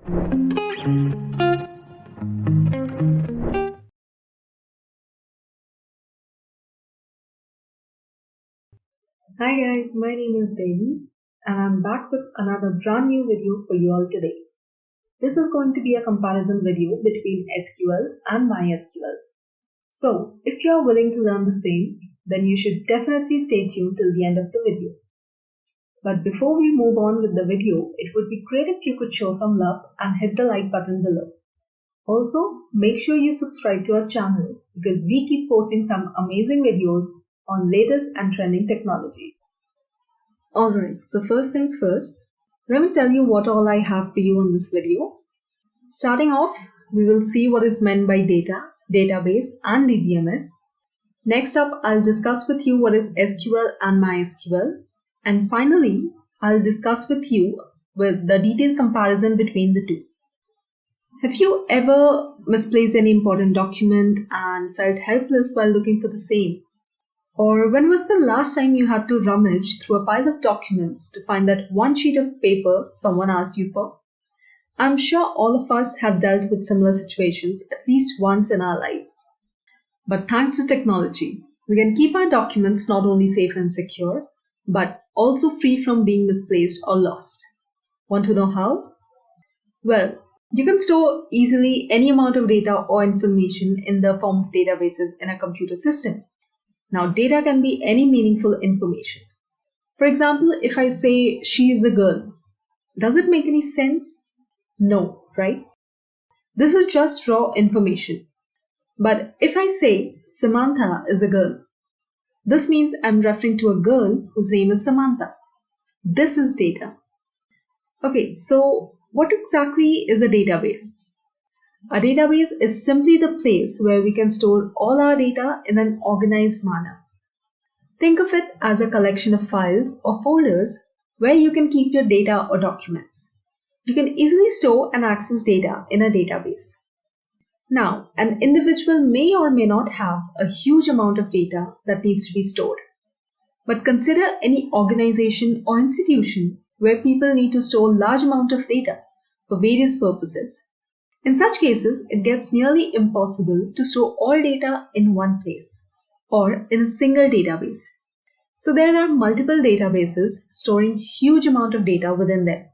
Hi guys, my name is Devi and I'm back with another brand new video for you all today. This is going to be a comparison video between SQL and MySQL. So, if you are willing to learn the same, then you should definitely stay tuned till the end of the video. But before we move on with the video, it would be great if you could show some love and hit the like button below. Also, make sure you subscribe to our channel because we keep posting some amazing videos on latest and trending technologies. Alright, so first things first, let me tell you what all I have for you in this video. Starting off, we will see what is meant by data, database and Dbms. Next up, I'll discuss with you what is SQL and MySQL. And finally, I'll discuss with you with the detailed comparison between the two. Have you ever misplaced any important document and felt helpless while looking for the same? Or when was the last time you had to rummage through a pile of documents to find that one sheet of paper someone asked you for? I'm sure all of us have dealt with similar situations at least once in our lives. But thanks to technology, we can keep our documents not only safe and secure, but also free from being misplaced or lost. Want to know how? Well, you can store easily any amount of data or information in the form of databases in a computer system. Now, data can be any meaningful information. For example, if I say she is a girl, does it make any sense? No, right? This is just raw information. But if I say Samantha is a girl, this means I'm referring to a girl whose name is Samantha. This is data. Okay, so what exactly is a database? A database is simply the place where we can store all our data in an organized manner. Think of it as a collection of files or folders where you can keep your data or documents. You can easily store and access data in a database. Now, an individual may or may not have a huge amount of data that needs to be stored. But consider any organization or institution where people need to store large amount of data for various purposes. In such cases, it gets nearly impossible to store all data in one place or in a single database. So there are multiple databases storing huge amount of data within them.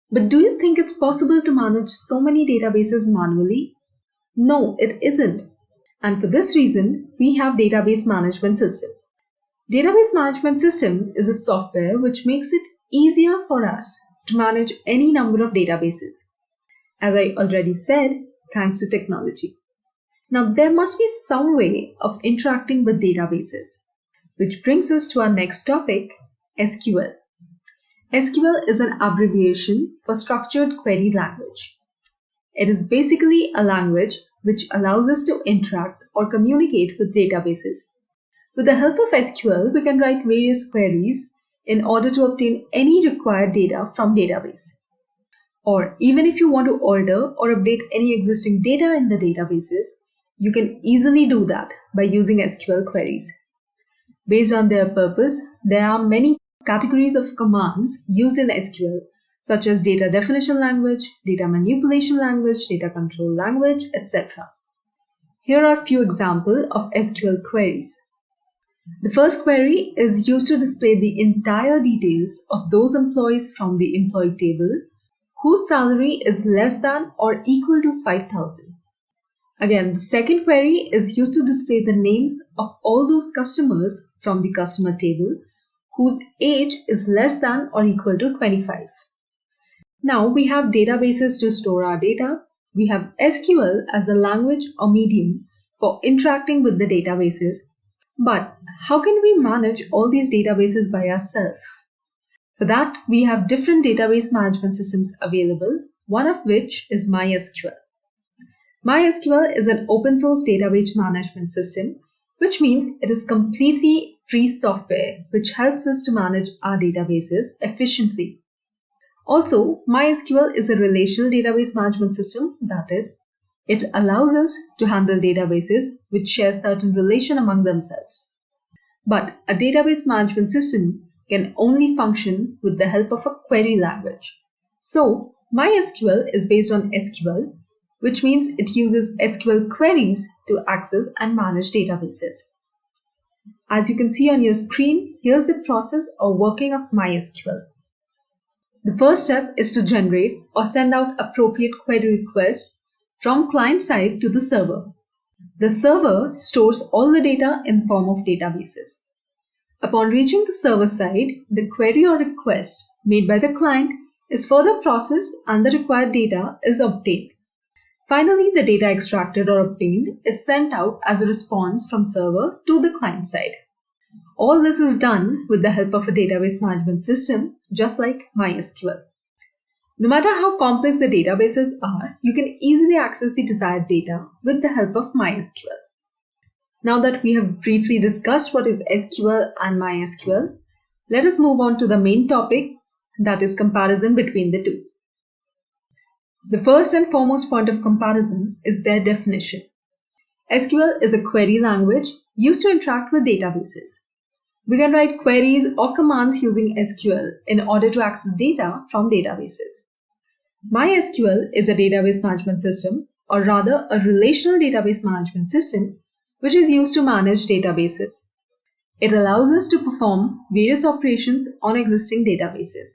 But do you think it's possible to manage so many databases manually? No, it isn't. And for this reason, we have database management system. Database management system is a software which makes it easier for us to manage any number of databases. As I already said, thanks to technology. Now there must be some way of interacting with databases, which brings us to our next topic, SQL. SQL is an abbreviation for Structured Query Language. It is basically a language which allows us to interact or communicate with databases. With the help of SQL, we can write various queries in order to obtain any required data from database. Or even if you want to alter or update any existing data in the databases, you can easily do that by using SQL queries. Based on their purpose, there are many categories of commands used in SQL, such as data definition language, data manipulation language, data control language, etc. Here are a few examples of SQL queries. The first query is used to display the entire details of those employees from the employee table whose salary is less than or equal to 5,000. Again, the second query is used to display the names of all those customers from the customer table whose age is less than or equal to 25. Now we have databases to store our data. We have SQL as the language or medium for interacting with the databases. But how can we manage all these databases by ourselves? For that, we have different database management systems available, one of which is MySQL. MySQL is an open source database management system, which means it is completely free software which helps us to manage our databases efficiently. Also, MySQL is a relational database management system, that is, it allows us to handle databases which share certain relation among themselves. But a database management system can only function with the help of a query language. So, MySQL is based on SQL, which means it uses SQL queries to access and manage databases. As you can see on your screen, here's the process of working of MySQL. The first step is to generate or send out appropriate query requests from client side to the server. The server stores all the data in form of databases. Upon reaching the server side, the query or request made by the client is further processed and the required data is obtained. Finally, the data extracted or obtained is sent out as a response from server to the client side. All this is done with the help of a database management system, just like MySQL. No matter how complex the databases are, you can easily access the desired data with the help of MySQL. Now that we have briefly discussed what is SQL and MySQL, let us move on to the main topic, that is comparison between the two. The first and foremost point of comparison is their definition. SQL is a query language used to interact with databases. We can write queries or commands using SQL in order to access data from databases. MySQL is a database management system, or rather a relational database management system, which is used to manage databases. It allows us to perform various operations on existing databases.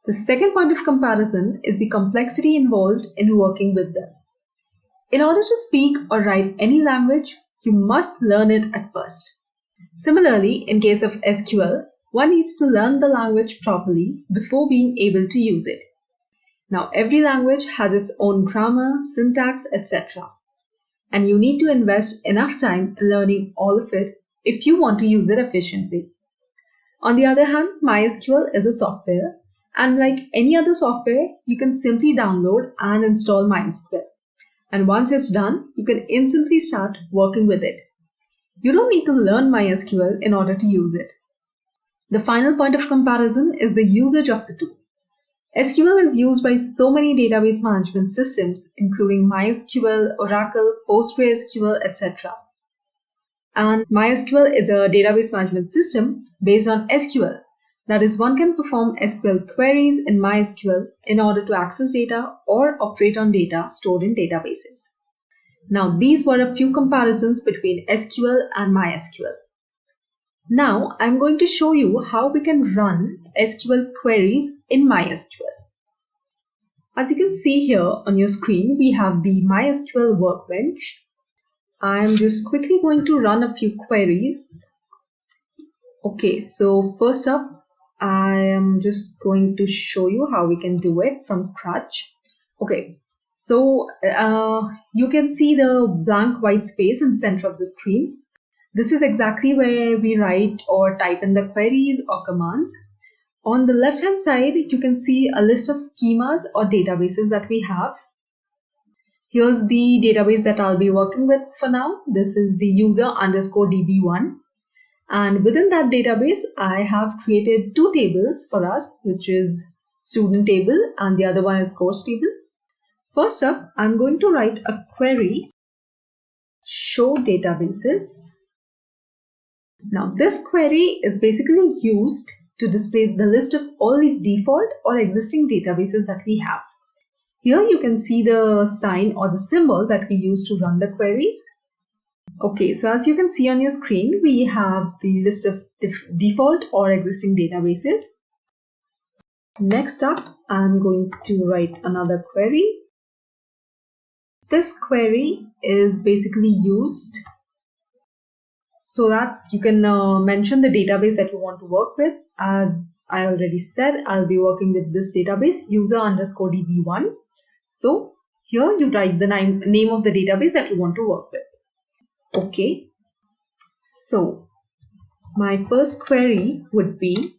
The second point of comparison is the complexity involved in working with them. In order to speak or write any language, you must learn it at first. Similarly, in case of SQL, one needs to learn the language properly before being able to use it. Now, every language has its own grammar, syntax, etc. And you need to invest enough time in learning all of it if you want to use it efficiently. On the other hand, MySQL is a software, and like any other software, you can simply download and install MySQL. And once it's done, you can instantly start working with it. You don't need to learn MySQL in order to use it. The final point of comparison is the usage of the two. SQL is used by so many database management systems, including MySQL, Oracle, PostgreSQL, etc. And MySQL is a database management system based on SQL. That is, one can perform SQL queries in MySQL in order to access data or operate on data stored in databases. Now, these were a few comparisons between SQL and MySQL. Now, I'm going to show you how we can run SQL queries in MySQL. As you can see here on your screen, we have the MySQL Workbench. I'm just quickly going to run a few queries. Okay, so first up, I am just going to show you how we can do it from scratch. Okay, so you can see the blank white space in the center of the screen. This is exactly where we write or type in the queries or commands. On the left hand side, you can see a list of schemas or databases that we have. Here's the database that I'll be working with for now. This is the user_db1. And within that database, I have created two tables for us, which is student table and the other one is course table. First up, I'm going to write a query, show databases. Now, this query is basically used to display the list of all the default or existing databases that we have. Here you can see the sign or the symbol that we use to run the queries. Okay, so as you can see on your screen, we have the list of default or existing databases. Next up, I'm going to write another query. This query is basically used so that you can mention the database that you want to work with. As I already said, I'll be working with this database, user_db1. So here you write the name of the database that you want to work with. Okay, so my first query would be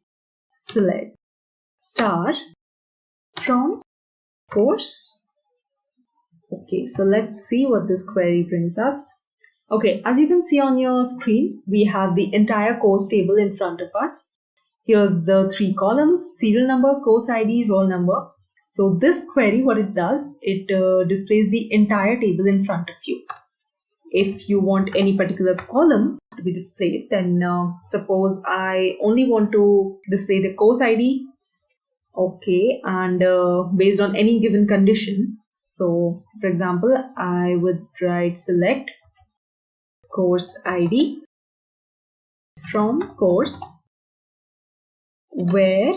select star from course. Okay, so let's see what this query brings us. Okay, as you can see on your screen, we have the entire course table in front of us. Here's the three columns: serial number, course ID, roll number. So this query, what it does, it displays the entire table in front of you. If you want any particular column to be displayed, then suppose I only want to display the course ID Okay, and based on any given condition. So, for example, I would write select course ID from course where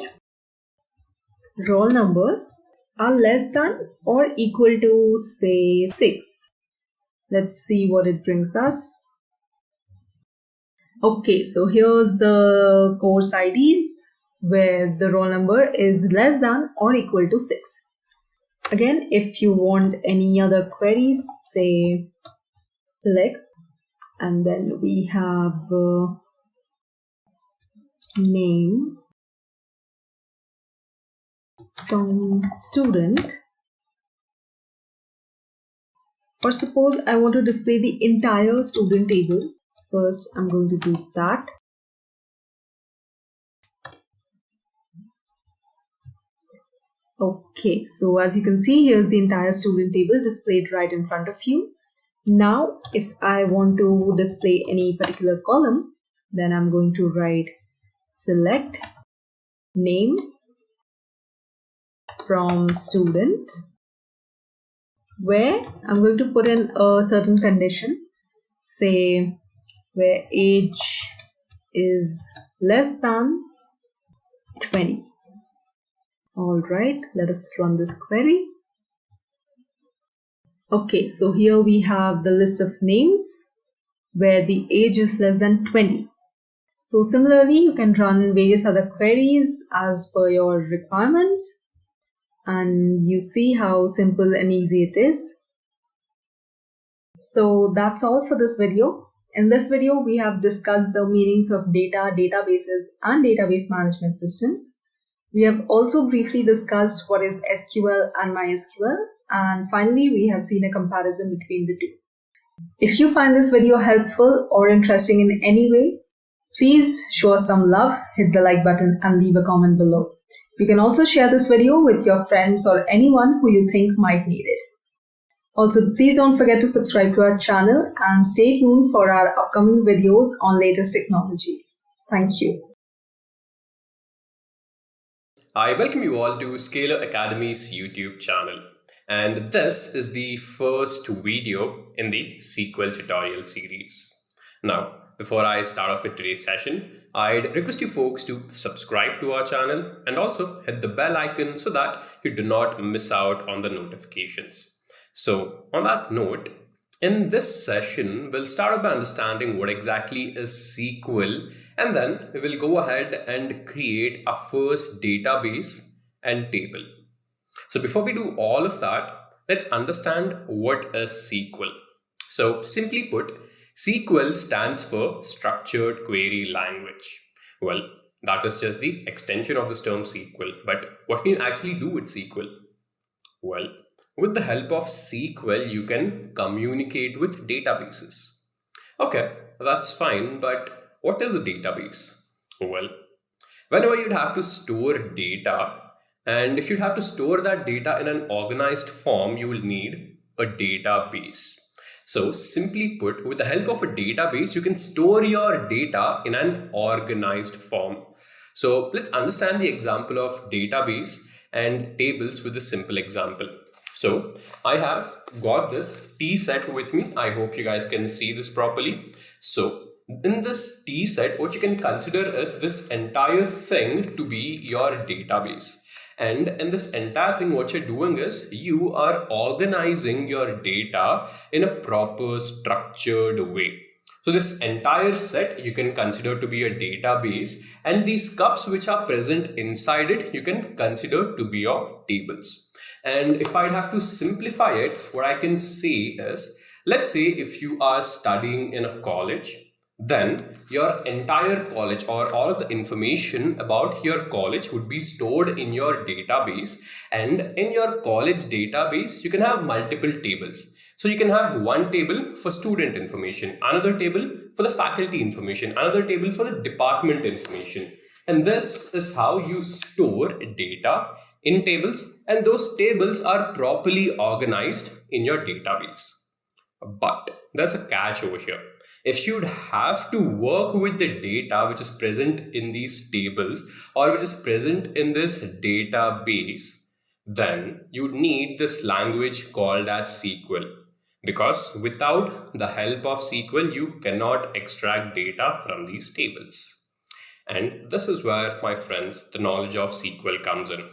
roll numbers are less than or equal to, say, 6. Let's see what it brings us. Okay, so here's the course IDs where the roll number is less than or equal to 6. Again, if you want any other queries, say select, and then we have name from student, or suppose I want to display the entire student table. First, I'm going to do that. Okay, so as you can see, here's the entire student table displayed right in front of you. Now, if I want to display any particular column, then I'm going to write select name from student, where I'm going to put in a certain condition, say where age is less than 20. All right, let us run this query. Okay, so here we have the list of names where the age is less than 20. So similarly, you can run various other queries as per your requirements, and you see how simple and easy it is. So that's all for this video. In this video, we have discussed the meanings of data, databases, and database management systems. We have also briefly discussed what is SQL and MySQL, and finally, we have seen a comparison between the two. If you find this video helpful or interesting in any way, please show us some love, hit the like button, and leave a comment below. You can also share this video with your friends or anyone who you think might need it. Also, please don't forget to subscribe to our channel and stay tuned for our upcoming videos on latest technologies. Thank you. I welcome you all to Scalar Academy's YouTube channel, and this is the first video in the SQL tutorial series. Now, before I start off with today's session, I'd request you folks to subscribe to our channel and also hit the bell icon so that you do not miss out on the notifications. So, on that note, in this session, we'll start off by understanding what exactly is SQL, and then we will go ahead and create our first database and table. So before we do all of that, let's understand what is SQL. So simply put, SQL stands for Structured Query Language. Well, that is just the extension of this term SQL. But what can you actually do with SQL? Well, with the help of SQL, you can communicate with databases. Okay, that's fine, but what is a database? Well, whenever you'd have to store data, and if you'd have to store that data in an organized form, you will need a database. So simply put, with the help of a database, you can store your data in an organized form. So let's understand the example of database and tables with a simple example. So I have got this T set with me. I hope you guys can see this properly. So in this T set, what you can consider is this entire thing to be your database. And in this entire thing, what you're doing is you are organizing your data in a proper structured way. So this entire set you can consider to be a database, and these cups which are present inside it, you can consider to be your tables. And if I'd have to simplify it, what I can say is, let's say if you are studying in a college, then your entire college or all of the information about your college would be stored in your database. And in your college database, you can have multiple tables. So you can have one table for student information, another table for the faculty information, another table for the department information. And this is how you store data in tables, and those tables are properly organized in your database. But there's a catch over here. if you'd have to work with the data which is present in these tables or which is present in this database, then you'd need this language called as SQL. Because without the help of SQL, you cannot extract data from these tables. And this is where, my friends, the knowledge of SQL comes in.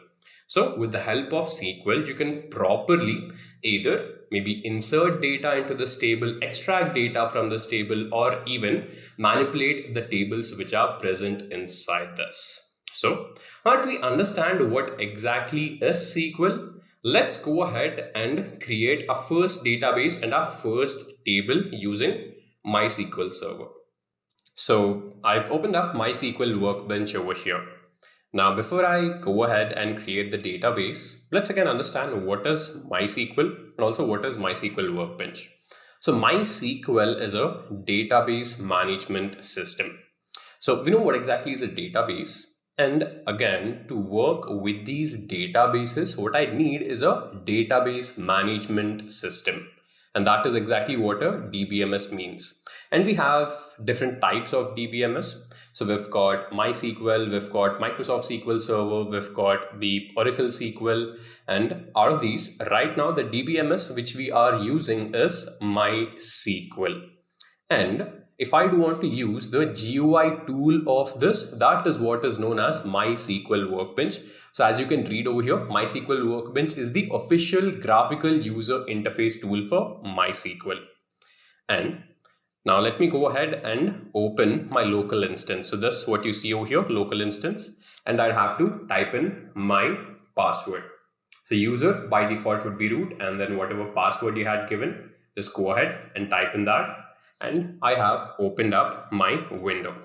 So with the help of SQL, you can properly either maybe insert data into this table, extract data from this table, or even manipulate the tables which are present inside this. So now that we understand what exactly is SQL, let's go ahead and create our first database and our first table using MySQL server. So I've opened up MySQL Workbench over here. Now, before I go ahead and create the database, let's again understand what is MySQL and also what is MySQL Workbench. So MySQL is a database management system. So we know what exactly is a database. And again, to work with these databases, what I need is a database management system. And that is exactly what a DBMS means. And we have different types of DBMS. So we've got MySQL, we've got Microsoft SQL Server, we've got the Oracle SQL. And out of these, right now, the DBMS which we are using is MySQL. And if I do want to use the GUI tool of this, that is what is known as MySQL Workbench. So as you can read over here, MySQL Workbench is the official graphical user interface tool for MySQL. And now let me go ahead and open my local instance. So this is what you see over here, local instance, and I'd have to type in my password. So user by default would be root, and then whatever password you had given, just go ahead and type in that. And I have opened up my window.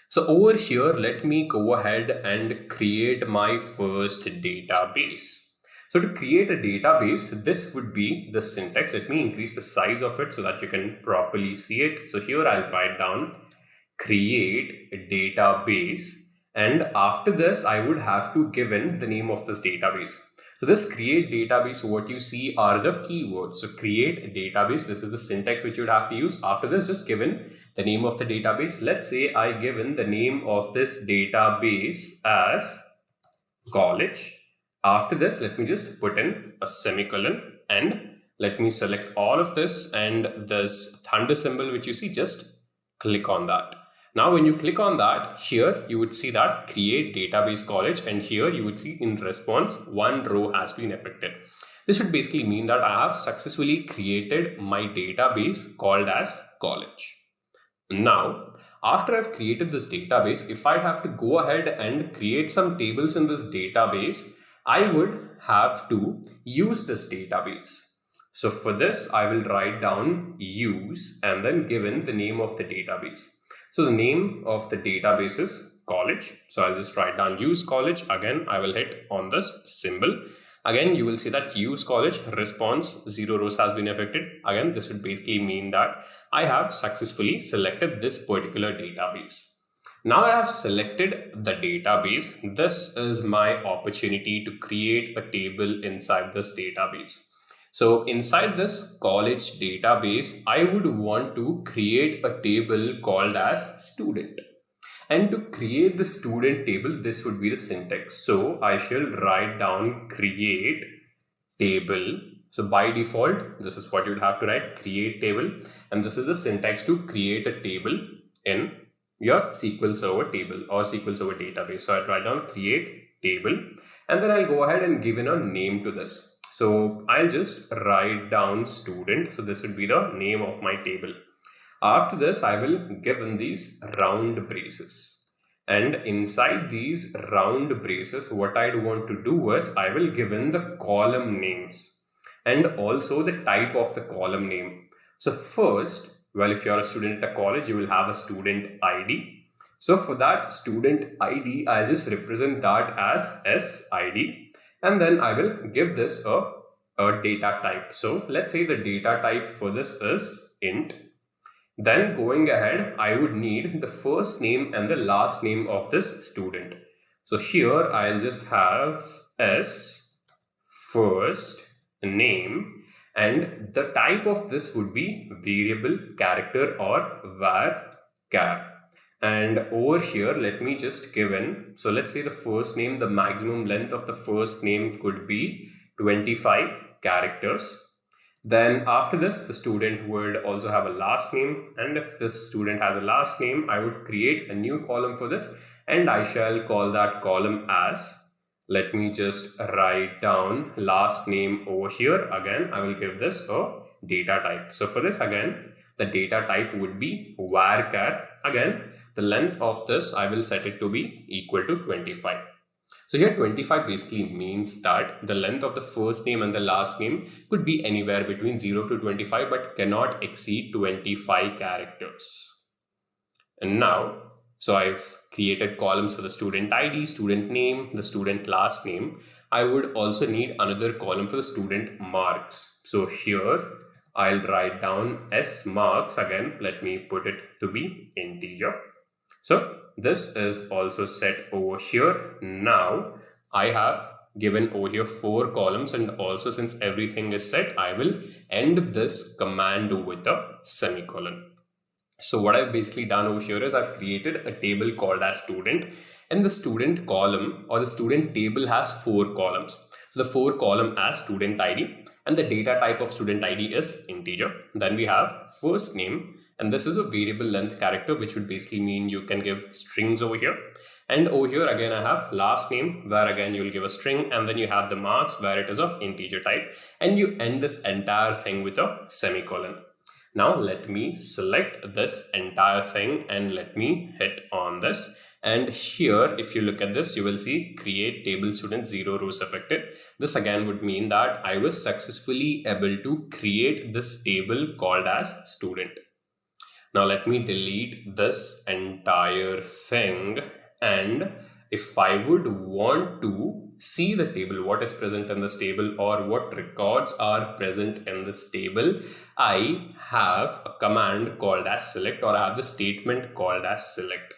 So over here, let me go ahead and create my first database. So to create a database, this would be the syntax. Let me increase the size of it so that you can properly see it. So here I'll write down create a database. And after this, I would have to give in the name of this database. So this create database, what you see are the keywords. So create a database, this is the syntax which you would have to use. After this, just give in the name of the database. Let's say I give in the name of this database as college. After this, let me just put in a semicolon and let me select all of this, and this thunder symbol which you see, just click on that. Now, when you click on that, here you would see that create database college, and here you would see in response, one row has been affected. This should basically mean that I have successfully created my database called as college. Now, after I've created this database, if I have to go ahead and create some tables in this database, I would have to use this database. So for this, I will write down use and then give in the name of the database. So the name of the database is college. So I'll just write down use college. Again, I will hit on this symbol. Again, you will see that use college response 0 rows has been affected. Again, this would basically mean that I have successfully selected this particular database. Now that I have selected the database, this is my opportunity to create a table inside this database. So inside this college database, I would want to create a table called as student. And to create the student table, this would be the syntax. So I shall write down create table. So by default, this is what you would have to write, create table. And this is the syntax to create a table in your SQL Server table or SQL Server database. So I'll write down create table, and then I'll go ahead and give in a name to this. So I'll just write down student. So this would be the name of my table. After this, I will give in these round braces. And inside these round braces, what I'd want to do is I will give in the column names and also the type of the column name. So first, well, if you're a student at a college, you will have a student ID. So for that student ID, I'll just represent that as SID. And then I will give this a data type. So let's say the data type for this is int. Then going ahead, I would need the first name and the last name of this student. So here I'll just have S first name, and the type of this would be variable, character, or var. And over here, let me just give in. So let's say the first name, the maximum length of the first name could be 25 characters. Then after this, the student would also have a last name. And if this student has a last name, I would create a new column for this. And I shall call that column as, let me just write down last name over here. Again, I will give this a data type. So for this, again, the data type would be varchar. Again, the length of this, I will set it to be equal to 25. So here 25 basically means that the length of the first name and the last name could be anywhere between 0 to 25 but cannot exceed 25 characters. And now, so I've created columns for the student ID, student name, the student last name. I would also need another column for the student marks. So here I'll write down S marks. Again, let me put it to be integer. So this is also set over here. Now I have given over here 4 columns, and also since everything is set, I will end this command with a semicolon. So what I've basically done over here is I've created a table called as student, and the student column or the student table has 4 columns. So the 4 column as student ID, and the data type of student ID is integer. Then we have first name, and this is a variable length character, which would basically mean you can give strings over here. And over here again I have last name, where again you'll give a string, and then you have the marks where it is of integer type, and you end this entire thing with a semicolon. Now let me select this entire thing and let me hit on this. And here, if you look at this, you will see create table student 0 rows affected. This again would mean that I was successfully able to create this table called as student. Now let me delete this entire thing, and if I would want to see the table, what is present in this table or what records are present in this table, I have a command called as select, or I have the statement called as select.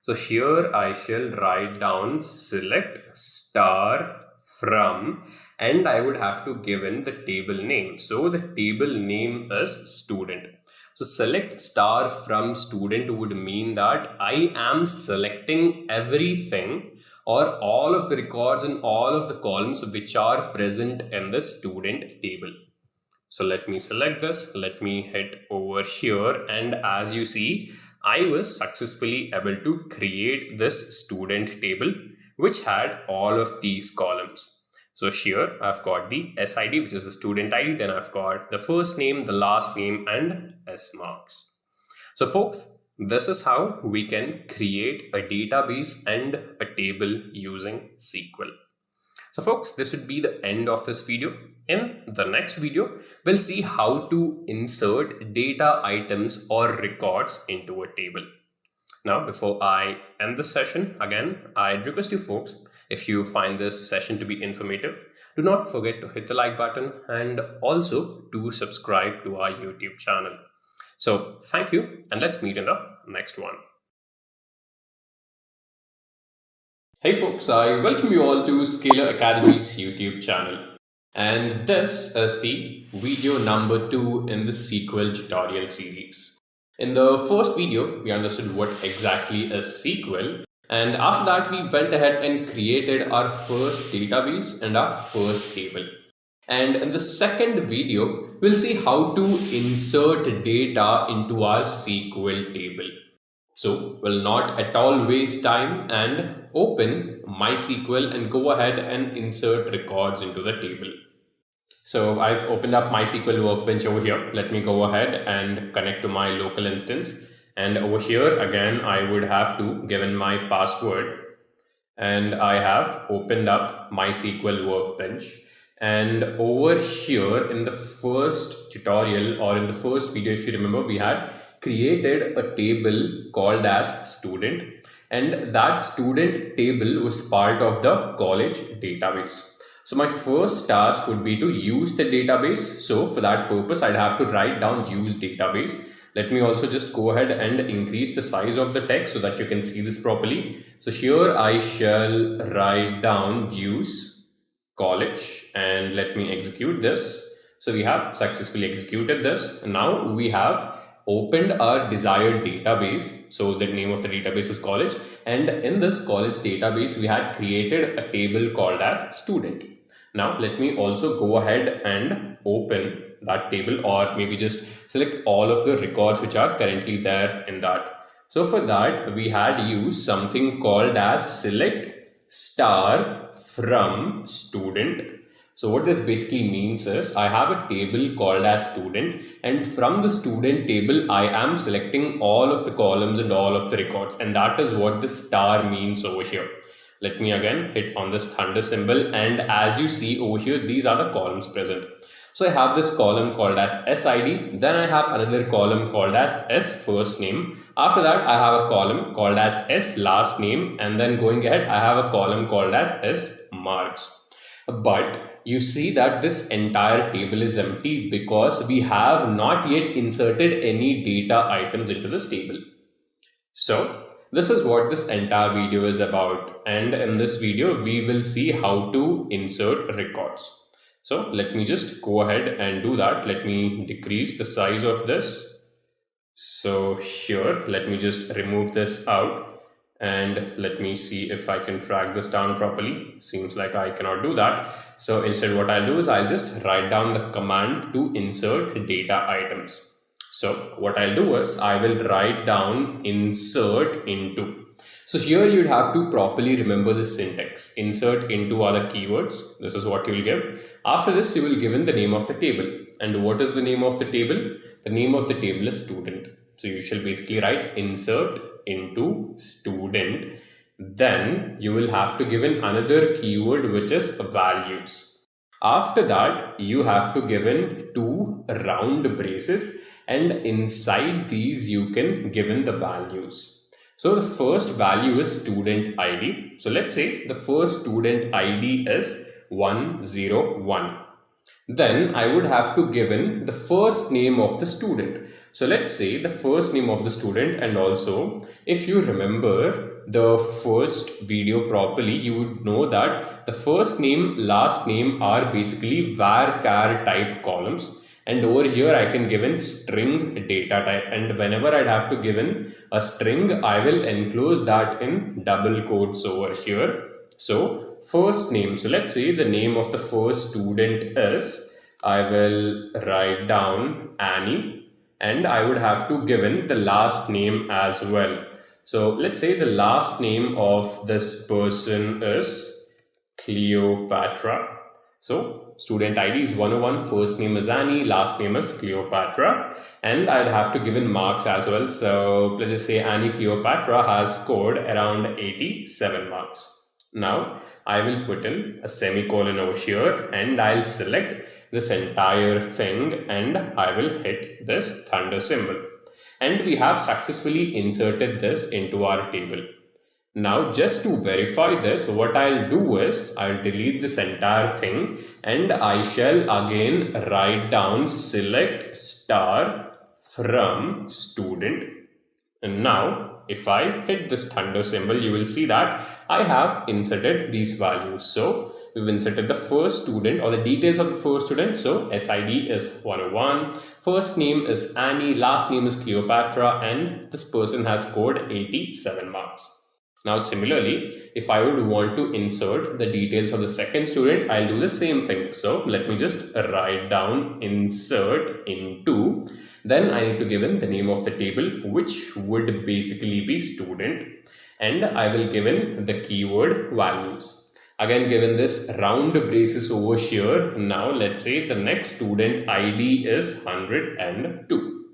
So here I shall write down select star from, and I would have to give in the table name. So the table name is student. So select star from student would mean that I am selecting everything or all of the records and all of the columns which are present in the student table. So let me select this, let me hit over here, and as you see, I was successfully able to create this student table which had all of these columns. So here I've got the SID, which is the student ID, then I've got the first name, the last name, and S marks. So folks, this is how we can create a database and a table using SQL. So folks, this would be the end of this video. In the next video, we'll see how to insert data items or records into a table. Now, before I end the session, again, I'd request you folks, if you find this session to be informative, do not forget to hit the like button and also to subscribe to our YouTube channel. So thank you, and let's meet in the next one. Hey folks, I welcome you all to Sql Academy's YouTube channel. And this is the video number 2 in the SQL tutorial series. In the first video, we understood what exactly is SQL. And after that, we went ahead and created our first database and our first table. And in the second video, we'll see how to insert data into our SQL table. So we'll not at all waste time and open MySQL and go ahead and insert records into the table. So I've opened up MySQL Workbench over here. Let me go ahead and connect to my local instance. And over here, again, I would have to give in my password. And I have opened up MySQL Workbench. And over here in the first tutorial or in the first video, if you remember, we had created a table called as student. And that student table was part of the college database. So my first task would be to use the database. So for that purpose, I'd have to write down use database. Let me also just go ahead and increase the size of the text so that you can see this properly. So here I shall write down use college and let me execute this. So we have successfully executed this. Now we have opened our desired database. So the name of the database is college, and in this college database we had created a table called as student. Now let me also go ahead and open that table, or maybe just select all of the records which are currently there in that. So for that we had used something called as select star from student. So what this basically means is I have a table called as student, and from the student table I am selecting all of the columns and all of the records, and that is what the star means over here. Let me again hit on this thunder symbol, and as you see over here, these are the columns present. So I have this column called as SID, then I have another column called as S first name. After that, I have a column called as S last name, and then going ahead, I have a column called as S marks. But you see that this entire table is empty because we have not yet inserted any data items into this table. So this is what this entire video is about, and in this video we will see how to insert records. So let me just go ahead and do that. Let me decrease the size of this. So here, let me just remove this out, and let me see if I can track this down properly. Seems like I cannot do that. So instead what I'll do is I'll just write down the command to insert data items. So what I'll do is I will write down insert into. So here you'd have to properly remember the syntax. Insert into are the keywords. This is what you will give. After this, you will give in the name of the table. And what is the name of the table? The name of the table is student. So you shall basically write insert into student. Then you will have to give in another keyword, which is values. After that, you have to give in 2 round braces, and inside these you can give in the values. So the first value is student ID. So let's say the first student ID is 101. Then I would have to give in the first name of the student. So let's say the first name of the student, and also if you remember the first video properly, you would know that the first name, last name are basically varchar type columns. And over here I can give in string data type, and whenever I'd have to give in a string, I will enclose that in double quotes over here. So first name, so let's say the name of the first student is, I will write down Annie, and I would have to give in the last name as well. So let's say the last name of this person is Cleopatra. So student ID is 101, first name is Annie, last name is Cleopatra, and I'd have to give in marks as well. So let's just say Annie Cleopatra has scored around 87 marks. Now I will put in a semicolon over here, and I'll select this entire thing, and I will hit this thunder symbol. And we have successfully inserted this into our table. Now just to verify this, what I'll do is I'll delete this entire thing, and I shall again write down select star from student. And now if I hit this thunder symbol, you will see that I have inserted these values. So we've inserted the first student, or the details of the first student. So SID is 101, first name is Annie, last name is Cleopatra, and this person has scored 87 marks. Now similarly, if I would want to insert the details of the second student, I'll do the same thing. So let me just write down insert into, then I need to give in the name of the table, which would basically be student, and I will give in the keyword values. Again, given this round braces over here, now let's say the next student ID is 102.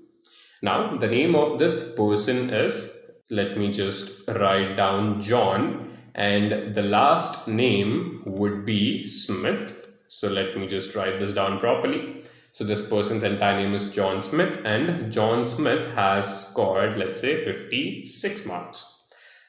Now the name of this person is, let me just write down John, and the last name would be Smith. So let me just write this down properly. So this person's entire name is John Smith, and John Smith has scored, let's say, 56 marks.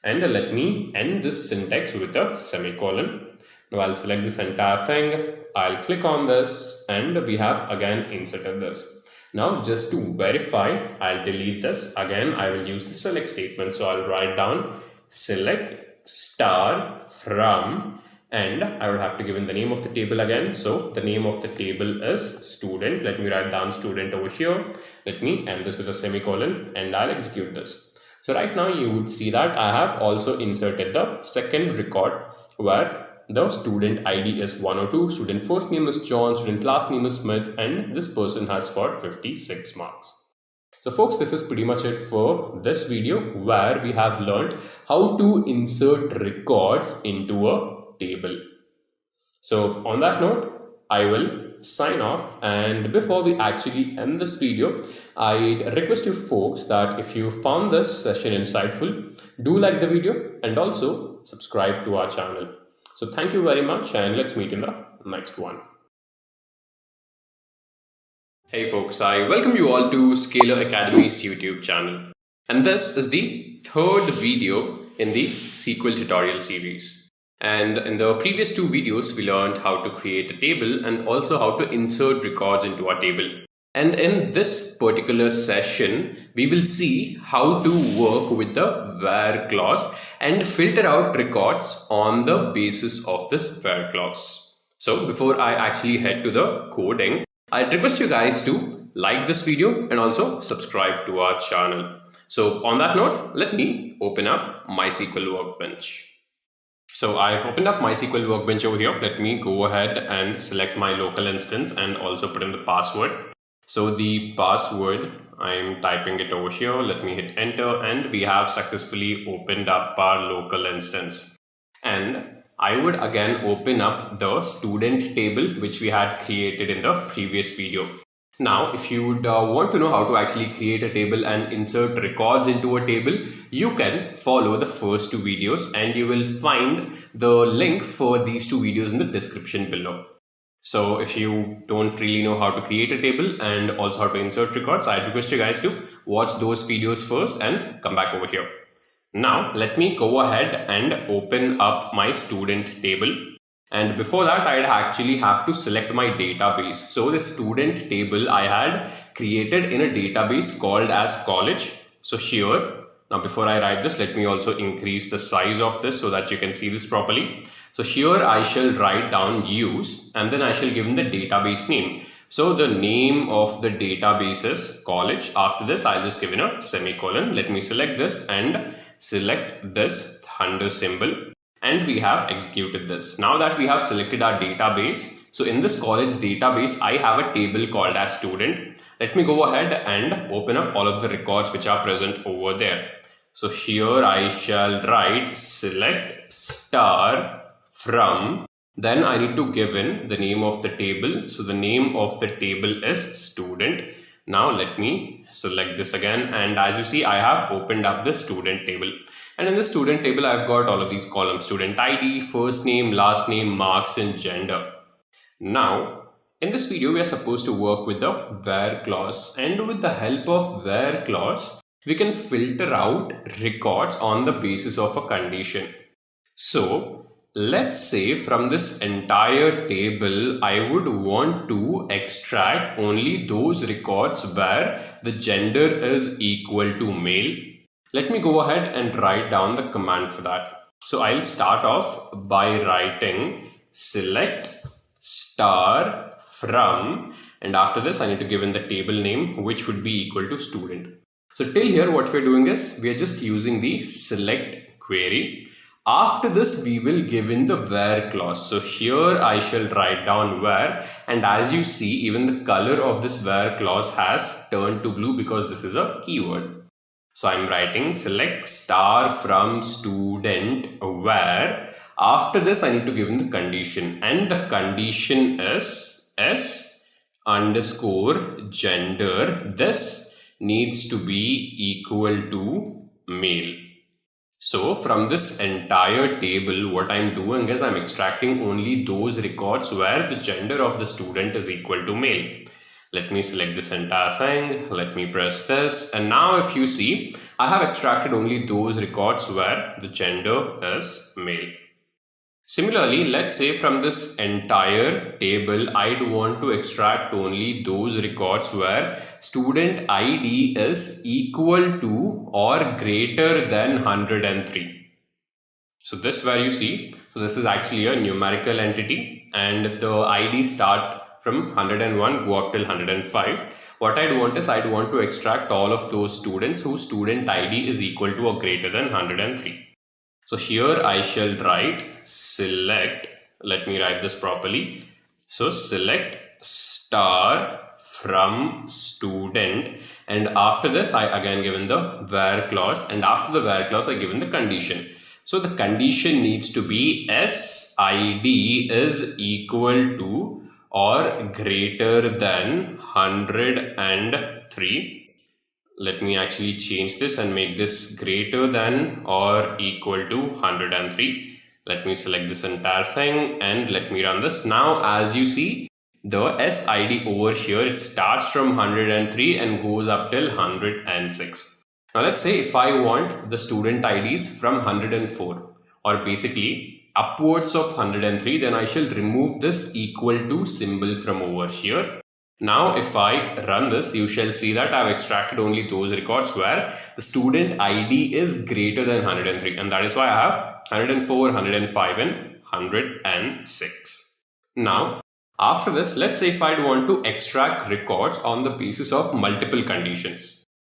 And let me end this syntax with a semicolon. Now I'll select this entire thing, I'll click on this, and we have again inserted this. Now just to verify, I'll delete this. Again, I will use the select statement. So I'll write down select star from, And I would have to give in the name of the table again. So the name of the table is student. Let me write down student over here. Let me end this with a semicolon and I'll execute this. So right now you would see that I have also inserted the second record where the student ID is 102, student first name is John, student last name is Smith, and this person has scored 56 marks. So folks, this is pretty much it for this video where we have learned how to insert records into a table. So on that note, I will sign off, and before we actually end this video, I request you folks that if you found this session insightful, do like the video and also subscribe to our channel. So thank you very much, and let's meet in the next one. Hey folks, I welcome you all to Sql Academy's YouTube channel. And this is the third video in the SQL tutorial series. And in the previous two videos, we learned how to create a table and also how to insert records into a table. And in this particular session, we will see how to work with the where clause and filter out records on the basis of this where clause. So before I actually head to the coding, I'd request you guys to like this video and also subscribe to our channel. So on that note, let me open up MySQL Workbench. So I've opened up MySQL Workbench over here. Let me go ahead and select my local instance and also put in the password. So the password, I'm typing it over here. Let me hit enter, and we have successfully opened up our local instance. And I would again open up the student table which we had created in the previous video. Now, if you would want to know how to actually create a table and insert records into a table, you can follow the first two videos and you will find the link for these two videos in the description below. So if you don't really know how to create a table and also how to insert records, I'd request you guys to watch those videos first and come back over here. Now, let me go ahead and open up my student table. And before that, I'd actually have to select my database. So the student table I had created in a database called as college. So here, now before I write this, let me also increase the size of this so that you can see this properly. So here I shall write down use and then I shall give in the database name. So the name of the database is college. After this, I'll just give in a semicolon. Let me select this and select this thunder symbol. And we have executed this. Now that we have selected our database, so in this college database, I have a table called as student. Let me go ahead and open up all of the records which are present over there. So here I shall write select star from, then I need to give in the name of the table. So the name of the table is student. Now let me select this again, and as you see, I have opened up the student table. And in the student table, I've got all of these columns: student ID, first name, last name, marks, and gender. Now, in this video, we are supposed to work with the where clause, and with the help of where clause, we can filter out records on the basis of a condition. So let's say from this entire table, I would want to extract only those records where the gender is equal to male. Let me go ahead and write down the command for that. So I'll start off by writing select star from, and after this I need to give in the table name which would be equal to student. So till here what we're doing is we are just using the select query. After this, we will give in the where clause. So here I shall write down where, and as you see, even the color of this where clause has turned to blue because this is a keyword. So I'm writing select star from student where. After this, I need to give in the condition, and the condition is S underscore gender. This needs to be equal to male. So from this entire table, what I'm doing is I'm extracting only those records where the gender of the student is equal to male. Let me select this entire thing. Let me press this. And now if you see, I have extracted only those records where the gender is male. Similarly, let's say from this entire table, I'd want to extract only those records where student ID is equal to or greater than 103. So this where you see, So this is actually a numerical entity, and the ID start from 101 go up till 105. What I'd want is I'd want to extract all of those students whose student ID is equal to or greater than 103. So here I shall write select, let me write this properly. So select star from student, and after this I again given the where clause, and after the where clause I given the condition. So the condition needs to be SID is equal to or greater than 103. Let me actually change this and make this greater than or equal to 103. Let me select this entire thing and let me run this. Now, as you see, the SID over here, it starts from 103 and goes up till 106. Now, let's say if I want the student IDs from 104 or basically upwards of 103, then I shall remove this equal to symbol from over here. Now, if I run this, you shall see that I've extracted only those records where the student ID is greater than 103. And that is why I have 104, 105 and 106. Now, after this, let's say if I'd want to extract records on the basis of multiple conditions.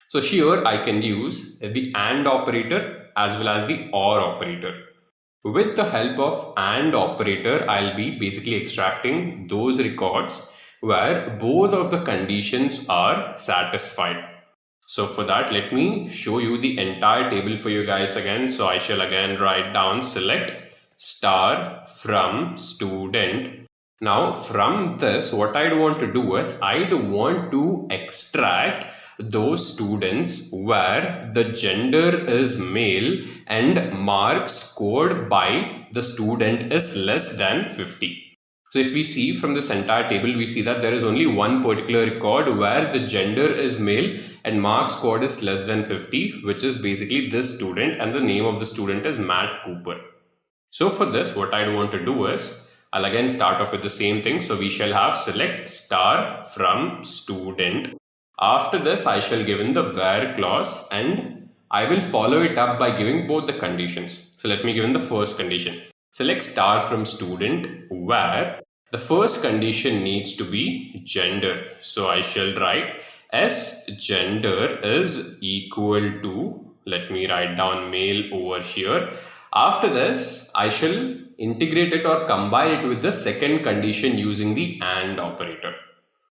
So here I can use the AND operator as well as the OR operator. With the help of AND operator, I'll be basically extracting those records where both of the conditions are satisfied. So for that, let me show you the entire table for you guys again. So I shall again write down select star from student. Now from this, what I'd want to do is I'd want to extract those students where the gender is male and marks scored by the student is less than 50. So if we see from this entire table, we see that there is only one particular record where the gender is male and marks scored is less than 50, which is basically this student, and the name of the student is Matt Cooper. So for this, what I want to do is I'll again start off with the same thing. So we shall have select star from student. After this, I shall give in the where clause and I will follow it up by giving both the conditions. So let me give in the first condition. Select star from student where the first condition needs to be gender. So I shall write S gender is equal to, let me write down male over here. After this, I shall integrate it or combine it with the second condition using the AND operator.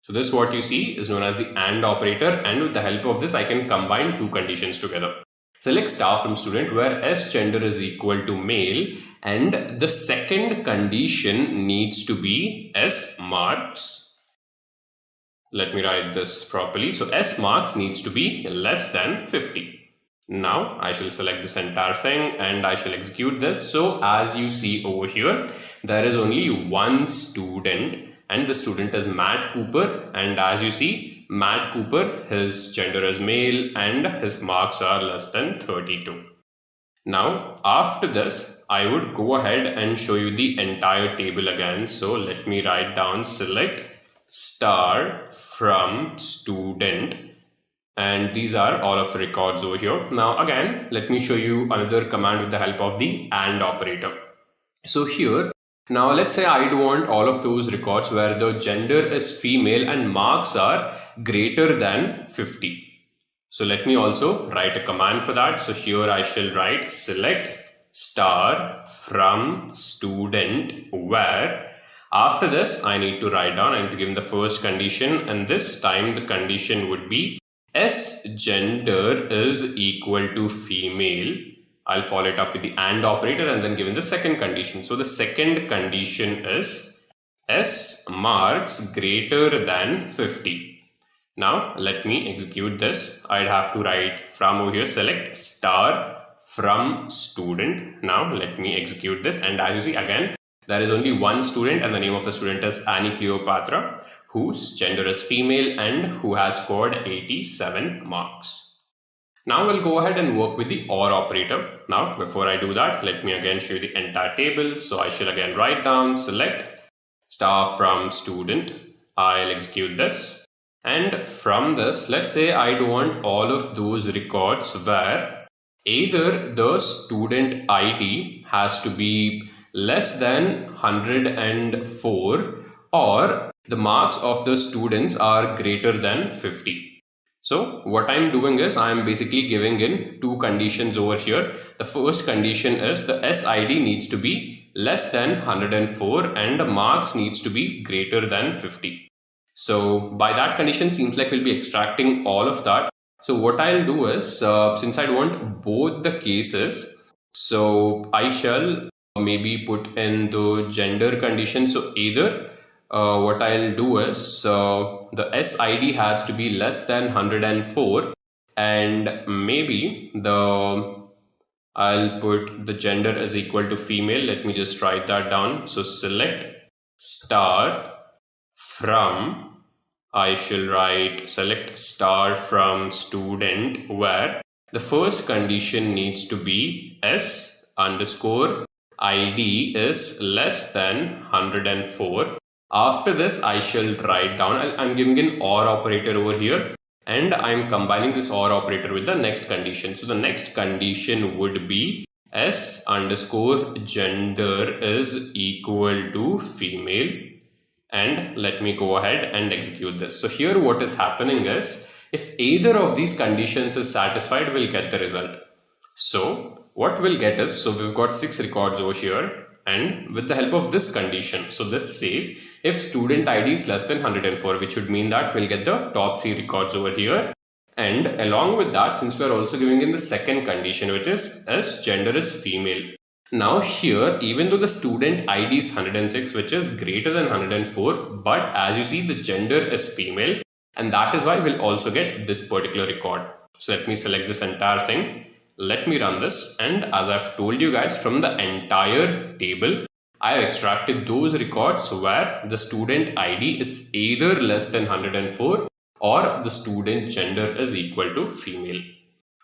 So this what you see is known as the AND operator, and with the help of this I can combine two conditions together. Select star from student where S gender is equal to male and the second condition needs to be S marks. Let me write this properly. So S marks needs to be less than 50. Now I shall select this entire thing and I shall execute this. So as you see over here, there is only one student and the student is Matt Cooper, and as you see, Matt Cooper, his gender is male and his marks are less than 32. Now after this, I would go ahead and show you the entire table again. So let me write down select star from student, and these are all of the records over here. Now again, let me show you another command with the help of the AND operator. So here, now let's say I'd want all of those records where the gender is female and marks are greater than 50. So let me also write a command for that. So here I shall write select star from student where after this I need to write down and to give the first condition, and this time the condition would be S gender is equal to female. I'll follow it up with the AND operator and then given the second condition. So the second condition is S marks greater than 50. Now let me execute this. I'd have to write from over here select star from student. Now let me execute this, and as you see again, there is only one student and the name of the student is Annie Cleopatra, whose gender is female and who has scored 87 marks. Now we'll go ahead and work with the OR operator. Now before I do that, let me again show you the entire table. So I shall again write down select star from student. I'll execute this, and from this, let's say I want all of those records where either the student ID has to be less than 104 or the marks of the students are greater than 50. So what I'm doing is I'm basically giving in two conditions over here. The first condition is the SID needs to be less than 104 and the marks needs to be greater than 50. So by that condition seems like we'll be extracting all of that. So what I'll do is since I want both the cases, so I shall maybe put in the gender condition. So either what I'll do is the SID has to be less than 104 and maybe I'll put the gender as equal to female. Let me just write that down. So select star from, I shall write select star from student, where the first condition needs to be S underscore ID is less than 104. After this, I shall write down, I'm giving an OR operator over here and I'm combining this OR operator with the next condition. So the next condition would be S underscore gender is equal to female. And let me go ahead and execute this. So here what is happening is if either of these conditions is satisfied, we'll get the result. So what we'll get is, so we've got 6 records over here and with the help of this condition, so this says if student ID is less than 104, which would mean that we'll get the top 3 records over here. And along with that, since we're also giving in the second condition, which is as gender is female. Now here, even though the student ID is 106, which is greater than 104, but as you see, the gender is female, and that is why we'll also get this particular record. So let me select this entire thing. Let me run this, and as I've told you guys, from the entire table, I have extracted those records where the student ID is either less than 104 or the student gender is equal to female.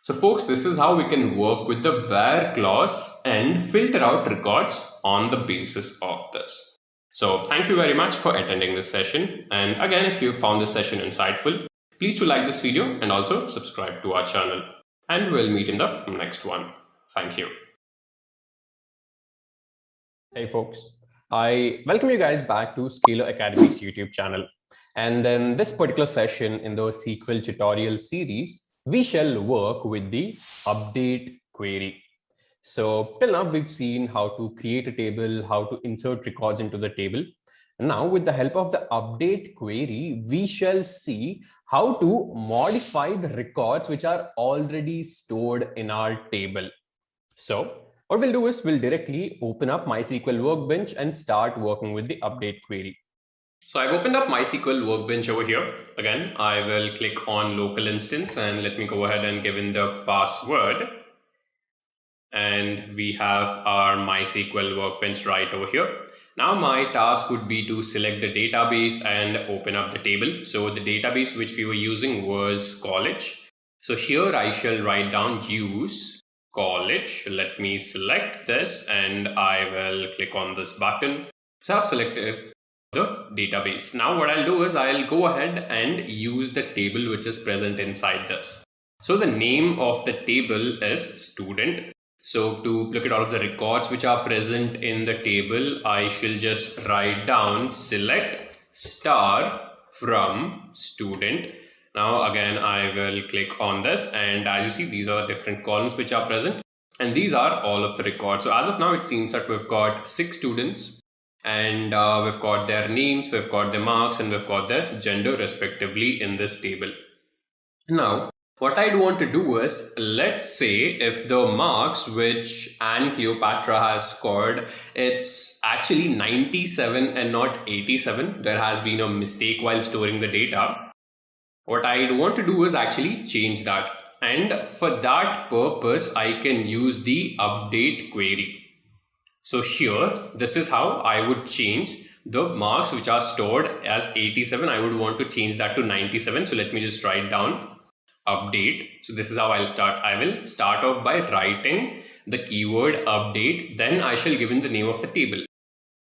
So folks, this is how we can work with the where clause and filter out records on the basis of this. So thank you very much for attending this session. And again, if you found this session insightful, please do like this video and also subscribe to our channel. And we'll meet in the next one. Thank you. Hey folks, I welcome you guys back to Sql Academy's YouTube channel. And in this particular session in the SQL tutorial series, we shall work with the update query. So till now we've seen how to create a table, how to insert records into the table. And now with the help of the update query, we shall see how to modify the records which are already stored in our table. So what we'll do is we'll directly open up MySQL Workbench and start working with the update query. So I've opened up MySQL Workbench over here. Again, I will click on local instance and let me go ahead and give in the password. And we have our MySQL Workbench right over here. Now my task would be to select the database and open up the table. So the database which we were using was college. So here I shall write down use college. Let me select this and I will click on this button. So I've selected the database. Now what I'll do is I'll go ahead and use the table which is present inside this. So the name of the table is student. So to look at all of the records which are present in the table, I shall just write down select star from student. Now again, I will click on this and as you see, these are the different columns which are present and these are all of the records. So as of now, it seems that we've got 6 students and we've got their names, we've got their marks and we've got their gender respectively in this table. Now, what I'd want to do is, let's say if the marks which Anne Cleopatra has scored, it's actually 97 and not 87. There has been a mistake while storing the data. What I'd want to do is actually change that. And for that purpose, I can use the update query. So here, this is how I would change the marks which are stored as 87. I would want to change that to 97. So let me just write down update. So this is how I'll start. I will start off by writing the keyword update. Then I shall give in the name of the table.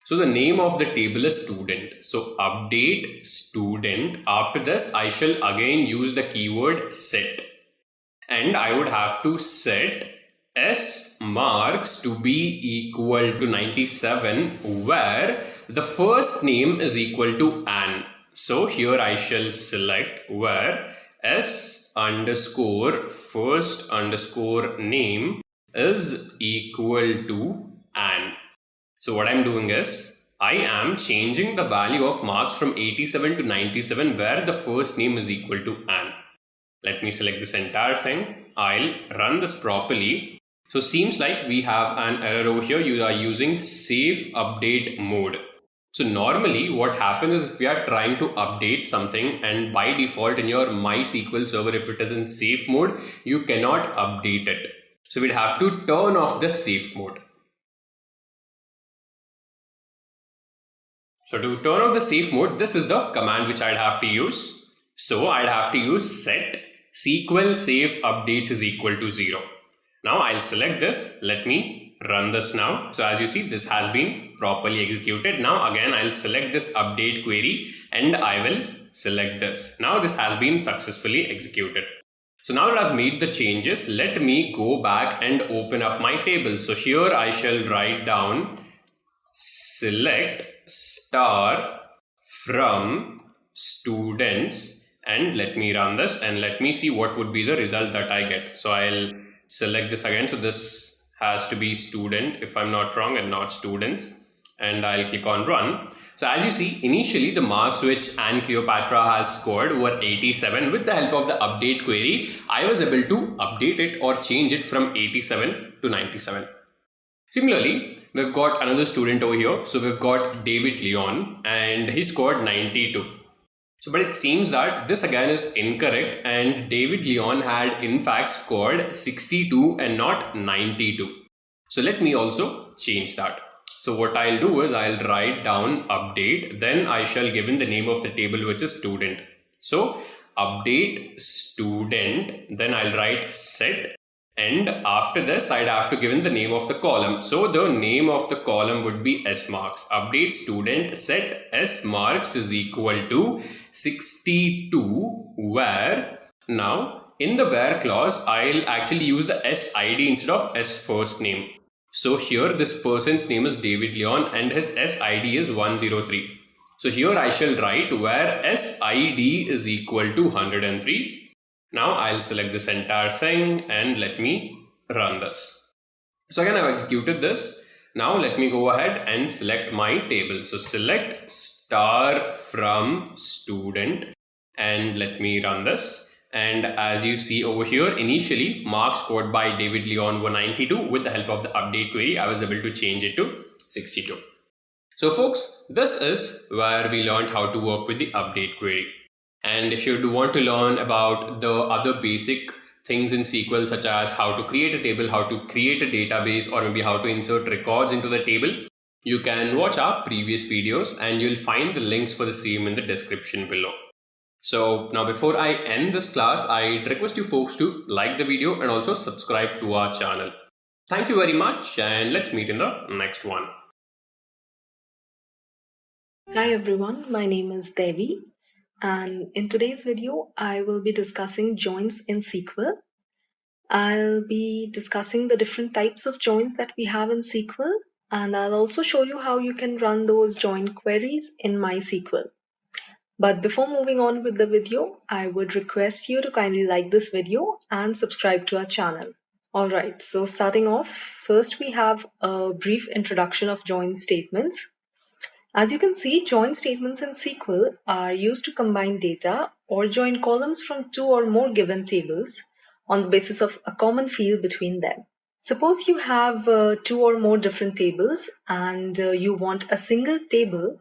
So the name of the table is student. So update student. After this, I shall again use the keyword set. And I would have to set S marks to be equal to 97 where the first name is equal to Anne. So here I shall select where S underscore first underscore name is equal to Anne. So what I'm doing is I am changing the value of marks from 87 to 97 where the first name is equal to Anne. Let me select this entire thing. I'll run this properly. So seems like we have an error over here. You are using safe update mode. So normally what happens is if we are trying to update something and by default in your MySQL server, if it is in safe mode, you cannot update it. So we'd have to turn off the safe mode. So to turn off the safe mode, this is the command which I'd have to use. So I'd have to use set SQL safe updates is equal to 0. Now I'll select this. Let me run this now. So as you see, this has been properly executed. Now again, I'll select this update query and I will select this. Now this has been successfully executed. So now that I've made the changes, let me go back and open up my table. So here I shall write down select star from students and let me run this and let me see what would be the result that I get. So I'll select this again. So this has to be student if I'm not wrong and not students, and I'll click on run. So as you see, initially the marks which Anne Cleopatra has scored were 87. With the help of the update query, I was able to update it or change it from 87 to 97. Similarly, we've got another student over here. So we've got David Leon and he scored 92. So, but it seems that this again is incorrect and David Leon had in fact scored 62 and not 92. So let me also change that. So what I'll do is I'll write down update, then I shall give in the name of the table which is student. So update student, then I'll write set. And after this, I'd have to give in the name of the column. So the name of the column would be S marks. Update student set S marks is equal to 62 where now in the where clause, I'll actually use the S ID instead of S first name. So here this person's name is David Leon and his S ID is 103. So here I shall write where S ID is equal to 103. Now I'll select this entire thing and let me run this. So again, I've executed this. Now let me go ahead and select my table. So select star from student and let me run this. And as you see over here, initially marks scored by David Leon were 92. With the help of the update query, I was able to change it to 62. So folks, this is where we learned how to work with the update query. And if you do want to learn about the other basic things in SQL, such as how to create a table, how to create a database, or maybe how to insert records into the table, you can watch our previous videos and you'll find the links for the same in the description below. So now before I end this class, I'd request you folks to like the video and also subscribe to our channel. Thank you very much and let's meet in the next one. Hi everyone, my name is Devi. And in today's video, I will be discussing joins in SQL. I'll be discussing the different types of joins that we have in SQL, and I'll also show you how you can run those join queries in MySQL. But before moving on with the video, I would request you to kindly like this video and subscribe to our channel. Alright, so starting off, first we have a brief introduction of join statements. As you can see, join statements in SQL are used to combine data or join columns from two or more given tables on the basis of a common field between them. Suppose you have two or more different tables and you want a single table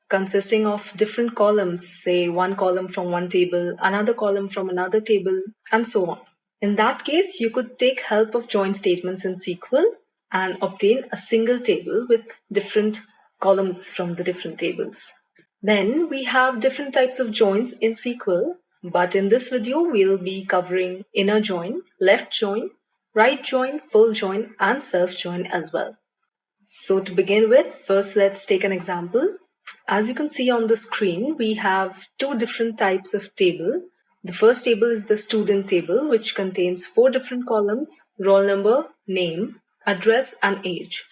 consisting of different columns, say one column from one table, another column from another table, and so on. In that case, you could take help of join statements in SQL and obtain a single table with different columns from the different tables. Then we have different types of joins in SQL, but in this video we'll be covering inner join, left join, right join, full join, and self join as well. So to begin with, first let's take an example. As you can see on the screen, we have two different types of table. The first table is the student table, which contains 4 different columns: roll number, name, address, and age.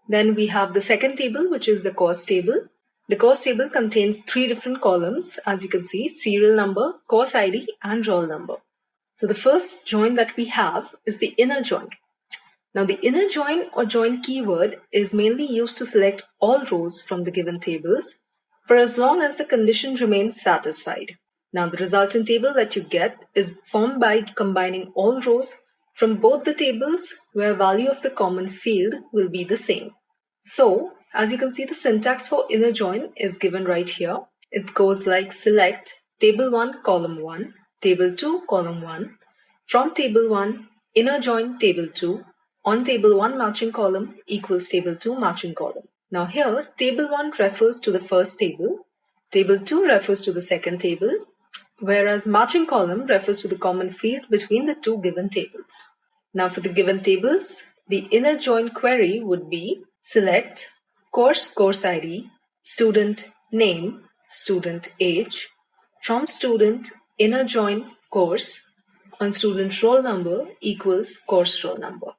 Then we have the second table, which is the course table. The course table contains 3 different columns, as you can see: serial number, course ID, and roll number. So the first join that we have is the inner join. Now the inner join or join keyword is mainly used to select all rows from the given tables for as long as the condition remains satisfied. Now the resultant table that you get is formed by combining all rows from both the tables where value of the common field will be the same. So as you can see, the syntax for inner join is given right here. It goes like: select table 1 column 1, table 2 column 1, from table 1 inner join table 2, on table 1 matching column equals table 2 matching column. Now here table 1 refers to the first table, table 2 refers to the second table, whereas matching column refers to the common field between the two given tables. Now for the given tables, the inner join query would be: select course ID, student name, student age, from student inner join course, on student roll number equals course roll number.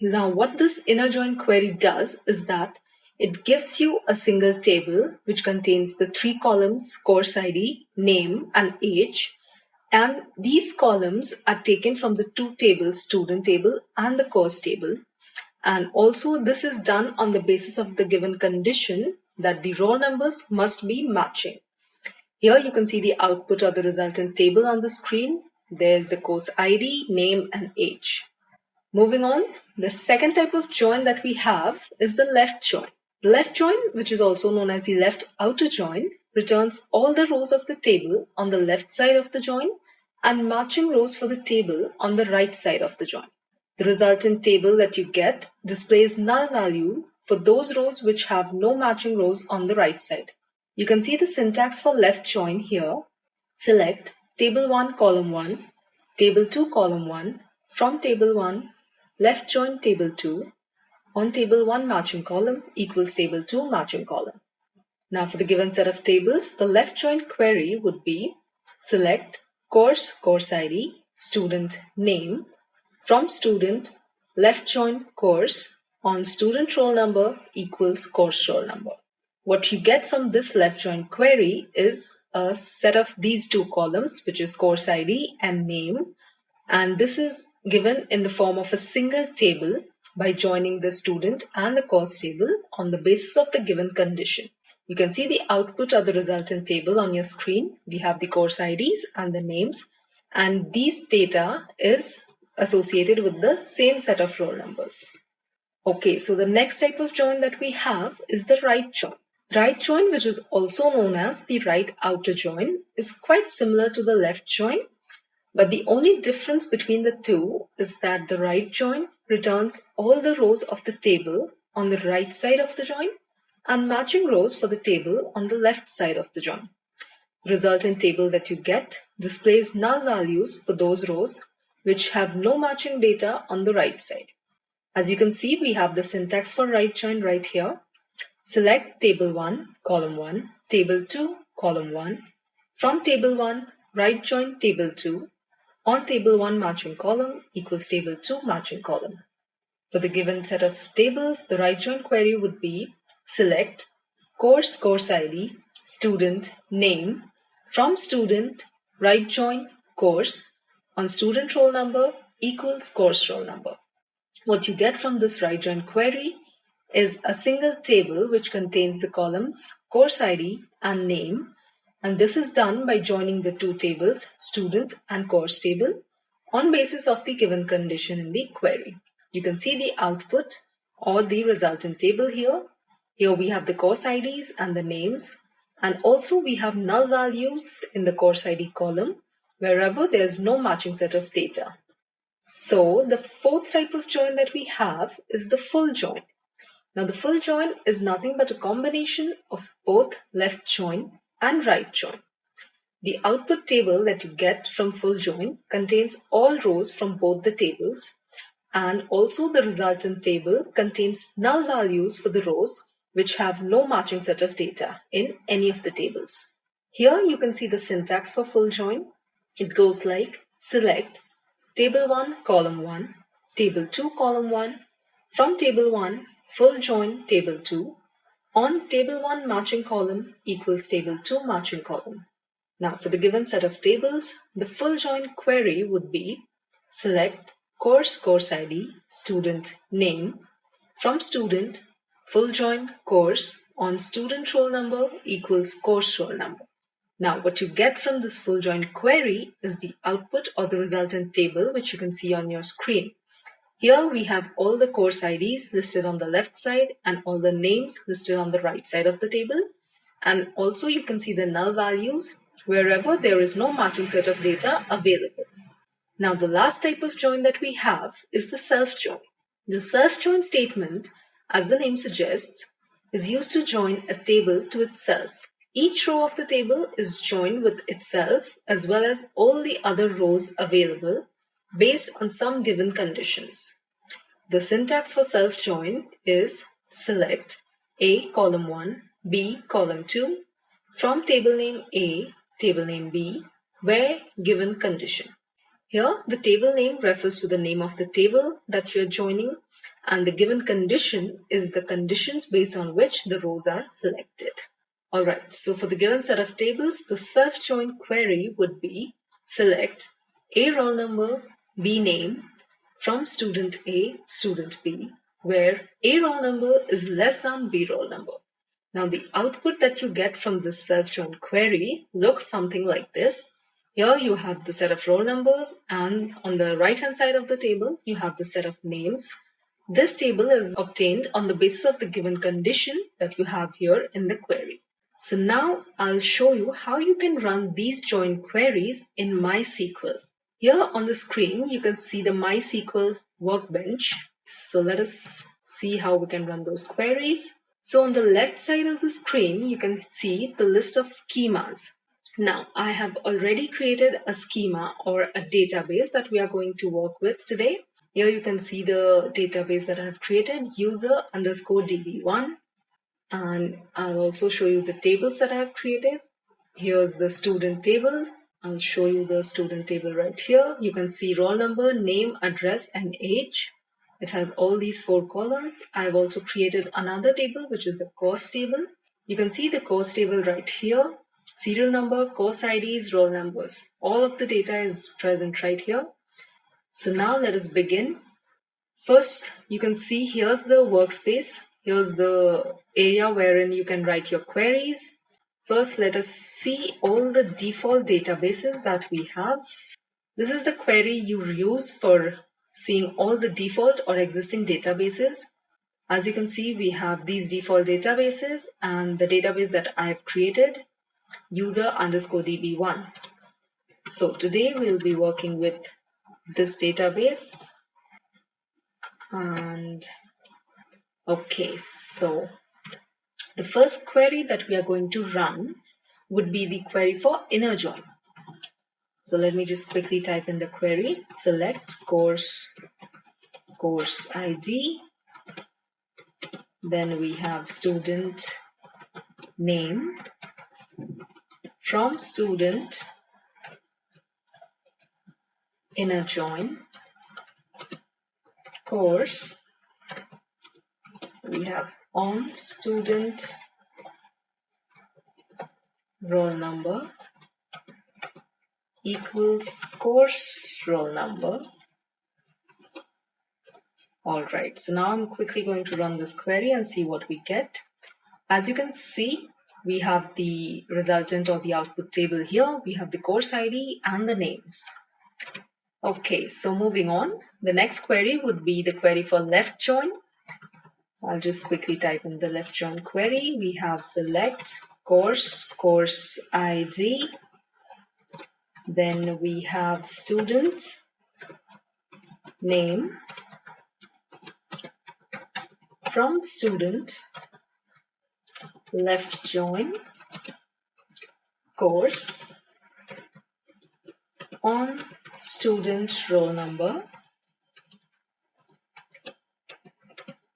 Now what this inner join query does is that it gives you a single table which contains the 3 columns: course ID, name, and age. And these columns are taken from the 2 tables, student table and the course table. And also this is done on the basis of the given condition that the roll numbers must be matching. Here you can see the output or the resultant table on the screen. There's the course ID, name, and age. Moving on, the second type of join that we have is the left join. The left join, which is also known as the left outer join, returns all the rows of the table on the left side of the join and matching rows for the table on the right side of the join. The resultant table that you get displays null value for those rows which have no matching rows on the right side. You can see the syntax for left join here. Select table 1 column 1, table 2 column 1, from table 1, left join table 2, on table 1 matching column equals table 2 matching column. Now for the given set of tables, the left join query would be: select course ID, student name, from student, left join course, on student roll number equals course roll number. What you get from this left join query is a set of these 2 columns, which is course ID and name, and this is given in the form of a single table by joining the student and the course table on the basis of the given condition. You can see the output or the resultant table on your screen. We have the course IDs and the names, and these data is associated with the same set of roll numbers. Okay, so the next type of join that we have is the right join. The right join, which is also known as the right outer join, is quite similar to the left join, but the only difference between the two is that the right join returns all the rows of the table on the right side of the join and matching rows for the table on the left side of the join. The resultant table that you get displays null values for those rows which have no matching data on the right side. As you can see, we have the syntax for right join right here. Select table 1, column 1, table 2, column 1, from table 1, right join table 2, on table 1 matching column equals table 2 matching column. For the given set of tables, the right join query would be: select course ID, student name, from student, right join course, on student roll number equals course roll number. What you get from this right join query is a single table which contains the columns course ID and name, and this is done by joining the 2 tables, student and course table, on basis of the given condition in the query. You can see the output or the resultant table here. Here we have the course IDs and the names, and also we have null values in the course ID column wherever there is no matching set of data. So the fourth type of join that we have is the full join. Now the full join is nothing but a combination of both left join and right join. The output table that you get from full join contains all rows from both the tables, and also the resultant table contains null values for the rows which have no matching set of data in any of the tables. Here you can see the syntax for full join. It goes like select table 1 column 1, table 2 column 1, from table 1 full join table 2 on table 1 matching column equals table 2 matching column. Now for the given set of tables, the full join query would be select course ID, student name, from student full join course on student roll number equals course roll number. Now what you get from this full join query is the output or the resultant table, which you can see on your screen. Here we have all the course IDs listed on the left side and all the names listed on the right side of the table. And also you can see the null values wherever there is no matching set of data available. Now the last type of join that we have is the self join. The self join statement, as the name suggests, is used to join a table to itself. Each row of the table is joined with itself as well as all the other rows available based on some given conditions. The syntax for self join is select A column 1, B column 2 from table name A, table name B, where given condition. Here, the table name refers to the name of the table that you're joining, and the given condition is the conditions based on which the rows are selected. Alright, so for the given set of tables, the self-join query would be select A roll number, B name from student A, student B, where A roll number is less than B roll number. Now the output that you get from this self-join query looks something like this. Here you have the set of roll numbers, and on the right hand side of the table you have the set of names. This table is obtained on the basis of the given condition that you have here in the query. So now I'll show you how you can run these join queries in MySQL. Here on the screen you can see the MySQL Workbench. So let us see how we can run those queries. So on the left side of the screen you can see the list of schemas. Now, I have already created a schema or a database that we are going to work with today. Here you can see the database that I have created, user_db1. And I'll also show you the tables that I have created. Here's the student table. I'll show you the student table right here. You can see roll number, name, address, and age. It has all these 4 columns. I've also created another table, which is the course table. You can see the course table right here. Serial number, course IDs, roll numbers. All of the data is present right here. So now let us begin. First, you can see here's the workspace. Here's the area wherein you can write your queries. First, let us see all the default databases that we have. This is the query you use for seeing all the default or existing databases. As you can see, we have these default databases and the database that I've created, user_db1. So today we'll be working with this database. And okay, so the first query that we are going to run would be the query for inner join. So let me just quickly type in the query. Select course ID. Then we have student name from student inner join course. We have on student roll number equals course roll number. Alright, so now I'm quickly going to run this query and see what we get. As you can see, we have the resultant or the output table here. We have the course ID and the names. Okay, so moving on, the next query would be the query for left join. I'll just quickly type in the left join query. We have select course ID. Then we have student name from student left join course on student roll number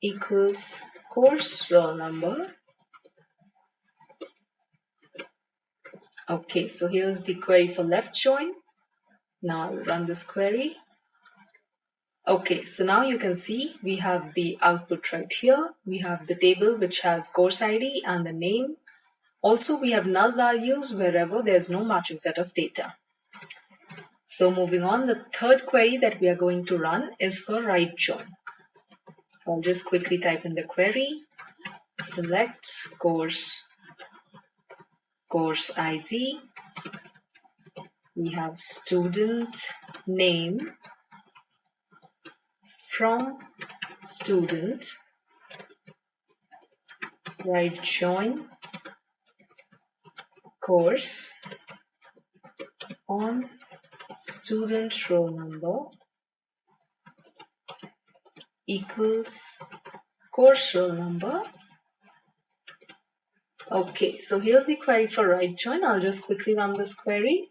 equals course roll number. Okay, so here's the query for left join. Now I'll run this query. Okay, so now you can see we have the output right here. We have the table which has course ID and the name. Also, we have null values wherever there's no matching set of data. So moving on, the third query that we are going to run is for write join. So I'll just quickly type in the query, select course ID. We have student name from student, write join course on student roll number equals course roll number. Okay, so here's the query for write join. I'll just quickly run this query.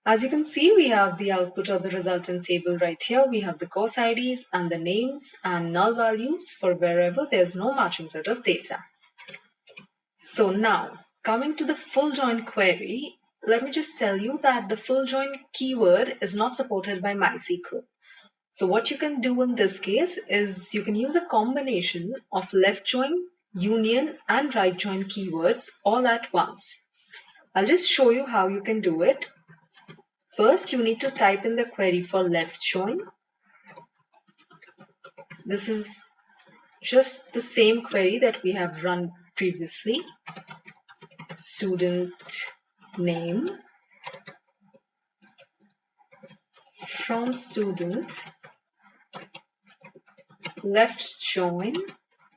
As you can see, we have the output of the resultant table right here. We have the course IDs and the names and null values for wherever there's no matching set of data. So now, coming to the full join query, let me just tell you that the full join keyword is not supported by MySQL. So what you can do in this case is you can use a combination of left join, union, and right join keywords all at once. I'll just show you how you can do it. First, you need to type in the query for left join. This is just the same query that we have run previously. Student name from student, left join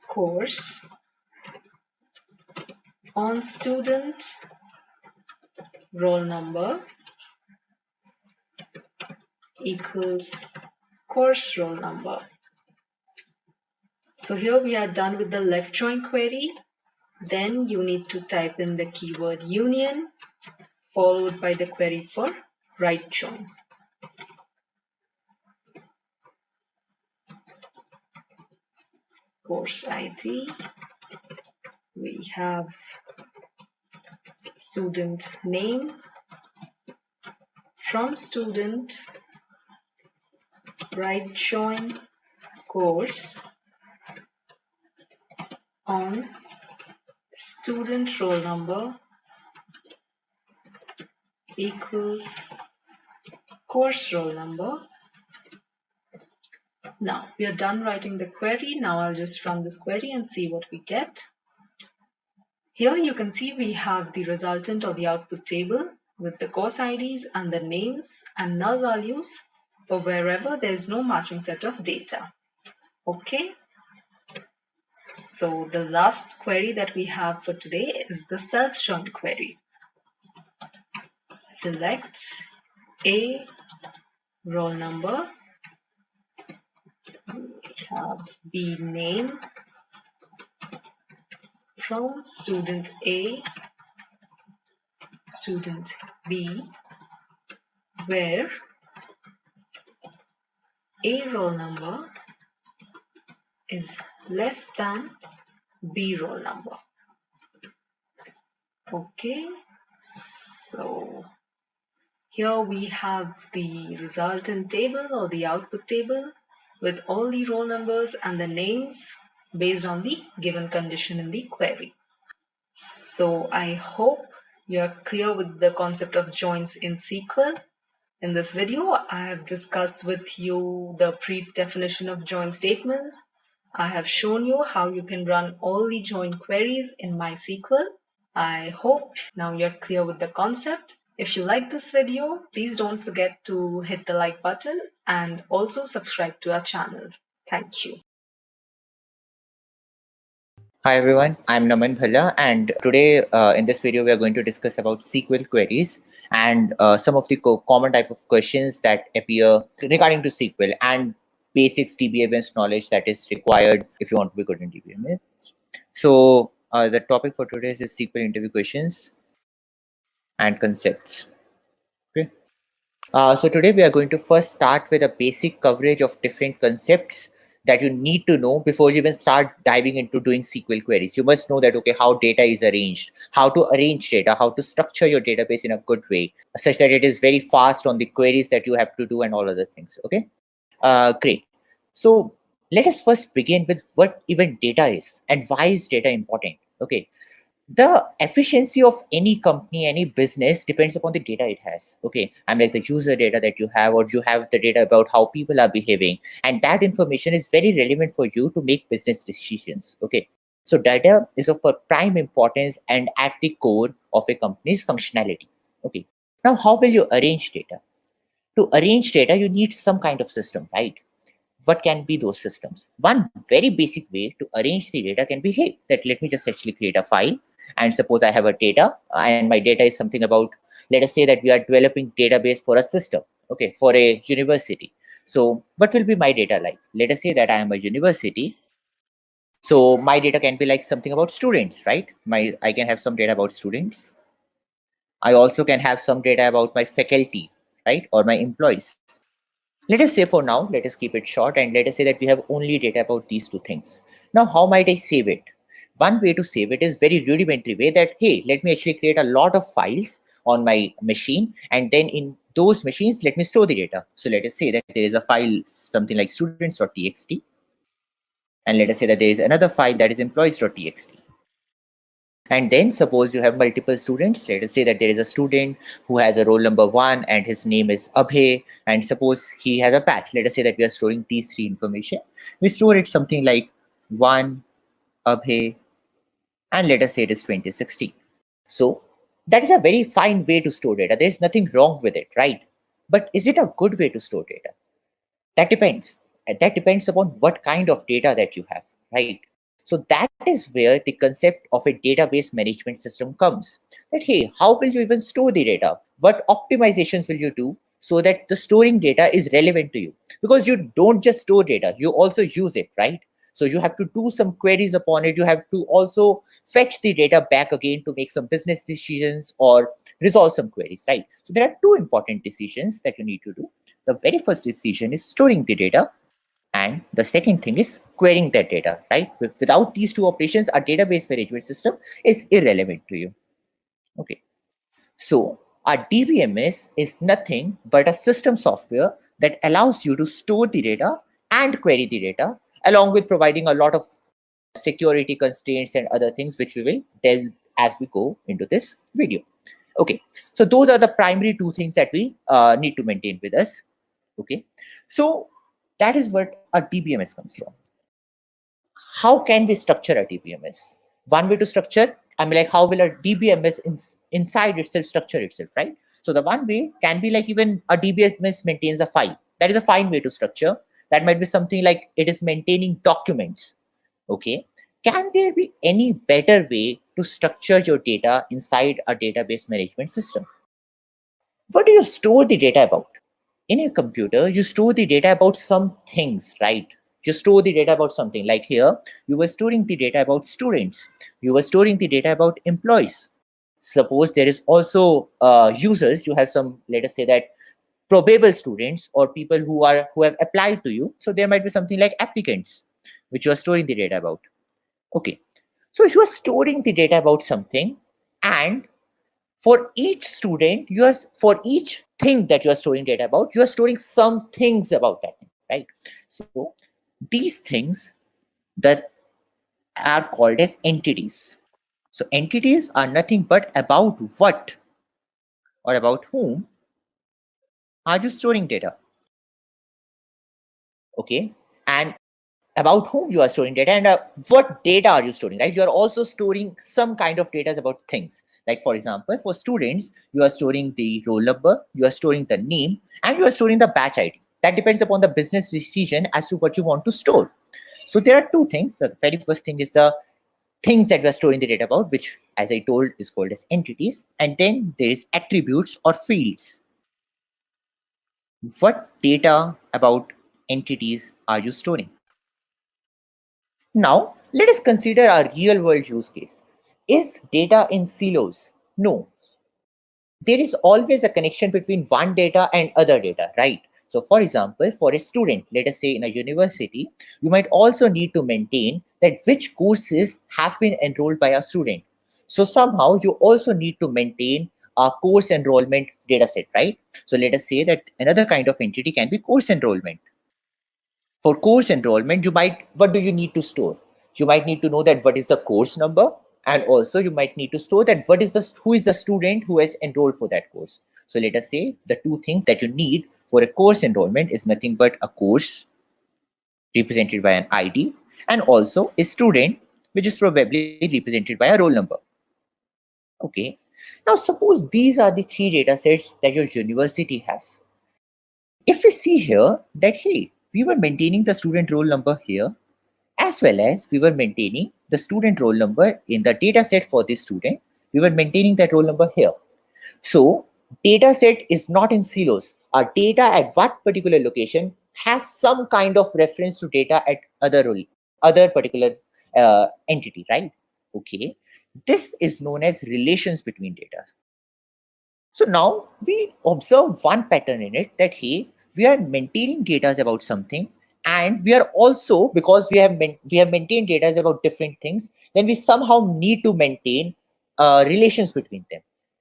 course on student roll number equals course roll number. So here we are done with the left join query. Then you need to type in the keyword union followed by the query for right join. Course ID, we have student name from student, right join course on student roll number equals course roll number. Now we are done writing the query. Now I'll just run this query and see what we get. Here you can see we have the resultant or the output table with the course IDs and the names and null values for wherever there's no matching set of data. Okay. So the last query that we have for today is the self-join query. Select a roll number. We have B name from student A, student B, where A roll number is less than B roll number. Okay, so here we have the resultant table or the output table with all the roll numbers and the names based on the given condition in the query. So I hope you're clear with the concept of joins in SQL. In this video, I have discussed with you the brief definition of join statements. I have shown you how you can run all the join queries in MySQL. I hope now you're clear with the concept. If you like this video, please don't forget to hit the like button and also subscribe to our channel. Thank you. Hi everyone, I'm Naman Bhalla, and today in this video we are going to discuss about SQL queries and some of the common type of questions that appear regarding to SQL and basics Dbms knowledge that is required if you want to be good in Dbms. So the topic for today is SQL interview questions and concepts. Okay. So today we are going to first start with a basic coverage of different concepts that you need to know before you even start diving into doing SQL queries. You must know that, okay, how data is arranged, how to arrange data, how to structure your database in a good way, such that it is very fast on the queries that you have to do and all other things. Okay, great. So let us first begin with what even data is and why is data important. Okay, the efficiency of any company, any business depends upon the data it has. Okay, I'm like the user data that you have, or you have the data about how people are behaving, and that information is very relevant for you to make business decisions. Okay, so data is of prime importance and at the core of a company's functionality. Okay, now how will you arrange data? To arrange data, you need some kind of system, right? What can be those systems? One very basic way to arrange the data can be, hey, that let me just actually create a file, and suppose I have a data, and my data is something about, let us say that we are developing database for a system, okay, for a university. So what will be my data like? Let us say that I am a university. So my data can be like something about students, right? I can have some data about students. I also can have some data about my faculty, right? Or my employees. Let us say for now, let us keep it short, and let us say that we have only data about these two things. Now, how might I save it? One way to save it is very rudimentary way that, hey, let me actually create a lot of files on my machine, and then in those machines, let me store the data. So let us say that there is a file, something like students.txt, and let us say that there is another file that is employees.txt. And then suppose you have multiple students. Let us say that there is a student who has a roll number 1 and his name is Abhay. And suppose he has a batch. Let us say that we are storing these three information. We store it something like 1 Abhay, and let us say it is 2016. So that is a very fine way to store data. There is nothing wrong with it, right? But is it a good way to store data? That depends. And that depends upon what kind of data that you have, right? So that is where the concept of a database management system comes. That, hey, how will you even store the data? What optimizations will you do so that the storing data is relevant to you? Because you don't just store data, you also use it, right? So you have to do some queries upon it. You have to also fetch the data back again to make some business decisions or resolve some queries, right? So there are two important decisions that you need to do. The very first decision is storing the data, and the second thing is querying that data, right? Without these two operations, a database management system is irrelevant to you. Okay, so a DBMS is nothing but a system software that allows you to store the data and query the data, along with providing a lot of security constraints and other things, which we will delve as we go into this video. Okay, so those are the primary two things that we need to maintain with us. Okay, so that is what a DBMS comes from. How can we structure a DBMS? One way to structure, I mean, like, how will a DBMS inside itself structure itself, right? So the one way can be like, even a DBMS maintains a file. That is a fine way to structure. That might be something like it is maintaining documents. Okay, can there be any better way to structure your data inside a database management system? What do you store the data about? In your computer, you store the data about some things, right? You store the data about something. Like here, you were storing the data about students. You were storing the data about employees. Suppose there is also users. You have some, let us say that, probable students or people who have applied to you. So there might be something like applicants, which you are storing the data about. Okay, so you are storing the data about something, and for each student, for each thing that you are storing data about, you are storing some things about that thing, right? So these things that are called as entities. So entities are nothing but about what or about whom are you storing data. Okay, and about whom you are storing data, and what data are you storing, right? You are also storing some kind of data about things. Like, for example, for students, you are storing the roll number, you are storing the name, and you are storing the batch ID. That depends upon the business decision as to what you want to store. So there are two things. The very first thing is the things that we are storing the data about, which, as I told, is called as entities. And then there is attributes or fields. What data about entities are you storing? Now, let us consider a real world use case. Is data in silos? No. There is always a connection between one data and other data, right? So for example, for a student, let us say in a university, you might also need to maintain that which courses have been enrolled by a student. So somehow you also need to maintain a course enrollment data set, right? So let us say that another kind of entity can be course enrollment. For course enrollment, what do you need to store? You might need to know that what is the course number, and also you might need to store that who is the student who has enrolled for that course. So let us say the two things that you need for a course enrollment is nothing but a course represented by an ID, and also a student, which is probably represented by a roll number. Okay. Now suppose these are the three data sets that your university has. If we see here that, hey, we were maintaining the student roll number here, as well as we were maintaining the student roll number in the data set for this student, we were maintaining that roll number here. So data set is not in silos. Our data at what particular location has some kind of reference to data at other particular entity, right? Okay. This is known as relations between data. So now we observe one pattern in it that, hey, we are maintaining data about something, and we are also, because we have maintained data about different things, then we somehow need to maintain relations between them.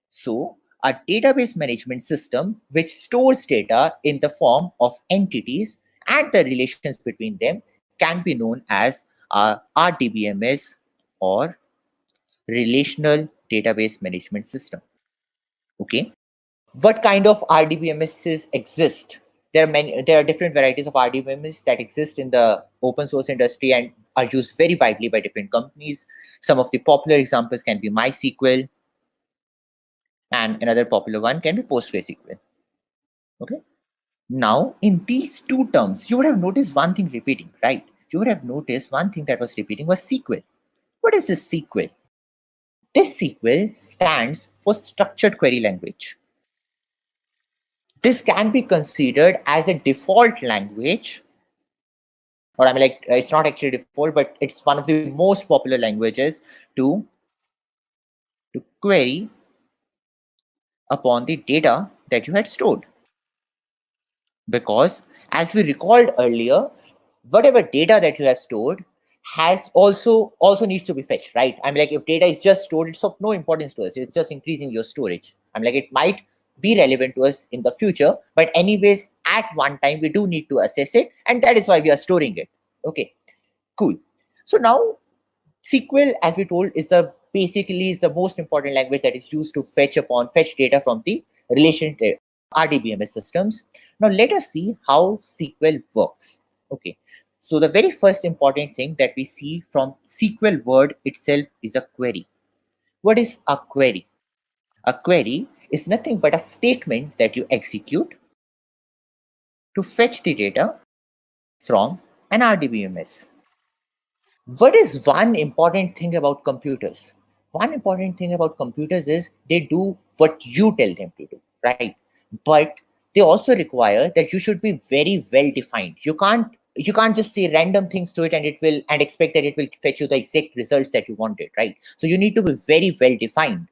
So a database management system which stores data in the form of entities and the relations between them can be known as RDBMS, or Relational Database Management System. Okay. What kind of RDBMSs exist? There are different varieties of RDBMS that exist in the open source industry and are used very widely by different companies. Some of the popular examples can be MySQL, and another popular one can be PostgreSQL. Okay. Now, in these two terms, you would have noticed one thing repeating, right? You would have noticed one thing that was repeating was SQL. What is this SQL? This SQL stands for Structured Query Language. This can be considered as a default language, or I mean, like, it's not actually default, but it's one of the most popular languages to query upon the data that you had stored. Because as we recalled earlier, whatever data that you have stored has also needs to be fetched, right? I mean, like, if data is just stored, it's of no importance to us. It's just increasing your storage. I mean, like, it might be relevant to us in the future, but anyways, at one time we do need to assess it, and that is why we are storing it. Okay, cool. So now SQL, as we told, is basically the most important language that is used to fetch data from the relation RDBMS systems. Now let us see how SQL works. Okay, so the very first important thing that we see from SQL word itself is a query. What is a query? A query is nothing but a statement that you execute to fetch the data from an RDBMS. What is one important thing about computers? One important thing about computers is they do what you tell them to do, right? But they also require that you should be very well defined. You can't just say random things to it and expect that it will fetch you the exact results that you wanted, right? So you need to be very well defined.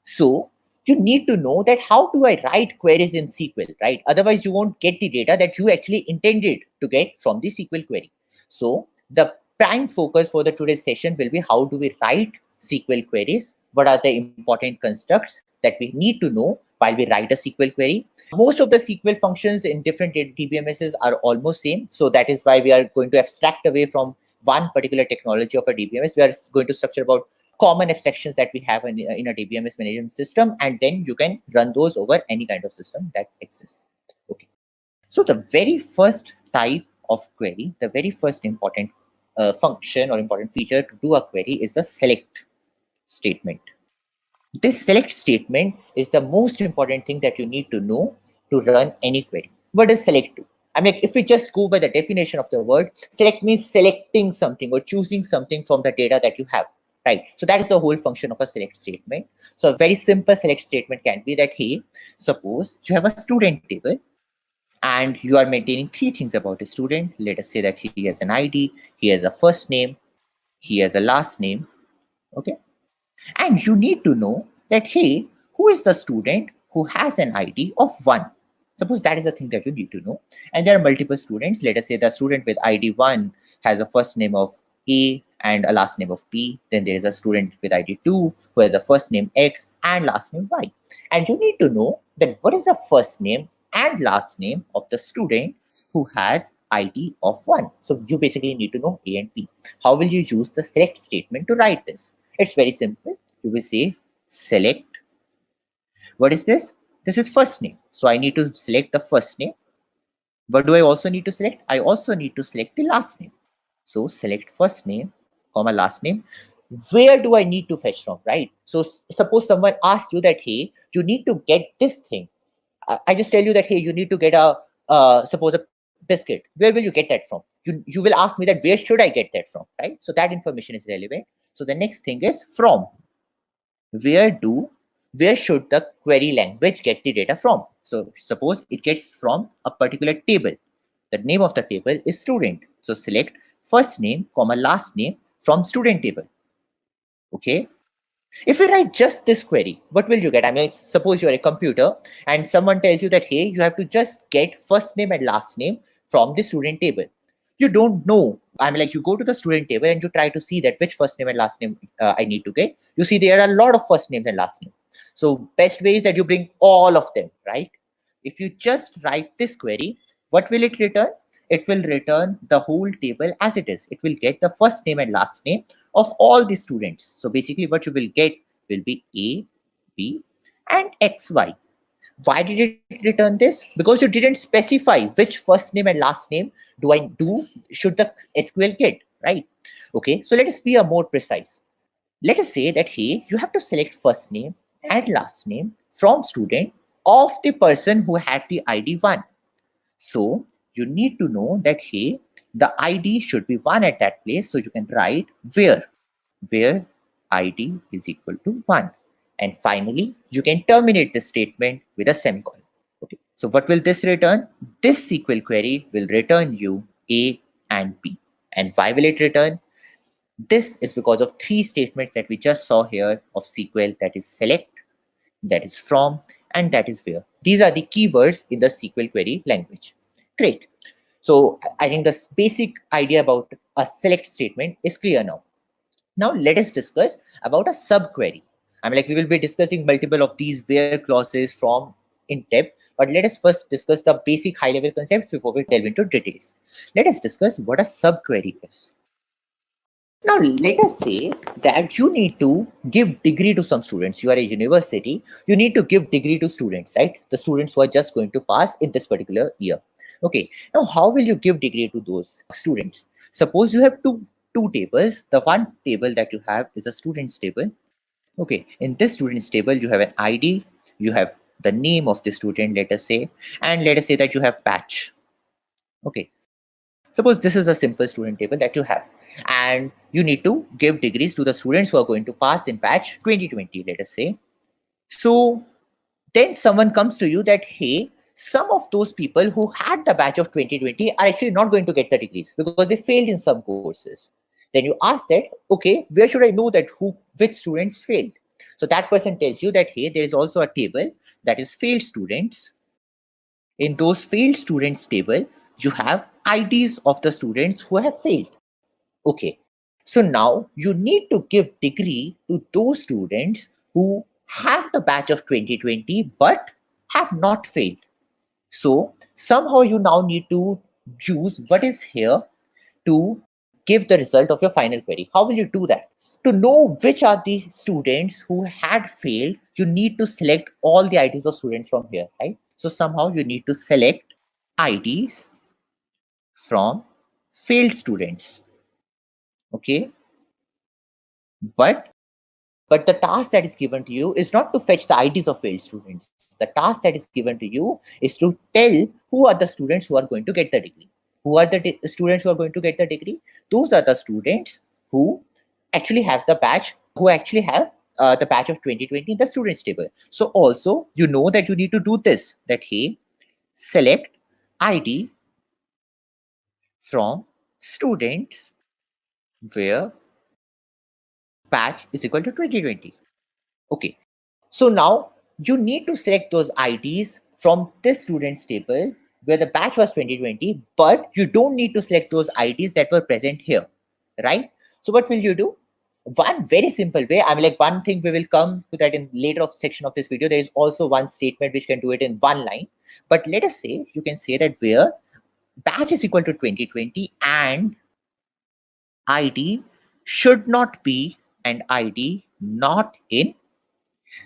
So you need to know that how do I write queries in SQL, right? Otherwise, you won't get the data that you actually intended to get from the SQL query. So the prime focus for the today's session will be how do we write SQL queries? What are the important constructs that we need to know while we write a SQL query? Most of the SQL functions in different DBMSs are almost same. So that is why we are going to abstract away from one particular technology of a DBMS. We are going to structure about common abstractions that we have in a DBMS management system, and then you can run those over any kind of system that exists. Okay. So the very first type of query, the very first important function or important feature to do a query is the select statement. This select statement is the most important thing that you need to know to run any query. What does select do? I mean, if we just go by the definition of the word, select means selecting something or choosing something from the data that you have, right? So that is the whole function of a select statement. So a very simple select statement can be that, hey, suppose you have a student table and you are maintaining three things about a student. Let us say that he has an ID, he has a first name, he has a last name. Okay. And you need to know that, hey, who is the student who has an ID of 1? Suppose that is the thing that you need to know. And there are multiple students. Let us say the student with ID 1 has a first name of A and a last name of P. Then there is a student with ID 2 who has a first name X and last name Y. And you need to know that what is the first name and last name of the student who has ID of 1. So you basically need to know A and P. How will you use the select statement to write this? It's very simple. You will say select. What is this? This is first name. So I need to select the first name. What do I also need to select? I also need to select the last name. So select first name, comma last name. Where do I need to fetch from, right? So suppose someone asked you that, hey, you need to get this thing. I just tell you that, hey, you need to get a, suppose a biscuit. Where will you get that from? You will ask me that, where should I get that from, right? So that information is relevant. So the next thing is from. Where should the query language get the data from? So suppose it gets from a particular table. The name of the table is student. So select first name, comma last name from student table. Okay. If you write just this query, what will you get? I mean, suppose you're a computer and someone tells you that, hey, you have to just get first name and last name from the student table. You don't know. I mean, like you go to the student table and you try to see that which first name and last name I need to get. You see there are a lot of first names and last name. So best way is that you bring all of them, right? If you just write this query, what will it return? It will return the whole table as it is. It will get the first name and last name of all the students. So basically what you will get will be A, B, and XY. Why did it return this? Because you didn't specify which first name and last name should the SQL get, right? Okay, so let us be a more precise. Let us say that, hey, you have to select first name and last name from student of the person who had the ID 1. So you need to know that, hey, the ID should be 1 at that place. So you can write where ID is equal to 1. And finally, you can terminate this statement with a semicolon. Okay. So what will this return? This SQL query will return you A and B. And why will it return? This is because of 3 statements that we just saw here of SQL, that is select, that is from, and that is where. These are the keywords in the SQL query language. Great. So I think the basic idea about a select statement is clear now. Now let us discuss about a subquery. I mean, like we will be discussing multiple of these where clauses from in depth, but let us first discuss the basic high-level concepts before we delve into details. Let us discuss what a subquery is. Now, let us say that you need to give degree to some students. You are a university, you need to give degree to students, right? The students who are just going to pass in this particular year. Okay, now how will you give degree to those students? Suppose you have two tables. The one table that you have is a students table. Okay, in this students table, you have an ID, you have the name of the student, let us say, and let us say that you have batch. Okay, suppose this is a simple student table that you have, and you need to give degrees to the students who are going to pass in batch 2020, let us say. So then someone comes to you that, hey, some of those people who had the batch of 2020 are actually not going to get the degrees because they failed in some courses. Then you ask that, okay, where should I know that which students failed? So that person tells you that, hey, there is also a table that is failed students. In those failed students table, you have IDs of the students who have failed. Okay, so now you need to give degree to those students who have the batch of 2020 but have not failed. So somehow you now need to use what is here to give the result of your final query. How will you do that? To know which are the students who had failed, you need to select all the IDs of students from here, right? So somehow you need to select IDs from failed students. Okay, but the task that is given to you is not to fetch the IDs of failed students. The task that is given to you is to tell who are the students who are going to get the degree. Who are the students who are going to get the degree? Those are the students who actually have the batch, who actually have the batch of 2020 in the students table. So also you know that you need to do this, that, hey, select ID from students where batch is equal to 2020. Okay, so now you need to select those IDs from this students table where the batch was 2020, but you don't need to select those IDs that were present here, right? So what will you do? One very simple way, I mean, like one thing we will come to that in later of section of this video. There is also one statement which can do it in one line. But let us say, you can say that where batch is equal to 2020 and ID should not be and ID not in.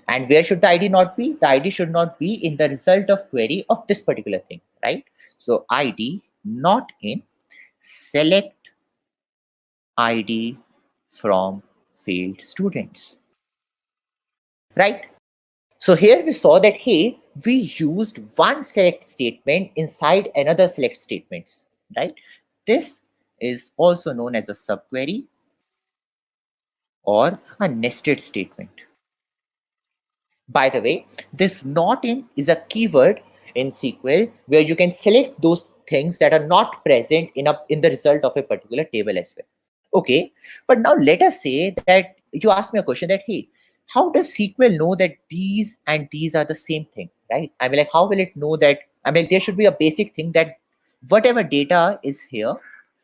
And where should the ID not be? The ID should not be in the result of query of this particular thing, right? So ID not in, select ID from failed students, right? So here we saw that, hey, we used one select statement inside another select statements, right? This is also known as a subquery or a nested statement. By the way, this not in is a keyword in SQL where you can select those things that are not present in the result of a particular table as well. Okay, but now let us say that you ask me a question that, hey, how does SQL know that these and these are the same thing, right? I mean, like, how will it know that? I mean, there should be a basic thing that whatever data is here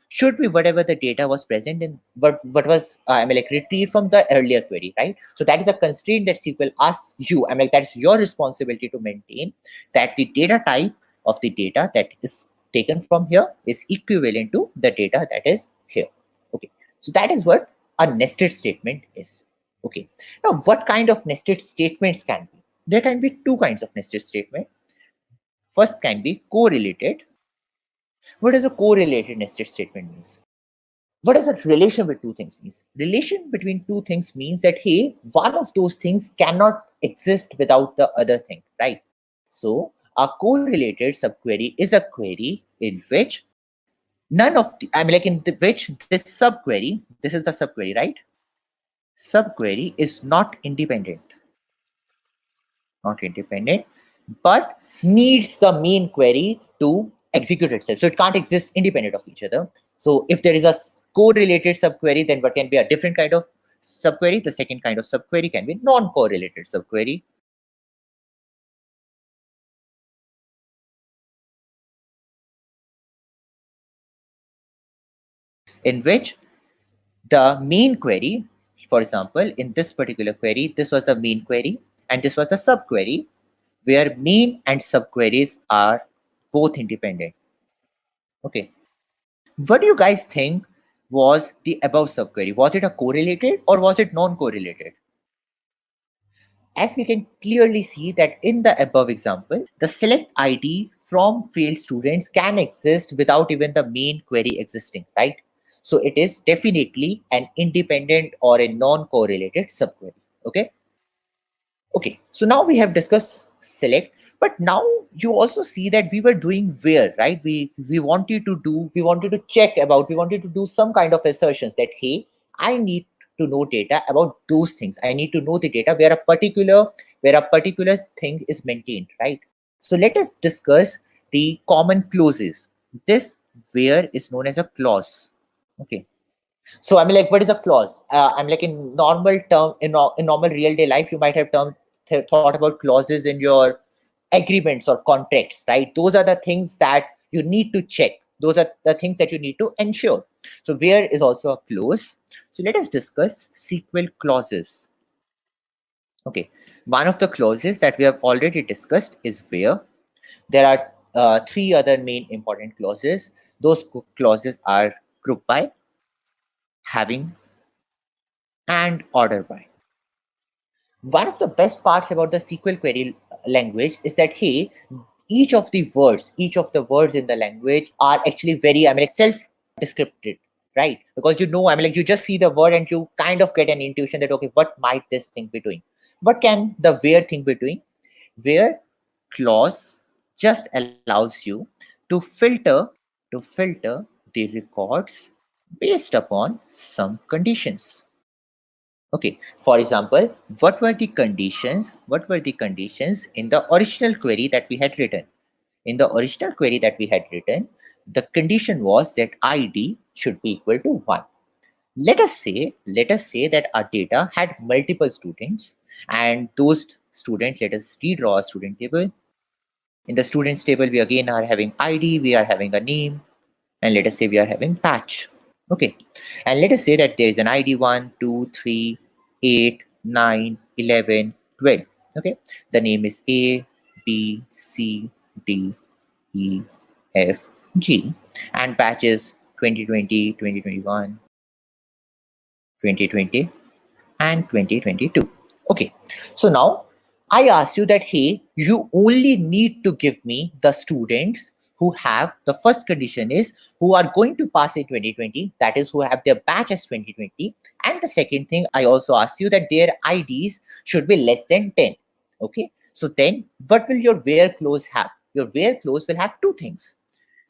should be whatever the data was present in what was I mean, like, retrieved from the earlier query, right? So that is a constraint that SQL asks you. I mean, like, that's your responsibility to maintain that the data type of the data that is taken from here is equivalent to the data that is here. Okay, so that is what a nested statement is. Okay, now what kind of nested statements can be? There can be two kinds of nested statement. First can be correlated. What does a correlated nested statement means? What does a relation with two things means? Relation between two things means that, hey, one of those things cannot exist without the other thing, right? So a correlated subquery is a query in which none of the, I mean, like, in the, which this subquery, this is the subquery, right? Subquery is not independent, but needs the main query to execute itself. So it can't exist independent of each other. So if there is a correlated subquery, then what can be a different kind of subquery? The second kind of subquery can be non-correlated subquery. In which the main query, for example, in this particular query, this was the main query and this was the subquery, where main and subqueries are both independent. Okay. What do you guys think was the above subquery? Was it a correlated or was it non-correlated? As we can clearly see that in the above example, the select ID from failed students can exist without even the main query existing, right? So it is definitely an independent or a non-correlated subquery. Okay. Okay, so now we have discussed select, but now you also see that we were doing where, right? We wanted to check about, we wanted to do some kind of assertions that, hey, I need to know data about those things. I need to know the data where a particular thing is maintained, right? So let us discuss the common clauses. This where is known as a clause. Okay. So I mean, like, what is a clause? I'm like, in normal term, in normal real day life, you might have thought about clauses in your agreements or contracts, right? Those are the things that you need to check. Those are the things that you need to ensure. So where is also a clause. So let us discuss SQL clauses. Okay, one of the clauses that we have already discussed is where. There are three other main important clauses. Those clauses are group by, having, and order by. One of the best parts about the SQL query language is that, hey, each of the words in the language are actually very, I mean, like, self-descriptive, right? Because I mean, like, you just see the word and you kind of get an intuition that, okay, what might this thing be doing? What can the where thing be doing? Where clause just allows you to filter the records based upon some conditions. Okay, for example, what were the conditions in the original query that we had written? In the original query that we had written, the condition was that ID should be equal to 1. Let us say that our data had multiple students, and those students, let us redraw a student table. In the students table, we again are having ID, we are having a name, and let us say we are having batch. Okay, and let us say that there is an ID 1, 2, 3, 8, 9, 11, 12. Okay, the name is A, B, C, D, E, F, G, and batch is 2020, 2021, 2020, and 2022. Okay, so now I ask you that, hey, you only need to give me the students who have, the first condition is who are going to pass in 2020, that is who have their batch as 2020. And the second thing, I also ask you that their IDs should be less than 10. Okay, so then what will your where clause have? Your where clause will have two things.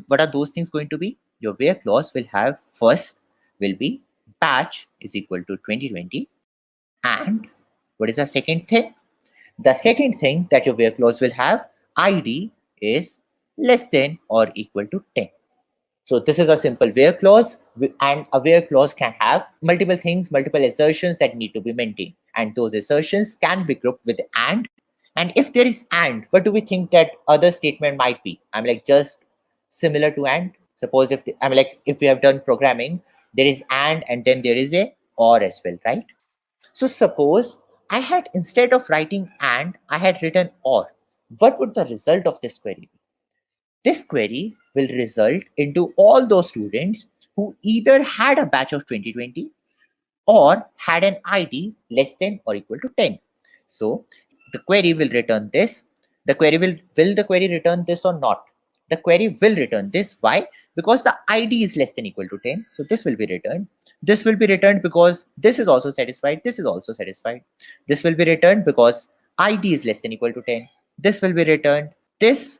What are those things going to be? Your where clause will have, first will be batch is equal to 2020. And what is the second thing? The second thing that your where clause will have, ID is less than or equal to 10. So this is a simple where clause, and a where clause can have multiple things, multiple assertions that need to be maintained. And those assertions can be grouped with and. And if there is and, what do we think that other statement might be? I'm like just similar to and. Suppose if if we have done programming, there is and then there is a or as well, right? So suppose I had, instead of writing and, I had written or. What would the result of this query be? This query will result into all those students who either had a batch of 2020 or had an ID less than or equal to 10. So the query will return this. The query will the query return this or not? The query will return this. Why? Because the ID is less than equal to 10. So this will be returned. This will be returned because this is also satisfied. This is also satisfied. This will be returned because ID is less than equal to 10. This will be returned. This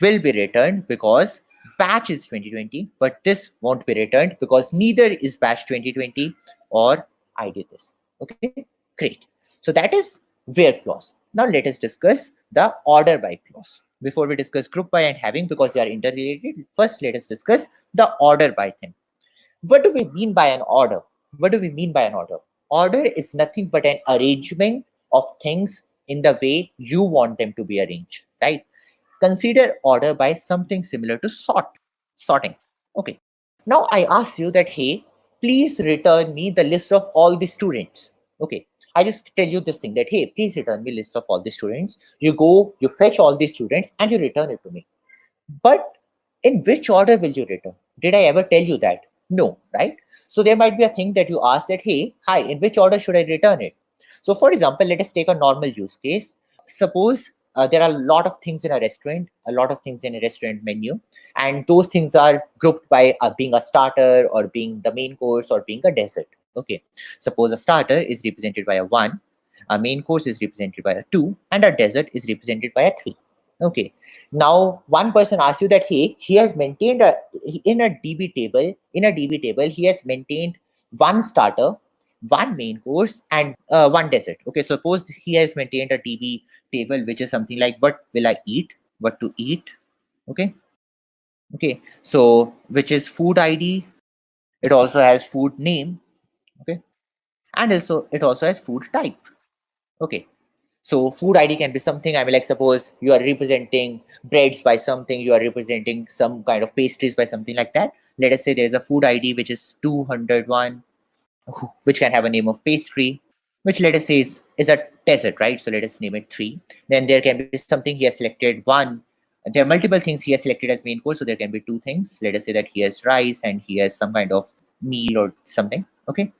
will be returned because batch is 2020, but this won't be returned because neither is batch 2020 or I did this. Okay, great. So that is where clause. Now let us discuss the order by clause. Before we discuss group by and having, because they are interrelated, first let us discuss the order by thing. What do we mean by an order? What do we mean by an order? Order is nothing but an arrangement of things in the way you want them to be arranged, right? Consider order by something similar to sorting. Okay, now I ask you that, hey, please return me the list of all the students. Okay, I just tell you this thing that, hey, please return me list of all the students. You go, you fetch all the students and you return it to me. But in which order will you return? Did I ever tell you that? No, right? So there might be a thing that you ask that, hey, hi, in which order should I return it? So for example, let us take a normal use case. Suppose there are a lot of things in a restaurant, menu, and those things are grouped by being a starter or being the main course or being a dessert. Okay, suppose a starter is represented by a 1, a main course is represented by a 2, and a dessert is represented by a 3. Okay, now one person asks you that, hey, he has maintained in a DB table, he has maintained one starter, one main course, and one dessert. Okay, suppose he has maintained a DB table which is something like what will I eat, what to eat. Okay, so which is food ID. It also has food name. Okay, and also it also has food type. Okay, so food ID can be something, like suppose you are representing breads by something, you are representing some kind of pastries by something like that. Let us say there is a food ID which is 201, which can have a name of pastry, which let us say is a dessert, right? So let us name it 3. Then there can be something he has selected 1. There are multiple things he has selected as main course, so there can be 2 things. Let us say that he has rice and he has some kind of meal or something. Okay,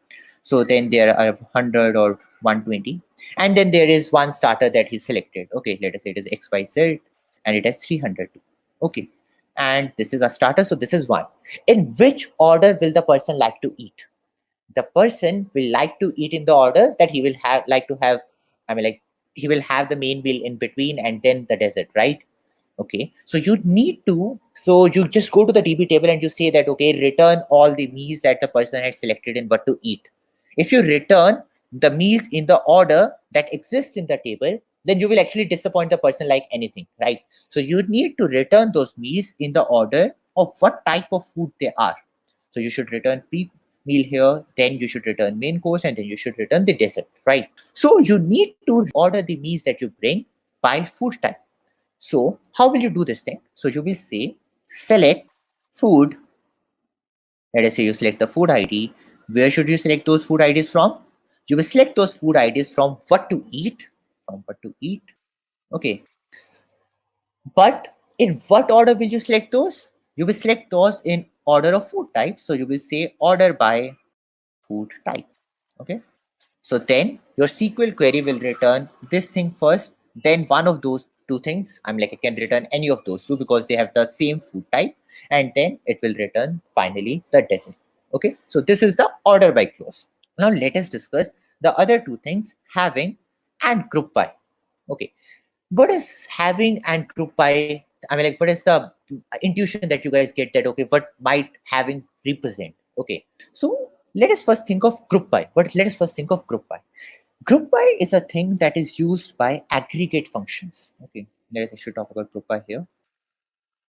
so then there are 100 or 120, and then there is one starter that he selected. Okay, let us say it is XYZ and it has 300. Okay, and this is a starter, so this is 1. In which order will the person like to eat? The person will like to eat in the order that he will have, he will have the main meal in between and then the dessert, right? Okay, so you just go to the DB table and you say that, okay, return all the meals that the person had selected in what to eat. If you return the meals in the order that exists in the table, then you will actually disappoint the person like anything, right? So you need to return those meals in the order of what type of food they are. So you should return pre-meal here, then you should return main course, and then you should return the dessert, right? So you need to order the meals that you bring by food type. So how will you do this thing? So you will say select food. Let us say you select the food ID. Where should you select those food IDs from? You will select those food IDs from what to eat. From what to eat. Okay. But in what order will you select those? You will select those in order of food type. So you will say order by food type. Okay. So then your SQL query will return this thing first, then one of those two things. I'm like, it can return any of those two because they have the same food type, and then it will return finally the desert. Okay, so this is the order by clause. Now let us discuss the other two things, having and group by. Okay, what is having and group by? I mean, like, what is the intuition that you guys get that, okay, what might having represent? Okay, so let us first think of group by. But let us first think of group by. Group by is a thing that is used by aggregate functions. Okay, let us actually talk about group by here.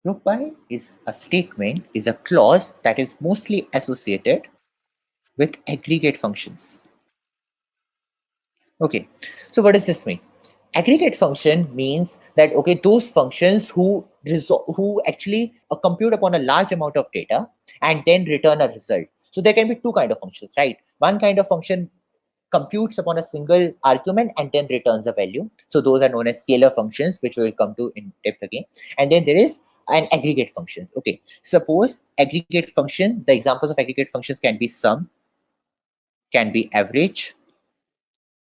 Group by is a statement, is a clause that is mostly associated with aggregate functions. Okay, so what does this mean? Aggregate function means that, okay, those functions who actually compute upon a large amount of data and then return a result. So there can be two kind of functions, right? One kind of function computes upon a single argument and then returns a value. So those are known as scalar functions, which we will come to in depth again. And then there is an aggregate function. Okay, suppose aggregate function, the examples of aggregate functions can be sum, can be average,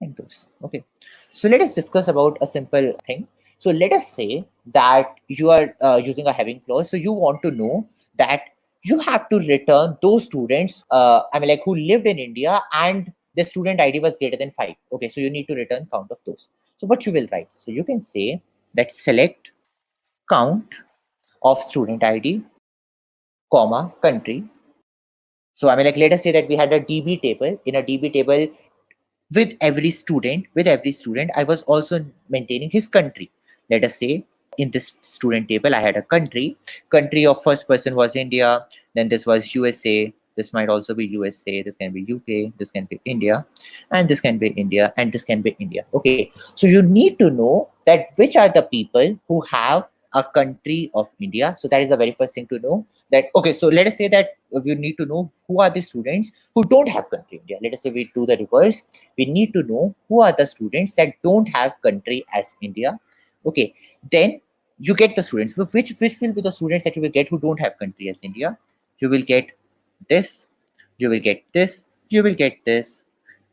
and those. Okay, so let us discuss about a simple thing. So let us say that you are using a having clause. So you want to know that you have to return those students, I mean, like, who lived in India and the student ID was greater than 5. Okay, so you need to return count of those. So what you will write? So you can say that select count of student ID, comma, country. So I mean, like, let us say that we had a DB table. In a DB table, with every student, I was also maintaining his country. Let us say in this student table, I had a country of first person was India, then this was USA, this might also be USA, this can be UK, this can be India, and this can be India, and this can be India. Okay, so you need to know that which are the people who have a country of India. So that is the very first thing to know. That, okay, so let us say that you need to know who are the students who don't have country India. Let us say we do the reverse. We need to know who are the students that don't have country as India. Okay, then you get the students. Which will be the students that you will get who don't have country as India? You will get this, you will get this, you will get this.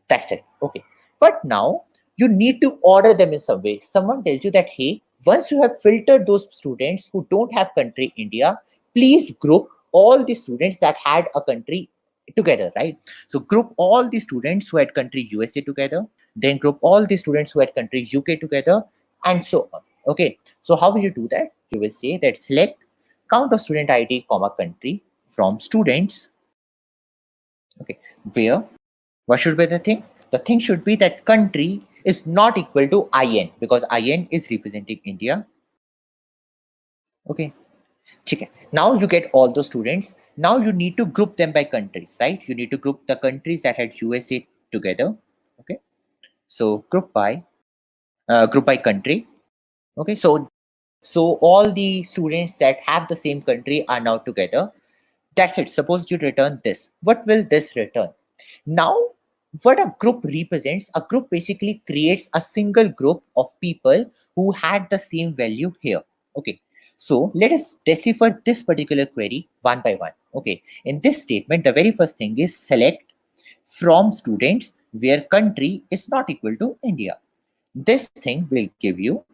That's it. Okay, but now you need to order them in some way. Someone tells you that, hey, once you have filtered those students who don't have country India, please group all the students that had a country together, right? So group all the students who had country USA together, then group all the students who had country UK together, and so on. Okay, so how will you do that? You will say that select count of student ID, comma, country from students. Okay, where what should be the thing? The thing should be that country is not equal to IN, because IN is representing India. Okay, okay. Now you get all those students. Now you need to group them by countries, right? You need to group the countries that had USA together. Okay, so group by country. Okay, so all the students that have the same country are now together. That's it. Suppose you return this. What will this return? Now, what a group represents, a group basically creates a single group of people who had the same value here. Okay, so let us decipher this particular query one by one. Okay, in this statement, the very first thing is select from students where country is not equal to India. This thing will give you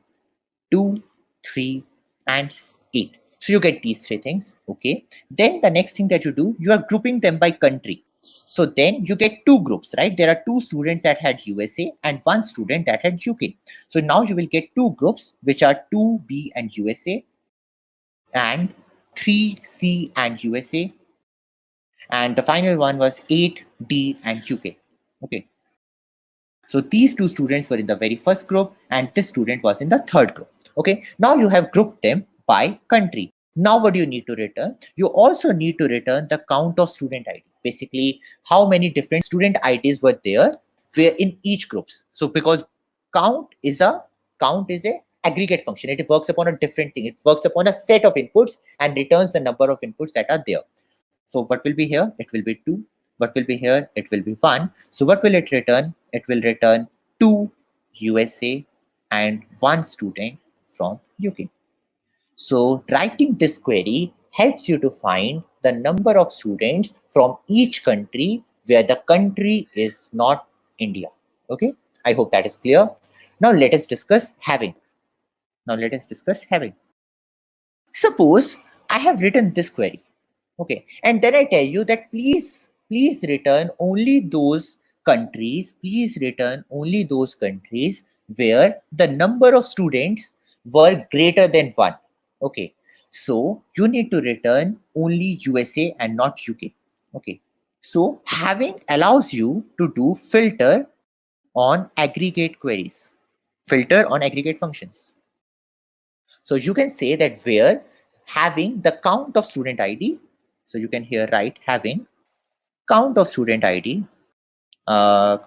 2, 3, and 8. So you get these three things. Okay, then the next thing that you do, you are grouping them by country. So then you get two groups, right? There are two students that had USA and one student that had UK. So now you will get two groups, which are 2B and USA, and 3C and USA, and the final one was 8D and UK. Okay, so these two students were in the very first group and this student was in the third group. Okay, now you have grouped them by country. Now what do you need to return? You also need to return the count of student ID. Basically, how many different student IDs were there where in each groups. So because count is a aggregate function. It works upon a different thing. It works upon a set of inputs and returns the number of inputs that are there. So what will be here? It will be 2. What will be here? It will be 1. So what will it return? It will return 2 USA and 1 student from UK. So writing this query helps you to find the number of students from each country where the country is not India. Okay, I hope that is clear. Now let us discuss having. Suppose I have written this query. Okay, and then I tell you that please return only those countries, where the number of students were greater than 1. Okay, so you need to return only USA and not UK. Okay, so having allows you to do filter on aggregate queries, filter on aggregate functions. So you can say that where having the count of student ID, so you can here write having count of student ID, or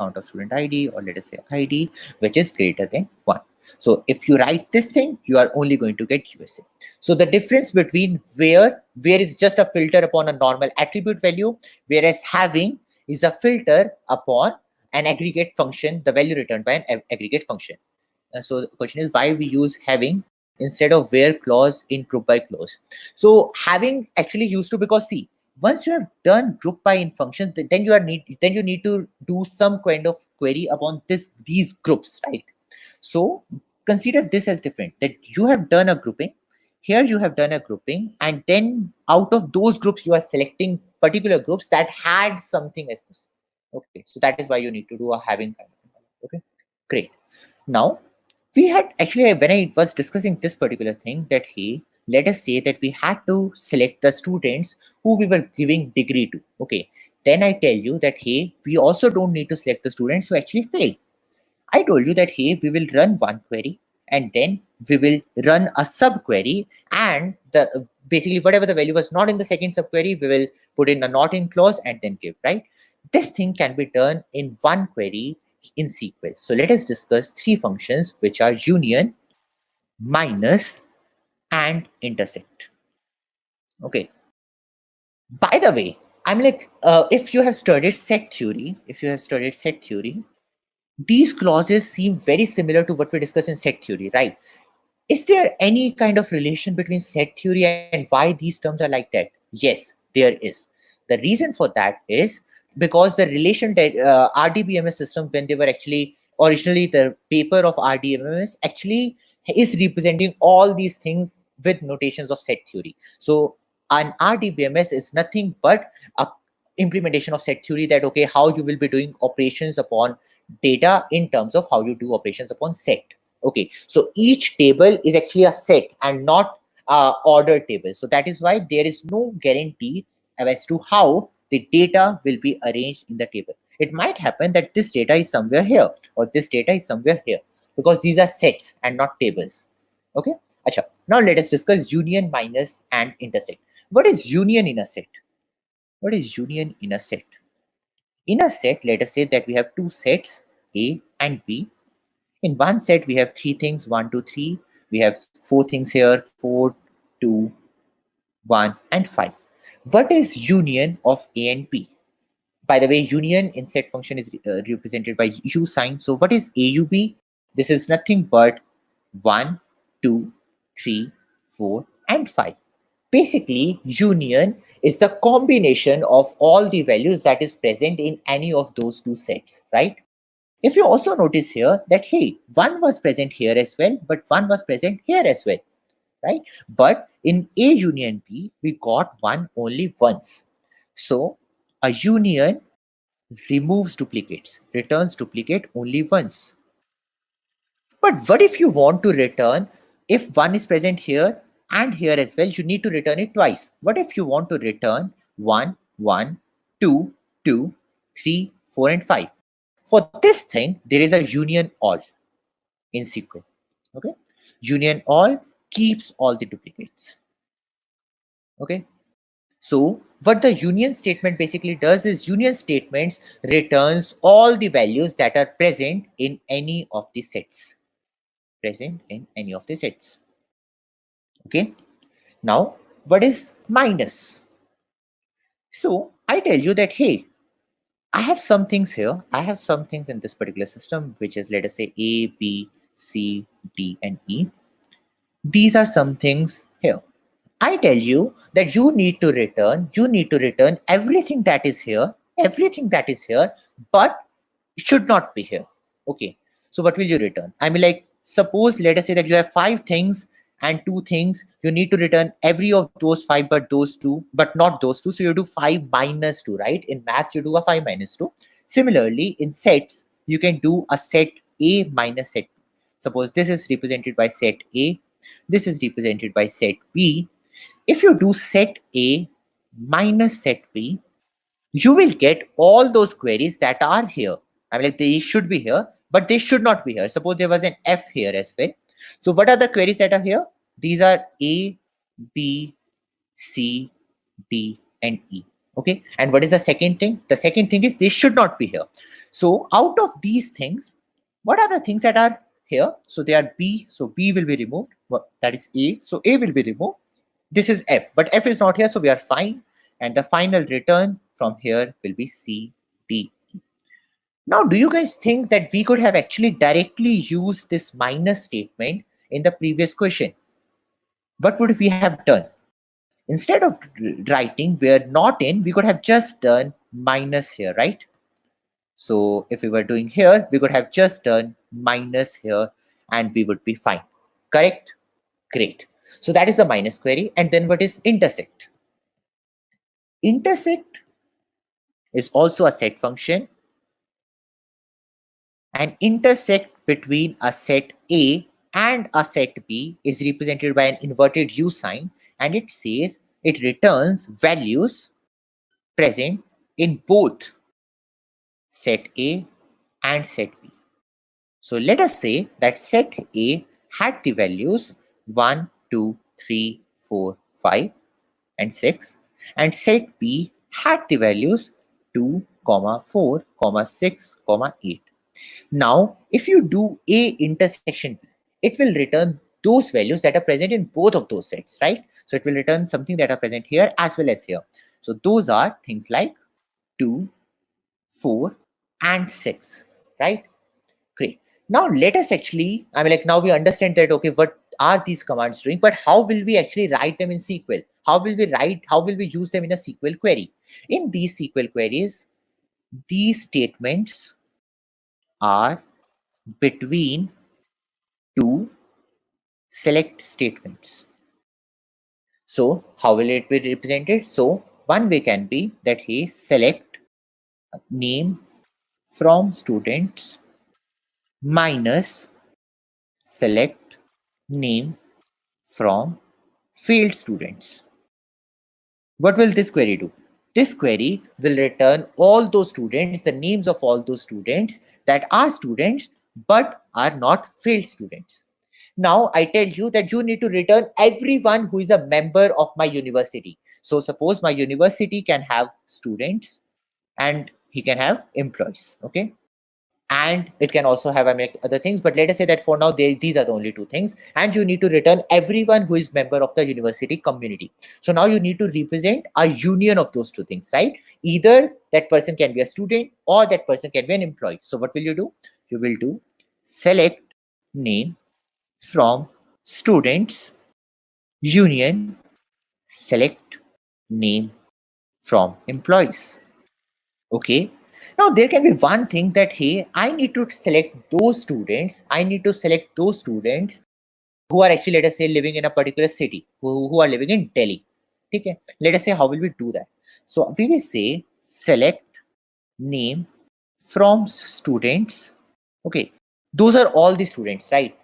let us say ID, which is greater than 1. So if you write this thing, you are only going to get USA. So the difference between where is just a filter upon a normal attribute value, whereas having is a filter upon an aggregate function, the value returned by an aggregate function. So the question is why we use having instead of where clause in group by clause. So having actually used to, because see, once you have done group by in functions, then you need to do some kind of query upon these groups, right? So consider this as different, that you have done a grouping. Here you have done a grouping, and then out of those groups you are selecting particular groups that had something as this. Okay, so that is why you need to do a having kind of thing. Okay, great. Now we had actually, when I was discussing this particular thing, that hey, let us say that we had to select the students who we were giving degree to. Okay, then I tell you that hey, we also don't need to select the students who actually failed. I told you that hey, we will run one query and then we will run a sub query, and the basically whatever the value was not in the second sub query, we will put in a not in clause and then give, right? This thing can be done in one query in SQL. So let us discuss three functions, which are union, minus, and intersect. Okay. By the way, I'm like, if you have studied set theory, these clauses seem very similar to what we discussed in set theory, right? Is there any kind of relation between set theory and why these terms are like that? Yes, there is. The reason for that is because the relation that RDBMS system, when they were actually originally the paper of RDBMS actually is representing all these things with notations of set theory. So an RDBMS is nothing but a implementation of set theory, that okay, how you will be doing operations upon data in terms of how you do operations upon set. Okay, so each table is actually a set and not ordered table. So that is why there is no guarantee as to how the data will be arranged in the table. It might happen that this data is somewhere here or this data is somewhere here, because these are sets and not tables. Okay, Achha. Now let us discuss union, minus, and intersect. What is union in a set? What is union in a set? In a set, let us say that we have two sets, A and B. In one set, we have three things, 1, 2, 3. We have four things here, 4, 2, 1, and 5. What is union of A and B? By the way, union in set function is represented by U sign. So what is AUB? This is nothing but 1, 2, 3, 4, and 5. Basically, union is the combination of all the values that is present in any of those two sets, right? If you also notice here that, hey, 1 was present here as well, but 1 was present here as well, right? But in A union B, we got 1 only once. So a union removes duplicates, returns duplicate only once. But what if you want to return, if 1 is present here and here as well, you need to return it twice. What if you want to return 1, 1, 2, 2, 3, 4, and 5? For this thing, there is a union all in SQL. Okay, union all keeps all the duplicates. Okay, so what the union statement basically does is union statements returns all the values that are present in any of the sets. present in any of the sets. Okay. Now, what is minus? So I tell you that, hey, I have some things here. I have some things in this particular system, which is, let us say, A, B, C, D, and E. These are some things here. I tell you that you need to return everything that is here, but it should not be here. Okay. So what will you return? I mean, like, suppose, let us say that you have 5 things and 2 things. You need to return every of those 5, but those 2, but not those 2. So you do 5 minus 2, right? In maths, you do a 5 minus 2. Similarly, in sets, you can do a set A minus set B. Suppose this is represented by set A. This is represented by set B. If you do set A minus set B, you will get all those queries that are here. I mean, like, they should be here, but they should not be here. Suppose there was an F here as well. So what are the queries that are here? These are A, B, C, D, and E. Okay. And what is the second thing? The second thing is they should not be here. So out of these things, what are the things that are here? So they are B. So B will be removed. That is A. So A will be removed. This is F, but F is not here, so we are fine. And the final return from here will be C, D. Now, do you guys think that we could have actually directly used this minus statement in the previous question? What would we have done? Instead of writing where not in, we could have just done minus here, right? So if we were doing here, we could have just done minus here and we would be fine. Correct? Great. So that is the minus query. And then what is intersect? Intersect is also a set function. And intersect between a set A and a set B is represented by an inverted U sign. And it says it returns values present in both set A and set B. So let us say that set A had the values 1, 2, 3, 4, 5, and 6, and set B had the values 2, 4, 6, 8. Now, if you do A intersection B, it will return those values that are present in both of those sets, right? So it will return something that are present here as well as here. So those are things like 2, 4, and 6, right? Great. Now let us actually, I mean, like, now we understand that, okay, what are these commands doing, but how will we actually write them in SQL? How will we use them in a SQL query? In these SQL queries, these statements are between two select statements. So how will it be represented? So one way can be that he select name from students minus select name from failed students. What will this query do? This query will return all those students, the names of all those students that are students but are not failed students. Now I tell you that you need to return everyone who is a member of my university. So suppose my university can have students and he can have employees. Okay. And it can also have other things, but let us say that for now these are the only 2 things, and you need to return everyone who is member of the university community. So now you need to represent a union of those 2 things, right? Either that person can be a student or that person can be an employee. So what will you do? You will do select name from students union select name from employees. Okay. Now there can be one thing that, hey, I need to select those students. Who are actually, let us say, living in a particular city, who are living in Delhi. Okay. Let us say, how will we do that? So we will say select name from students. Okay. Those are all the students, right?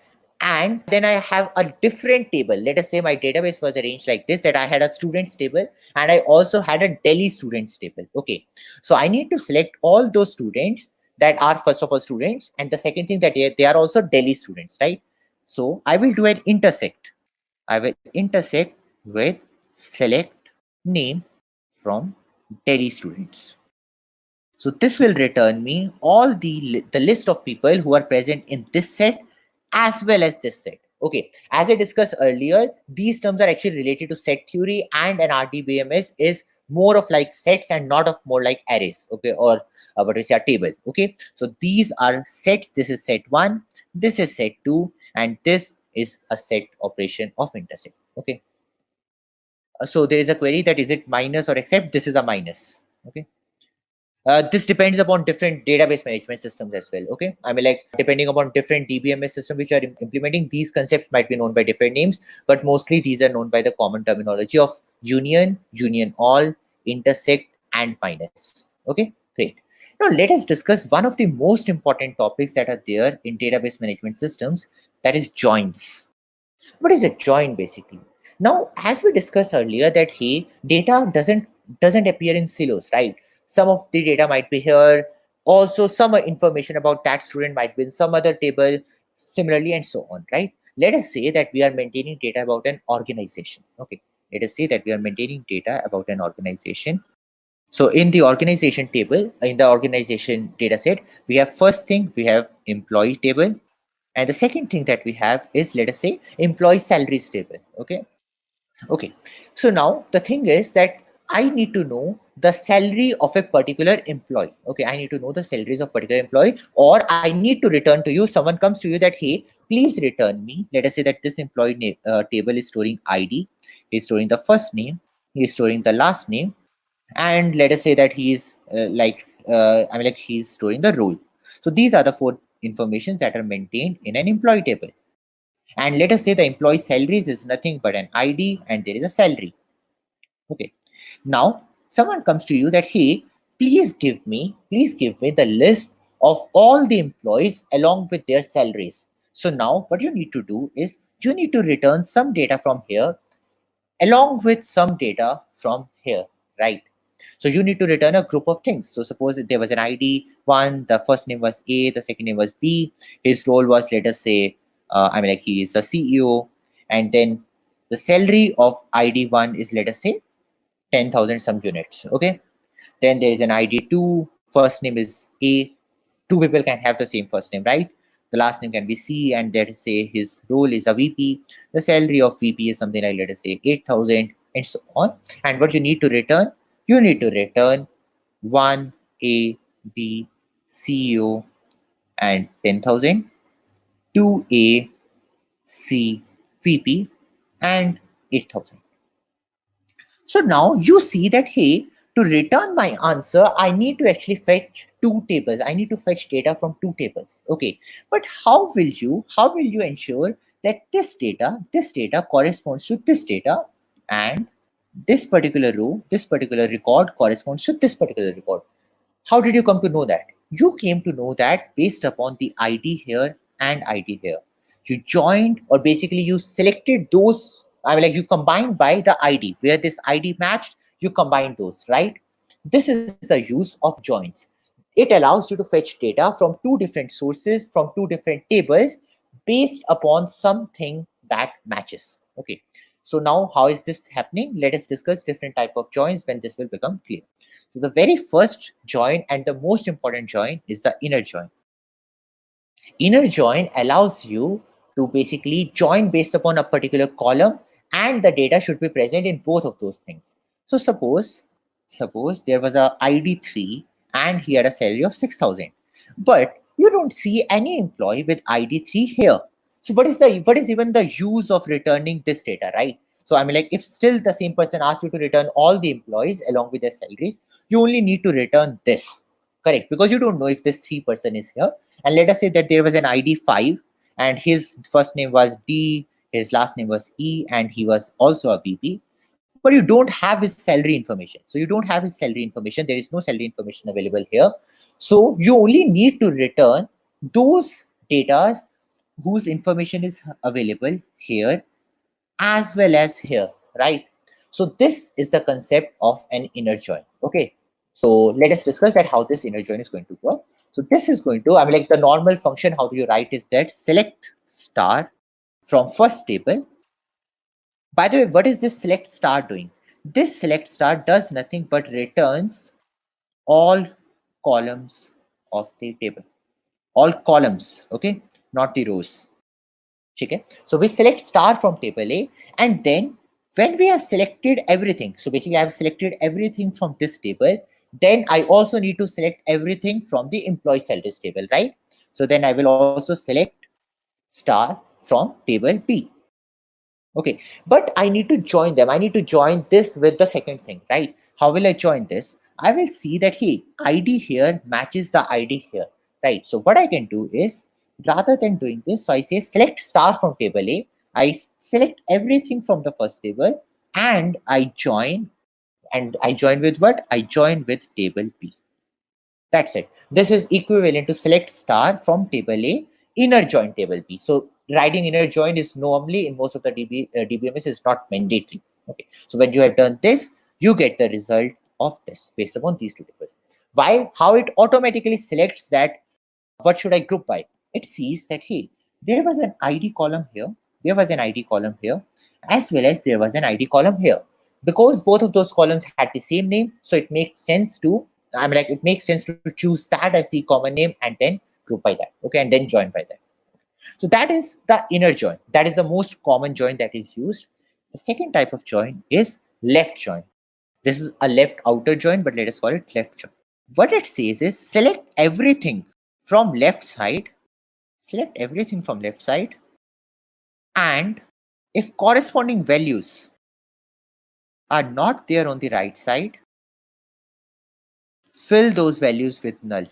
And then I have a different table. Let us say my database was arranged like this, that I had a students table and I also had a Delhi students table. Okay. So I need to select all those students that are, first of all, students. And the second thing, that they are also Delhi students, right? So I will do an intersect. I will intersect with select name from Delhi students. So this will return me all the list of people who are present in this set as well as this set. Okay, as I discussed earlier, these terms are actually related to set theory, and an RDBMS is more of like sets and not of more like arrays. Okay, or what is a table. Okay, so these are sets. This is set 1, this is set 2, and this is a set operation of intersect. Okay, so there is a query that is it minus or except. This is a minus. Okay, this depends upon different database management systems as well. Okay, I mean, like, depending upon different DBMS system which are implementing, these concepts might be known by different names, but mostly these are known by the common terminology of union, union all, intersect, and minus. Okay, great. Now let us discuss one of the most important topics that are there in database management systems, that is joins. What is a join basically? Now, as we discussed earlier, that hey, data doesn't appear in silos, right? Some of the data might be here. Also, some information about that student might be in some other table, similarly, and so on, right? Let us say that we are maintaining data about an organization. Okay, let us say that we are maintaining data about an organization. So in the organization table, in the organization data set, we have first thing, we have employee table. And the second thing that we have is, let us say, employee salaries table. Okay, so now the thing is that I need to know the salary of a particular employee. Okay, I need to know the salaries of particular employee, or I need to return to you. Someone comes to you that, hey, please return me. Let us say that this employee table is storing ID, he's storing the first name, he's storing the last name, and let us say that he's I mean, like, he's storing the role. So these are the 4 informations that are maintained in an employee table. And let us say the employee salaries is nothing but an ID, and there is a salary. Okay, now someone comes to you that, hey, please give me the list of all the employees along with their salaries. So now what you need to do is you need to return some data from here along with some data from here, right? So you need to return a group of things. So suppose that there was an ID 1, the first name was A, the second name was B, his role was, let us say, I mean, like, he is a CEO, and then the salary of ID 1 is, let us say, 10,000 some units. Okay, then there is an ID 2, first name is A, 2 people can have the same first name, right? The last name can be C, and let us say his role is a VP. The salary of VP is something like, let us say, 8,000, and so on. And what you need to return? You need to return 1 A, B, CEO, and 10,000, 2 A, C, VP, and 8,000. So now you see that, hey, to return my answer, I need to actually fetch 2 tables. I need to fetch data from 2 tables. Okay, but how will you ensure that this data corresponds to this data, and this particular row, this particular record corresponds to this particular record? How did you come to know that? You came to know that based upon the ID here and ID here. You joined, or basically you selected those, I mean, like, you combined by the ID. Where this ID matched, you combined those, right? This is the use of joins. It allows you to fetch data from 2 different sources, from 2 different tables, based upon something that matches. Okay. So now how is this happening? Let us discuss different type of joins when this will become clear. So the very first join and the most important join is the inner join. Inner join allows you to basically join based upon a particular column, and the data should be present in both of those things. So suppose there was a ID 3 and he had a salary of 6,000, but you don't see any employee with ID 3 here. So what is even the use of returning this data, right? So I mean, like, if still the same person asks you to return all the employees along with their salaries, you only need to return this, correct? Because you don't know if this 3 person is here. And let us say that there was an ID 5, and his first name was D, his last name was E, and he was also a VP. But you don't have his salary information. So you don't have his salary information. There is no salary information available here. So you only need to return those data whose information is available here as well as here, right? So this is the concept of an inner join. Okay, so let us discuss that how this inner join is going to work. So this is going to, I mean, like, the normal function, how do you write is that select star from first table. By the way, what is this select star doing? This select star does nothing but returns all columns of the table. All columns, okay, not the rows. Okay, so we select star from table A, and then when we have selected everything, so basically I have selected everything from this table, then I also need to select everything from the employee salaries table, right? So then I will also select star from table B. Okay, but I need to join them. I need to join this with the second thing, right? How will I join this? I will see that, hey, ID here matches the ID here, right? So what I can do is, rather than doing this, so I say select star from table A. I select everything from the first table, and I join. And I join with what? I join with table B. That's it. This is equivalent to select star from table A, inner join table B. So writing inner join is normally in most of the DBMS is not mandatory. Okay. So when you have done this, you get the result of this based upon these two tables. Why? How it automatically selects that what should I group by? It sees that, hey, there was an ID column here, there was an ID column here, as well as there was an ID column here. Because both of those columns had the same name, so it makes sense to, it makes sense to choose that as the common name and then group by that, okay, and then join by that. So that is the inner join. That is the most common join that is used. The second type of join is left join. This is a left outer join, but let us call it left join. What it says is select everything from left side, select everything from left side, and if corresponding values are not there on the right side, fill those values with null.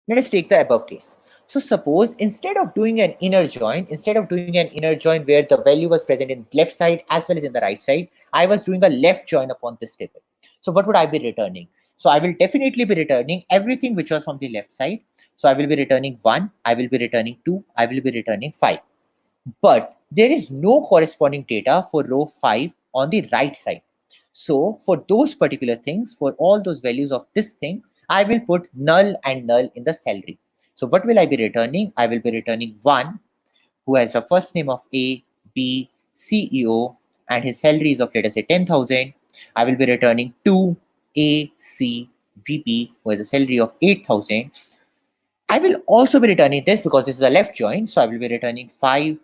Let us take the above case. So suppose instead of doing an inner join, where the value was present in left side as well as in the right side, I was doing a left join upon this table. So what would I be returning? So I will definitely be returning everything which was from the left side. So I will be returning 1, I will be returning 2, I will be returning 5. But there is no corresponding data for row 5 on the right side. So for those particular things, for all those values of this thing, I will put null and null in the salary. So what will I be returning? I will be returning 1 who has a first name of A, B, CEO, and his salary is of, let us say, 10,000. I will be returning 2, A, C, VP, who has a salary of 8,000. I will also be returning this because this is a left join. So I will be returning 5,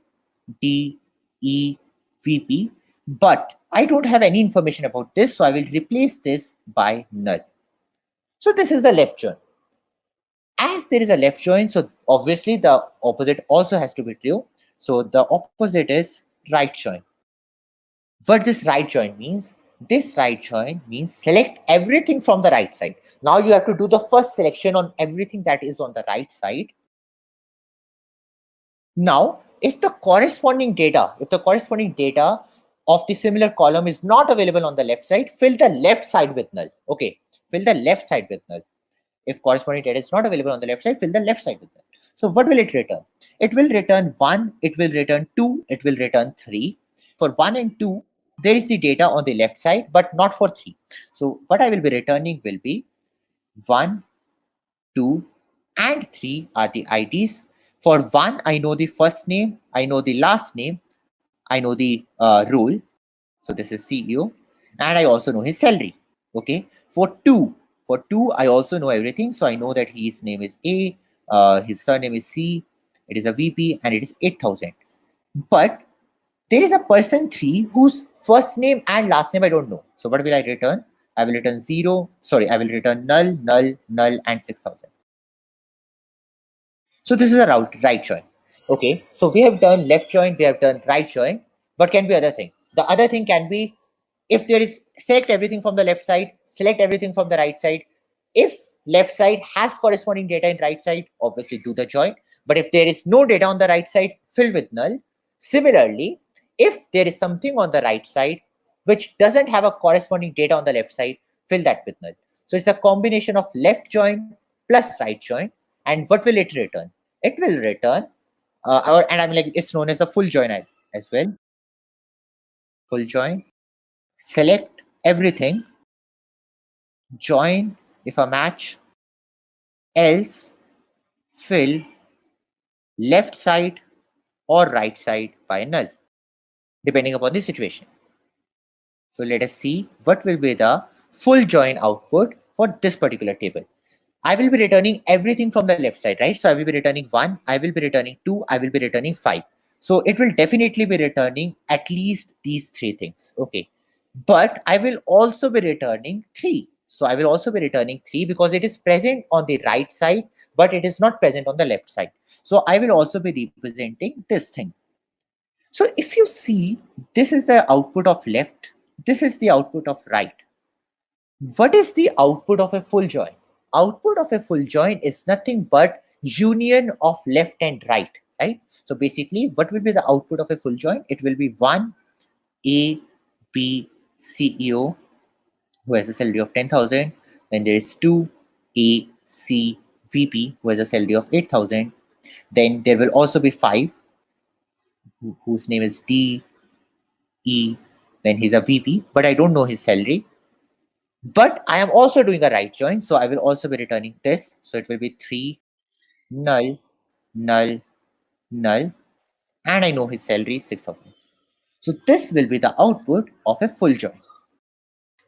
D, E, VP. But I don't have any information about this. So I will replace this by null. So this is the left join. As there is a left join, so obviously the opposite also has to be true. So the opposite is right join. What this right join means? This right join means select everything from the right side. Now you have to do the first selection on everything that is on the right side. Now, if the corresponding data of the similar column is not available on the left side, fill the left side with null. Okay, fill the left side with null. If corresponding data is not available on the left side, fill the left side with null. So what will it return? It will return 1, it will return 2, it will return 3. For 1 and 2, there is the data on the left side, but not for 3. So what I will be returning will be 1, 2, and 3 are the IDs. For 1, I know the first name, I know the last name, I know the role. So this is CEO, and I also know his salary. Okay. For 2, I also know everything. So I know that his name is A, his surname is C, it is a VP, and it is 8,000. But there is a person 3 whose first name and last name I don't know. So what will I return? I will return I will return null, null, null, and 6,000. So this is a right join. Okay, so we have done left join, we have done right join. What can be other thing? The other thing can be, if there is, select everything from the left side, select everything from the right side. If left side has corresponding data in right side, obviously do the join. But if there is no data on the right side, fill with null. Similarly, if there is something on the right side which doesn't have a corresponding data on the left side, fill that with null. So it's a combination of left join plus right join. And what will it return? It will return, it's known as the full join as well. Full join. Select everything, join if a match, else fill left side or right side by null, depending upon the situation. So let us see what will be the full join output for this particular table. I will be returning everything from the left side, right? So I will be returning 1, I will be returning 2, I will be returning 5. So it will definitely be returning at least these 3 things. Okay. But I will also be returning 3. So I will also be returning 3 because it is present on the right side, but it is not present on the left side. So I will also be representing this thing. So if you see, this is the output of left, this is the output of right. What is the output of a full join? Output of a full join is nothing but union of left and right? So basically, what will be the output of a full join? It will be 1 A, B, CEO, who has a salary of 10,000. Then there is 2 A, C, VP, who has a salary of 8,000. Then there will also be 5, whose name is D, E. Then he's a VP, but I don't know his salary. But I am also doing a right join, so I will also be returning this. So it will be 3, null, null, null, and I know his salary is 6,000. So this will be the output of a full join.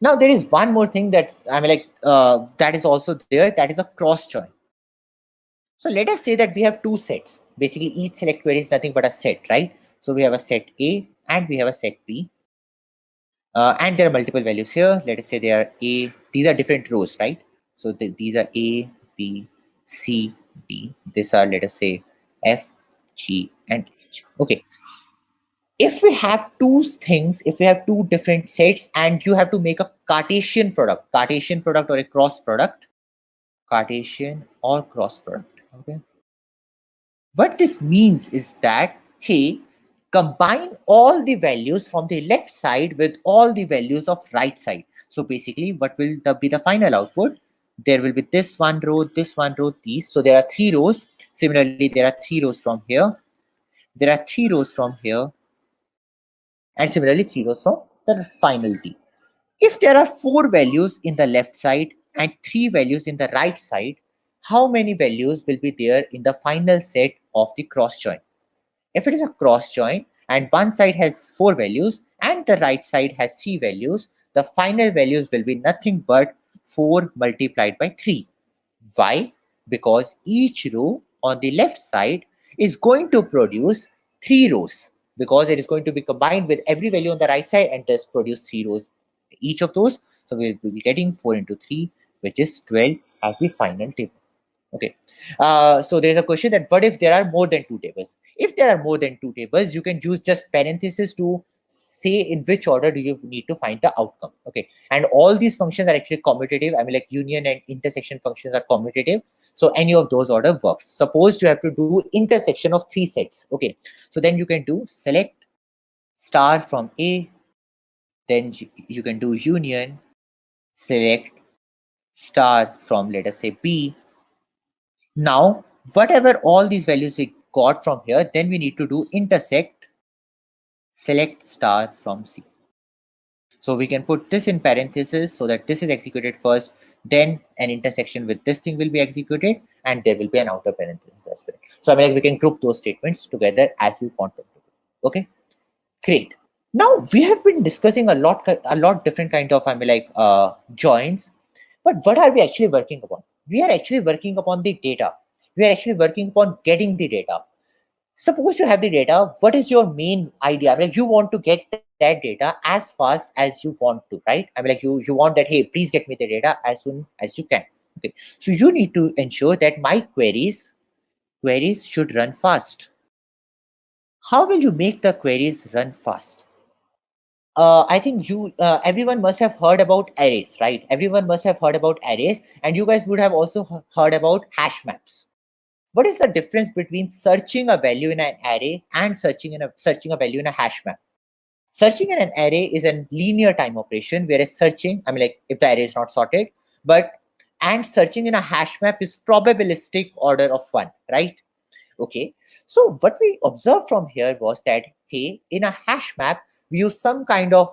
Now there is one more thing that that is also there. That is a cross join. So let us say that we have 2 sets. Basically, each select query is nothing but a set, right? So we have a set A and we have a set B. And there are multiple values here. Let us say they are A. These are different rows, right? So these are A, B, C, D. These are, let us say, F, G, and H. Okay. If we have 2 things, if we have 2 different sets, and you have to make a Cartesian product or a cross product, Cartesian or cross product. Okay. What this means is that, hey, combine all the values from the left side with all the values of right side. So basically, what will be the final output? There will be this one row, these. So there are 3 rows. Similarly, there are 3 rows from here. There are 3 rows from here. And similarly, 3 rows from the final D. If there are 4 values in the left side and 3 values in the right side, how many values will be there in the final set of the cross join? If it is a cross join and one side has 4 values and the right side has 3 values, the final values will be nothing but 4 multiplied by 3. Why? Because each row on the left side is going to produce 3 rows, because it is going to be combined with every value on the right side and thus produce 3 rows each of those. So we will be getting 4 into 3, which is 12 as the final table. Okay. So there is a question that what if there are more than 2 tables? If there are more than 2 tables, you can use just parentheses to say in which order do you need to find the outcome. Okay. And all these functions are actually commutative. I mean, like union and intersection functions are commutative. So any of those order works. Suppose you have to do intersection of 3 sets. Okay. So then you can do select star from A. Then you can do union, select star from, let us say, B. Now, whatever all these values we got from here, then we need to do intersect, select star from C. So we can put this in parentheses so that this is executed first, then an intersection with this thing will be executed, and there will be an outer parenthesis as well. So I mean, like, we can group those statements together as we want them to do. Okay, great. Now we have been discussing a lot different kind of joins, but what are we actually working upon? We are actually working upon the data. We are actually working upon getting the data. Suppose you have the data, what is your main idea? I mean, like, you want to get that data as fast as you want to, right? I mean, like, you want that, hey, please get me the data as soon as you can. Okay, so you need to ensure that my queries should run fast. How will you make the queries run fast? I think everyone must have heard about arrays, right? Everyone must have heard about arrays, and you guys would have also heard about hash maps. What is the difference between searching a value in an array and searching a value in a hash map? Searching in an array is a linear time operation, whereas searching, I mean, like, if the array is not sorted, and searching in a hash map is probabilistic order of 1, right? Okay, so what we observed from here was that, hey, in a hash map, we use some kind of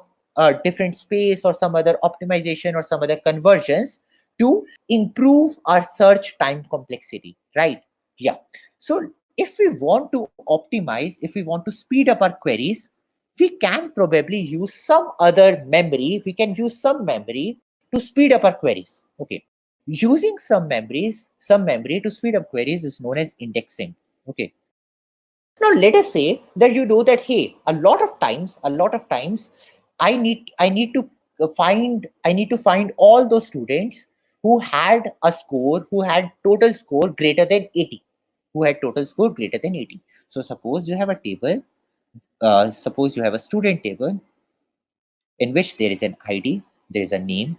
different space or some other optimization or some other conversions to improve our search time complexity, right? Yeah. So if we want to optimize, if we want to speed up our queries, we can probably use some other memory. We can use some memory to speed up our queries. Okay. using some memory to speed up queries is known as indexing. Okay. Now let us say that you know that, hey, a lot of times I need to find all those students who had total score greater than 80, So suppose you have a table, suppose you have a student table in which there is an ID, there is a name,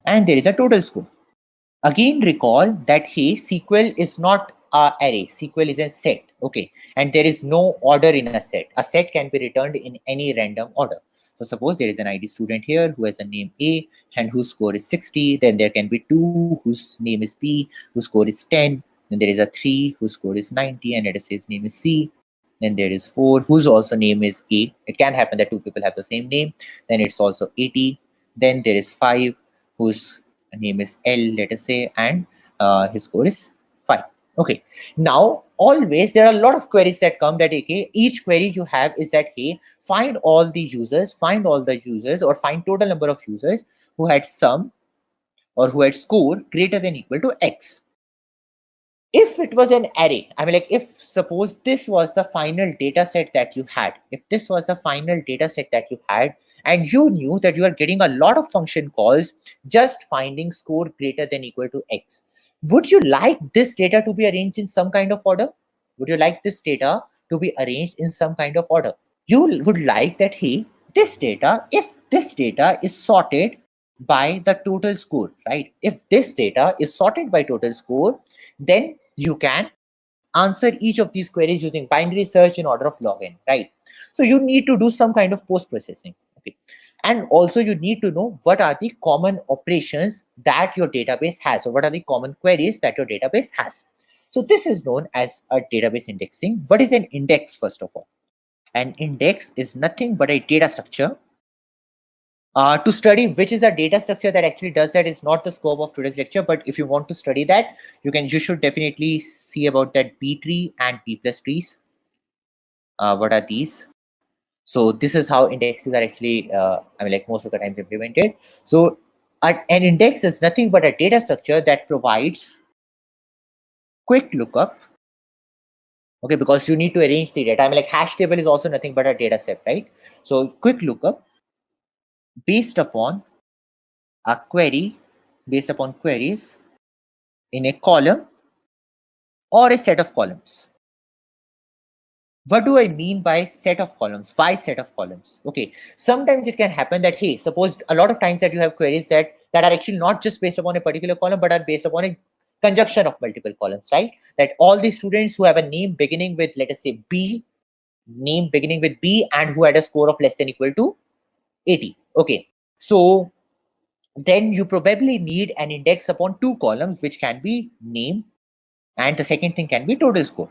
and there is a total score. Again, recall that, hey, SQL is not a array. SQL is a set. Okay, and there is no order in a set. A set can be returned in any random order. So suppose there is an ID student here who has a name A and whose score is 60. Then there can be 2 whose name is B, whose score is 10. Then there is a 3 whose score is 90, and let us say his name is C. Then there is 4 whose also name is A. It can happen that 2 people have the same name. Then it's also 80. Then there is 5 whose name is L, let us say, and his score is 5. Okay. Now, always there are a lot of queries that come that, okay, each query you have is that, hey, find all the users, or find total number of users who had sum or who had score greater than equal to X. If it was an array, I mean, like, if suppose this was the final data set that you had, and you knew that you are getting a lot of function calls just finding score greater than equal to X, would you like this data to be arranged in some kind of order? You would like that, hey, if this data is sorted by the total score, right? If this data is sorted by total score, then you can answer each of these queries using binary search in order of log n, right? So you need to do some kind of post processing. Okay. And also you need to know what are the common operations that your database has, or what are the common queries that your database has. So this is known as a database indexing. What is an index? First of all, an index is nothing but a data structure. To study which is the data structure that actually does that is not the scope of today's lecture, but if you want to study that, you should definitely see about that B tree and B plus trees. What are these? So this is how indexes are actually, I mean, like, most of the times implemented. So an index is nothing but a data structure that provides quick lookup. Okay, because you need to arrange the data. I mean, like, hash table is also nothing but a data set, right? So quick lookup based upon a query, based upon queries in a column or a set of columns. What do I mean by set of columns? Why set of columns? Okay, sometimes it can happen that, hey, suppose a lot of times that you have queries that are actually not just based upon a particular column, but are based upon a conjunction of multiple columns, right? That all the students who have a name beginning with, let us say, B, and who had a score of less than equal to 80. Okay, so then you probably need an index upon 2 columns, which can be name, and the second thing can be total score.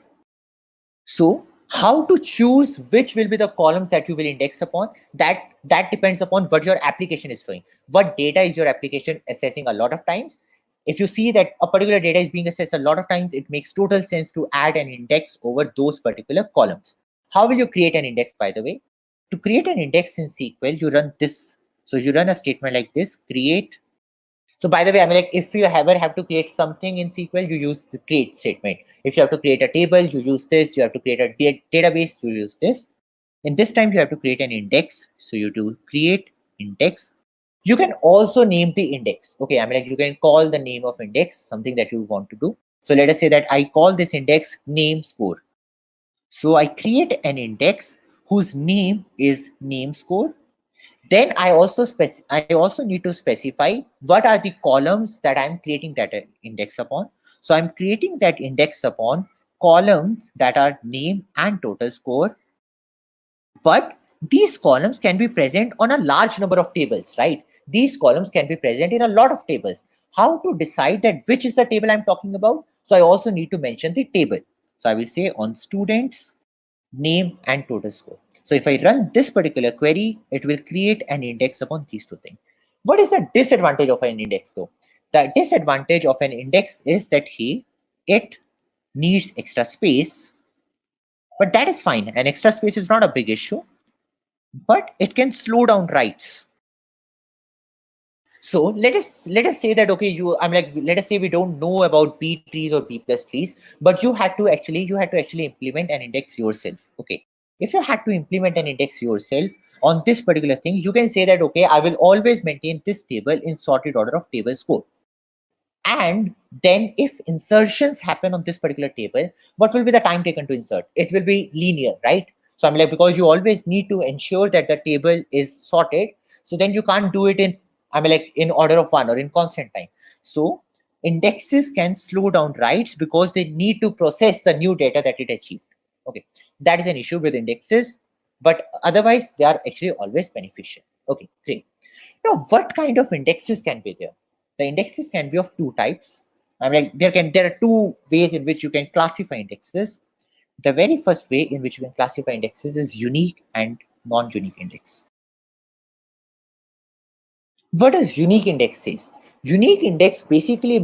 So how to choose which will be the columns that you will index upon, that depends upon what your application is showing. What data is your application assessing a lot of times? If you see that a particular data is being assessed a lot of times, it makes total sense to add an index over those particular columns. How will you create an index, by the way? To create an index in SQL, you run this. So you run a statement like this, create. So by the way, I mean, like, if you ever have to create something in SQL, you use the create statement. If you have to create a table, you use this. You have to create a database, you use this. In this time, you have to create an index. So you do create index. You can also name the index. Okay, I mean, like, you can call the name of index, something that you want to do. So let us say that I call this index name score. So I create an index whose name is name score. Then I also need to specify what are the columns that I'm creating that index upon. So I'm creating that index upon columns that are name and total score. But these columns can be present on a large number of tables, right? These columns can be present in a lot of tables. How to decide that which is the table I'm talking about? So I also need to mention the table. So I will say on students, name and total score. So if I run this particular query, it will create an index upon these two things. What is the disadvantage of an index though? The disadvantage of an index is that it needs extra space, but that is fine. An extra space is not a big issue, but it can slow down writes. So let us say that, okay, let us say we don't know about B trees or B plus trees, but you had to actually implement an index yourself. Okay, if you had to implement an index yourself on this particular thing, you can say that, okay, I will always maintain this table in sorted order of table score. And then if insertions happen on this particular table, what will be the time taken to insert? It will be linear, right? So I'm like, because you always need to ensure that the table is sorted, so then you can't do it in, in order of one or in constant time. So indexes can slow down writes because they need to process the new data that it achieved. Okay, that is an issue with indexes, but otherwise they are actually always beneficial. Okay, great. Now, what kind of indexes can be there? The indexes can be of two types. There are two ways in which you can classify indexes. The very first way in which you can classify indexes is unique and non-unique index. What does unique index says? Unique index basically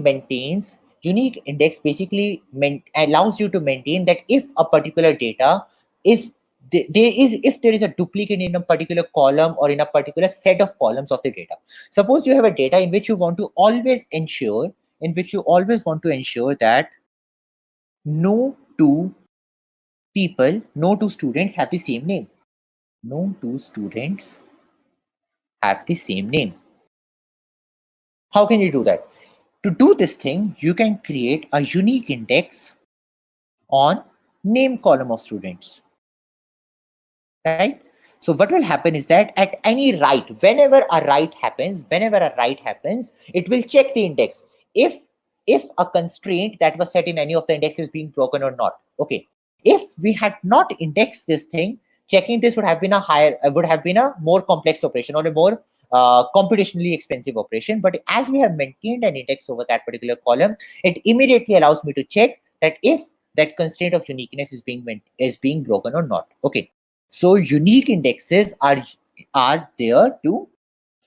allows you to maintain that if a particular data is if there is a duplicate in a particular column or in a particular set of columns of the data. Suppose you have a data in which you want to always ensure that no two no two students have the same name. No two students have the same name. How can you do that? To do this thing, you can create a unique index on name column of students, right? So what will happen is that at any write, whenever a write happens, it will check the index if a constraint that was set in any of the indexes is being broken or not. Okay, if we had not indexed this thing, checking this would have been a more complex operation or a more computationally expensive operation. But as we have maintained an index over that particular column, it immediately allows me to check that if that constraint of uniqueness is being broken or not. Okay, so unique indexes are there to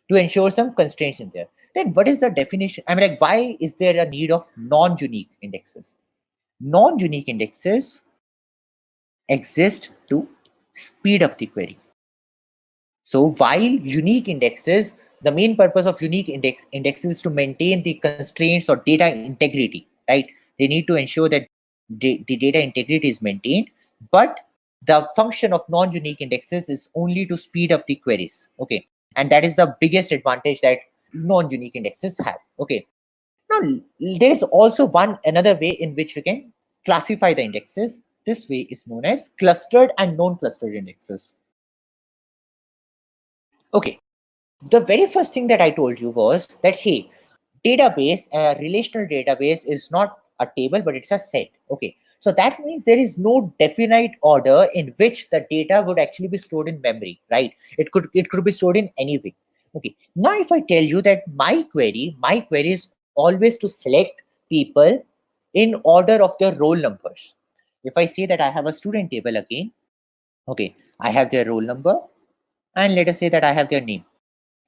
ensure some constraints in there. Then what is the definition? Why is there a need of non-unique indexes? Non-unique indexes exist to speed up the query. So while unique indexes, the main purpose of unique indexes is to maintain the constraints or data integrity, right? They need to ensure that the data integrity is maintained, but the function of non-unique indexes is only to speed up the queries. Okay, and that is the biggest advantage that non-unique indexes have. Okay, now there is also another way in which we can classify the indexes. This way is known as clustered and non-clustered indexes. Okay, the very first thing that I told you was that, hey, a relational database is not a table, but it's a set. Okay, so that means there is no definite order in which the data would actually be stored in memory, right? It could be stored in any way. Okay, now if I tell you that my query is always to select people in order of their roll numbers. If I say that I have a student table again, okay, I have their roll number, and let us say that I have their name.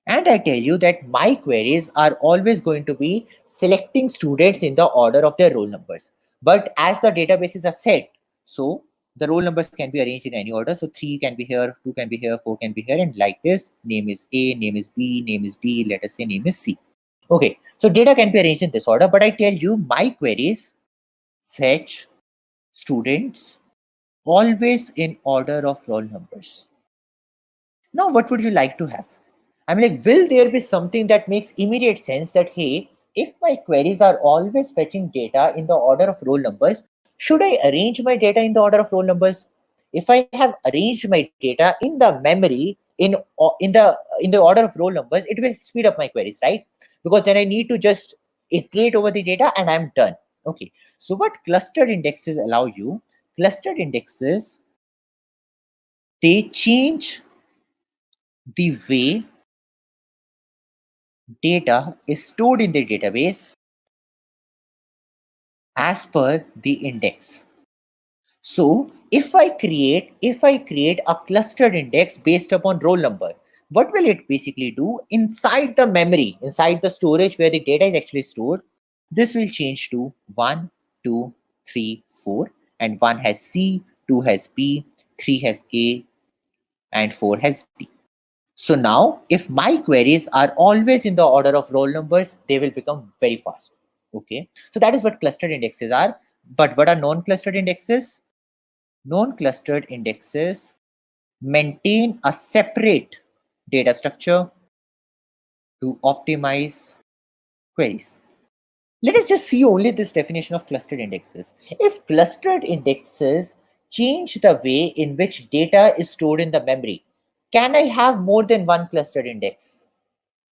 And I tell you that my queries are always going to be selecting students in the order of their roll numbers. But as the databases are set, so the roll numbers can be arranged in any order. So 3 can be here, 2 can be here, 4 can be here, and like this, name is A, name is B, name is D, let us say name is C. Okay, so data can be arranged in this order, but I tell you my queries fetch students always in order of roll numbers. Now, what would you like to have? Will there be something that makes immediate sense that, hey, if my queries are always fetching data in the order of roll numbers, should I arrange my data in the order of roll numbers? If I have arranged my data in the memory in the order of roll numbers, it will speed up my queries, right? Because then I need to just iterate over the data and I'm done. Okay. So what clustered indexes allow you? Clustered indexes, they change the way data is stored in the database as per the index. So if I create a clustered index based upon roll number, what will it basically do? Inside the memory, inside the storage where the data is actually stored, this will change to 1, 2, 3, 4, and 1 has C, 2 has B, 3 has A, and 4 has D. So now if my queries are always in the order of roll numbers, they will become very fast. Okay, so that is what clustered indexes are. But what are non-clustered indexes? Non-clustered indexes maintain a separate data structure to optimize queries. Let us just see only this definition of clustered indexes. If clustered indexes change the way in which data is stored in the memory, can I have more than one clustered index?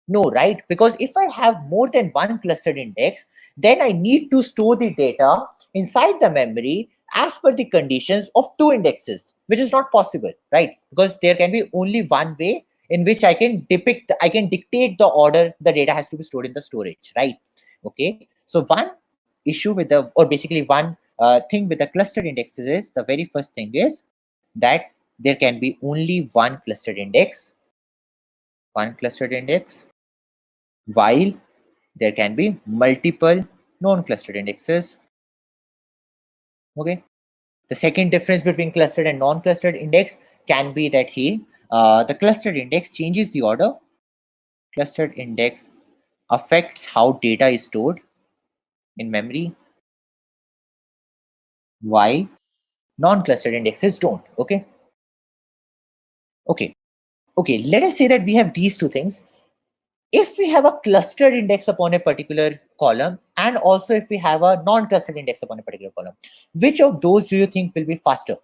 No, right? Because if I have more than one clustered index, then I need to store the data inside the memory as per the conditions of two indexes, which is not possible, right? Because there can be only one way in which I can dictate the order the data has to be stored in the storage, right? Okay, so one issue with the, or basically one thing with the clustered indexes is, the very first thing is that there can be only one clustered index, while there can be multiple non-clustered indexes. Okay, the second difference between clustered and non-clustered index can be that the clustered index changes the order. Clustered index affects how data is stored in memory, while non-clustered indexes don't. Okay, let us say that we have these two things. If we have a clustered index upon a particular column, and also if we have a non-clustered index upon a particular column, which of those do you think will be faster?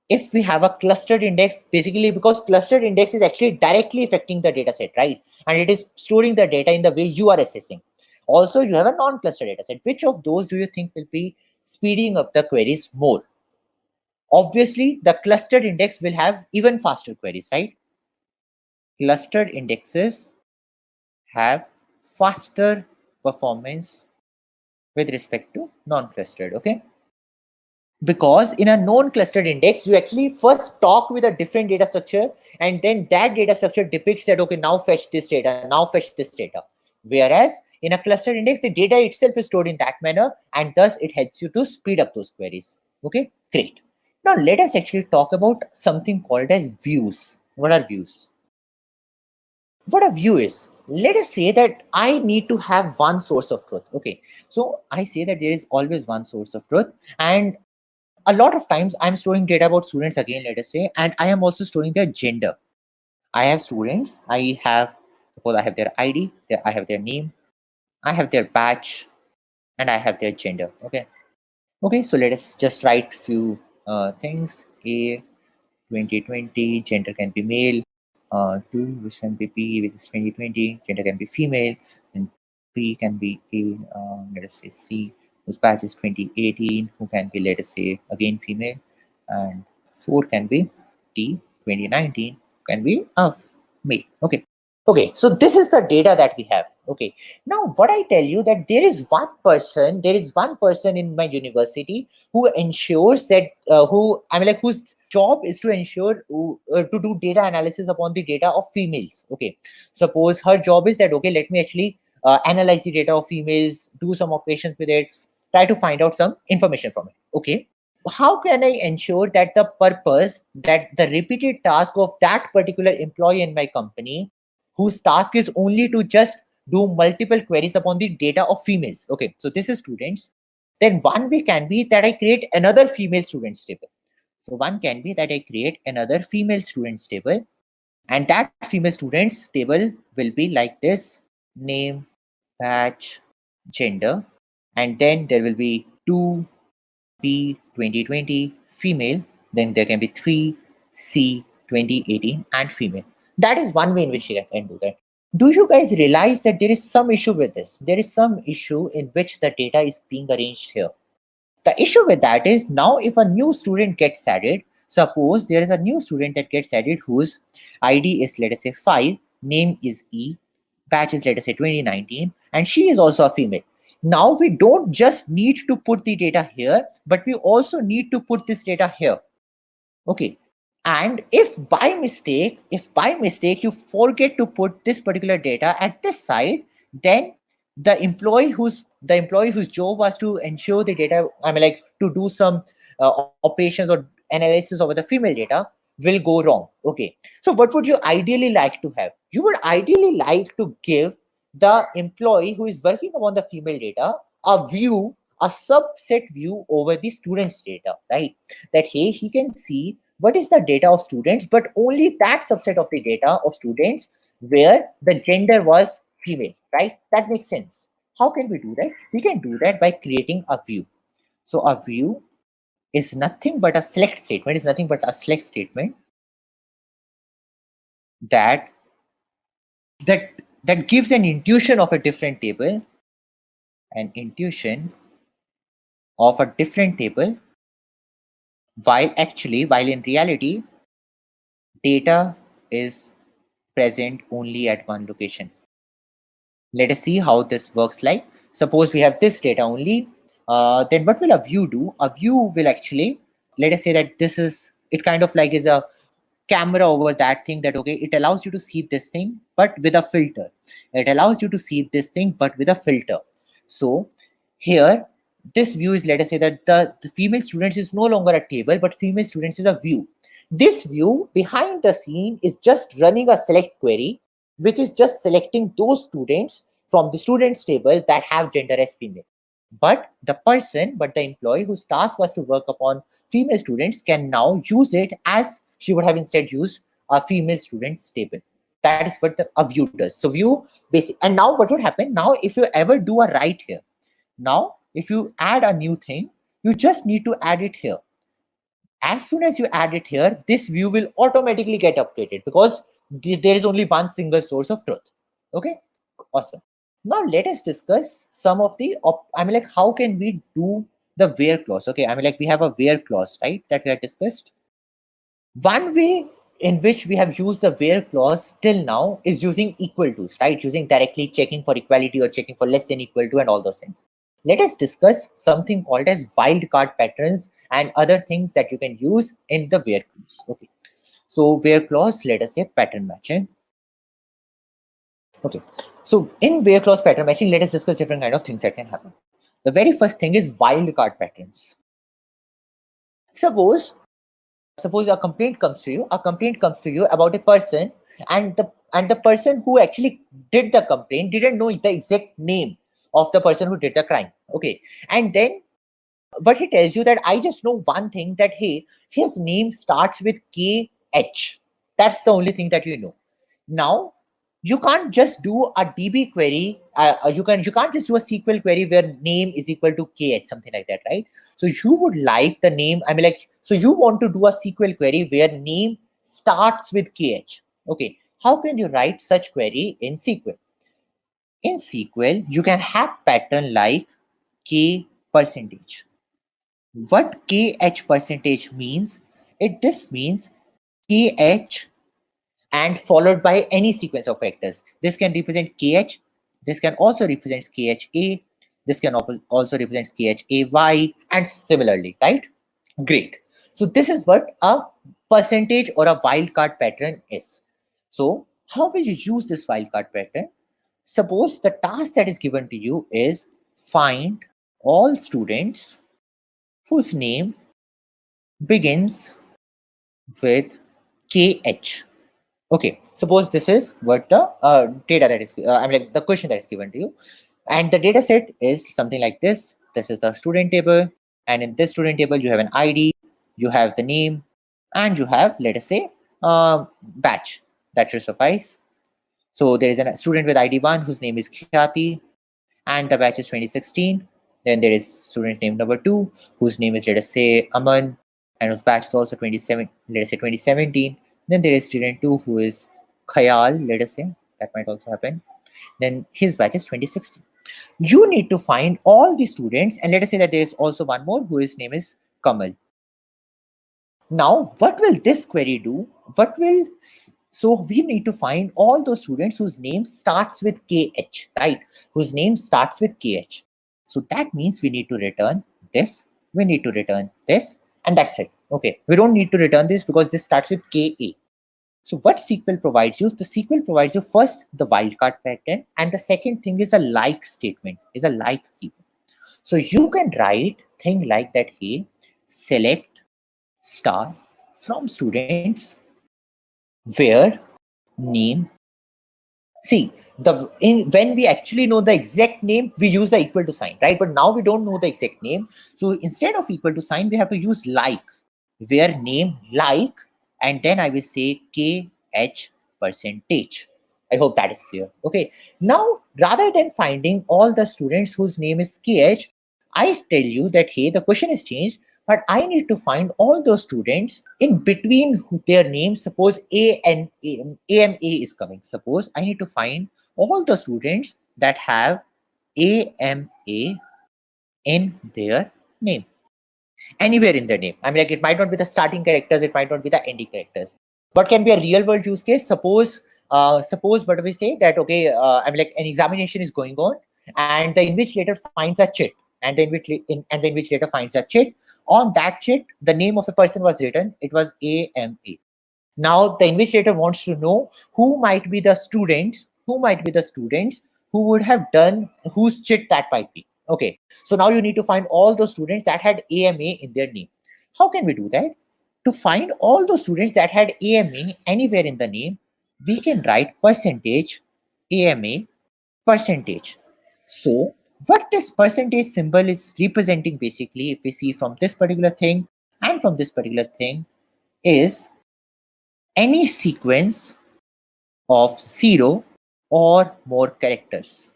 If we have a clustered index, basically because clustered index is actually directly affecting the data set, right? And it is storing the data in the way you are assessing. Also, you have a non-clustered data set. Which of those do you think will be speeding up the queries more? Obviously, the clustered index will have even faster queries, right? Clustered indexes have faster performance with respect to non-clustered. Okay, because in a non-clustered index, you actually first talk with a different data structure, and then that data structure depicts that, okay, now fetch this data, now fetch this data. Whereas in a clustered index, the data itself is stored in that manner, and thus it helps you to speed up those queries. Okay, great. Now let us actually talk about something called as views. What are views? What a view is, let us say that I need to have one source of truth. Okay, so I say that there is always one source of truth, and a lot of times I'm storing data about students again, let us say, and I am also storing their gender. I have students, suppose I have their ID, I have their name, I have their batch, and I have their gender. Okay, so let us just write few things. A 2020, gender can be male. 2, which can be P, which is 2020, gender can be female, and P can be A, let us say C, whose batch is 2018, who can be, let us say, again female, and 4 can be T, 2019, can be a male. Okay, so this is the data that we have. Okay, now what I tell you, that there is one person in my university who ensures that whose job is to ensure to do data analysis upon the data of females. Okay, suppose her job is that, okay, let me actually analyze the data of females, do some operations with it, try to find out some information from it. Okay, how can I ensure that the repeated task of that particular employee in my company, whose task is only to just do multiple queries upon the data of females? Okay, so this is students. Then one way can be that I create another female students table. So one can be that I create another female students table, and that female students table will be like this: name, batch, gender, and then there will be 2B 2020 female, then there can be 3C 2018 and female. That is one way in which you can do that. Do you guys realize that there is some issue with this? There is some issue in which the data is being arranged here. The issue with that is, now if a new student gets added, suppose there is a new student that gets added whose ID is, let us say, 5, name is E, batch is, let us say, 2019, and she is also a female. Now we don't just need to put the data here, but we also need to put this data here. Okay, and if by mistake you forget to put this particular data at this side, then the employee whose job was to ensure the data, to do some operations or analysis over the female data, will go wrong. Okay, so what would you ideally like to have? You would ideally like to give the employee who is working upon the female data a view, a subset view over the students data, right? That hey, he can see what is the data of students, but only that subset of the data of students where the gender was female, right? That makes sense. How can we do that? We can do that by creating a view. So a view is nothing but a select statement, that that gives an intuition of a different table, while in reality data is present only at one location. Let us see how this works. Like, suppose we have this data only, then what will a view do? A view will actually, let us say that this is, it kind of like is a camera over that thing, that okay, it allows you to see this thing but with a filter. So here this view is, let us say that the female students is no longer a table, but female students is a view. This view behind the scene is just running a select query, which is just selecting those students from the students table that have gender as female. But the employee whose task was to work upon female students can now use it as she would have instead used a female students table. That is what a view does. So view basic. And now what would happen? Now if you ever do a write here, now if you add a new thing, you just need to add it here. As soon as you add it here, this view will automatically get updated because there is only one single source of truth. Okay, awesome. Now let us discuss some of the, how can we do the where clause? Okay, we have a where clause, right, that we have discussed. One way in which we have used the where clause till now is using equal to, right? Using directly checking for equality or checking for less than equal to and all those things. Let us discuss something called as wildcard patterns and other things that you can use in the where clause. Okay, so where clause, let us say pattern matching. Okay, so in where clause pattern matching, let us discuss different kind of things that can happen. The very first thing is wildcard patterns. Suppose a complaint comes to you about a person, and the person who actually did the complaint didn't know the exact name of the person who did the crime. Okay, and then what he tells you that I just know one thing, that hey, his name starts with KH. That's the only thing that you know. Now you can't just do a DB query. You can't just do a SQL query where name is equal to KH, something like that, right? So you would like the name. So you want to do a SQL query where name starts with KH. Okay, how can you write such query in SQL? In SQL, you can have pattern like K percentage. What KH percentage means? This means KH and followed by any sequence of vectors. This can represent KH. This can also represent KHA. This can also represent KHAY, and similarly, right? Great. So this is what a percentage or a wildcard pattern is. So how will you use this wildcard pattern? Suppose the task that is given to you is find all students whose name begins with KH. Okay, suppose this is what the data that is, the question that is given to you, and the data set is something like this. This is the student table, and in this student table, you have an ID, you have the name, and you have, let us say, batch. That should suffice. So there is a student with ID 1 whose name is Khyati, and the batch is 2016. Then there is student name number 2 whose name is, let us say, Aman, and whose batch is also 27, let us say 2017. Then there is student 2 who is Khayal, let us say, that might also happen. Then his batch is 2016. You need to find all the students, and let us say that there is also one more whose name is Kamal. Now, what will this query do? So we need to find all those students whose name starts with KH, right? Whose name starts with KH. So that means we need to return this, we need to return this, and that's it. Okay, we don't need to return this because this starts with KA. So what SQL provides you? The SQL provides you first the wildcard pattern, and the second thing is a like statement, is a like keyword. So you can write thing like that, hey, select star from students where name. See, when we actually know the exact name, we use the equal to sign, right? But now we don't know the exact name. So instead of equal to sign, we have to use like, where name like, and then I will say KH percentage. I hope that is clear. Okay. Now, rather than finding all the students whose name is KH, I tell you that, hey, the question is changed, but I need to find all those students in between their names. Suppose A and AMA is coming. Suppose I need to find all the students that have AMA in their name, anywhere in the name. I mean, like, it might not be the starting characters, it might not be the ending characters. What can be a real world use case? Suppose what do we say that, okay, I mean, like, an examination is going on, and the invigilator finds a chit, and the invigilator finds a chit. On that chit, the name of a person was written. It was AMA. Now the invigilator wants to know who might be the students, who would have done, whose chit that might be. Okay, so now you need to find all those students that had AMA in their name. How can we do that? To find all those students that had AMA anywhere in the name, we can write percentage AMA percentage. So what this percentage symbol is representing, basically, if we see from this particular thing and from this particular thing, is any sequence of 0 or more characters.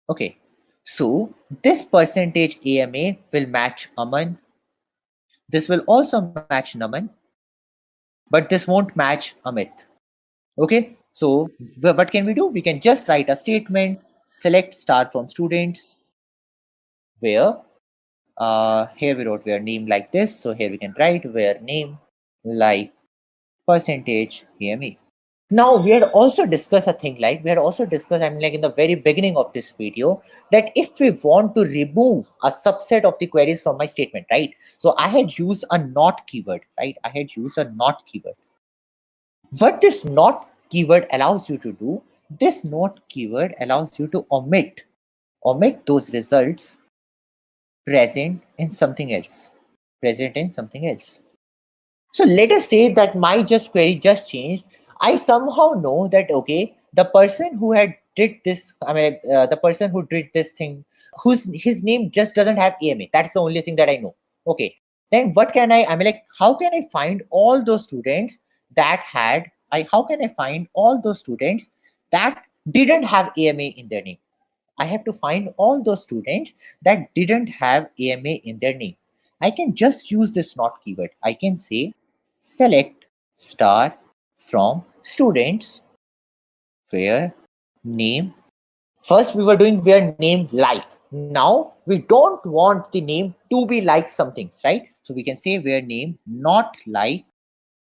Okay, so this percentage AMA will match Aman. This will also match Naman, but this won't match Amit. Okay, so what can we do? We can just write a statement, select star from students, where here we wrote where name like this. So here we can write where name like percentage AMA. Now, we had also discussed a thing like, I mean, like, in the very beginning of this video, that if we want to remove a subset of the queries from my statement, right? So I had used a not keyword, right? What this not keyword allows you to do, this not keyword allows you to omit those results present in something else. So let us say that my just query just changed. I somehow know that, okay, the person who had did this, I mean, the person who did this thing, his name just doesn't have AMA. That's the only thing that I know. Okay, then what can I mean, like, how can I find all those students that had, how can I find all those students that didn't have AMA in their name? I have to find all those students that didn't have AMA in their name. I can just use this not keyword. I can say select star from students where name. First we were doing where name like. Now we don't want the name to be like something, right? So we can say where name not like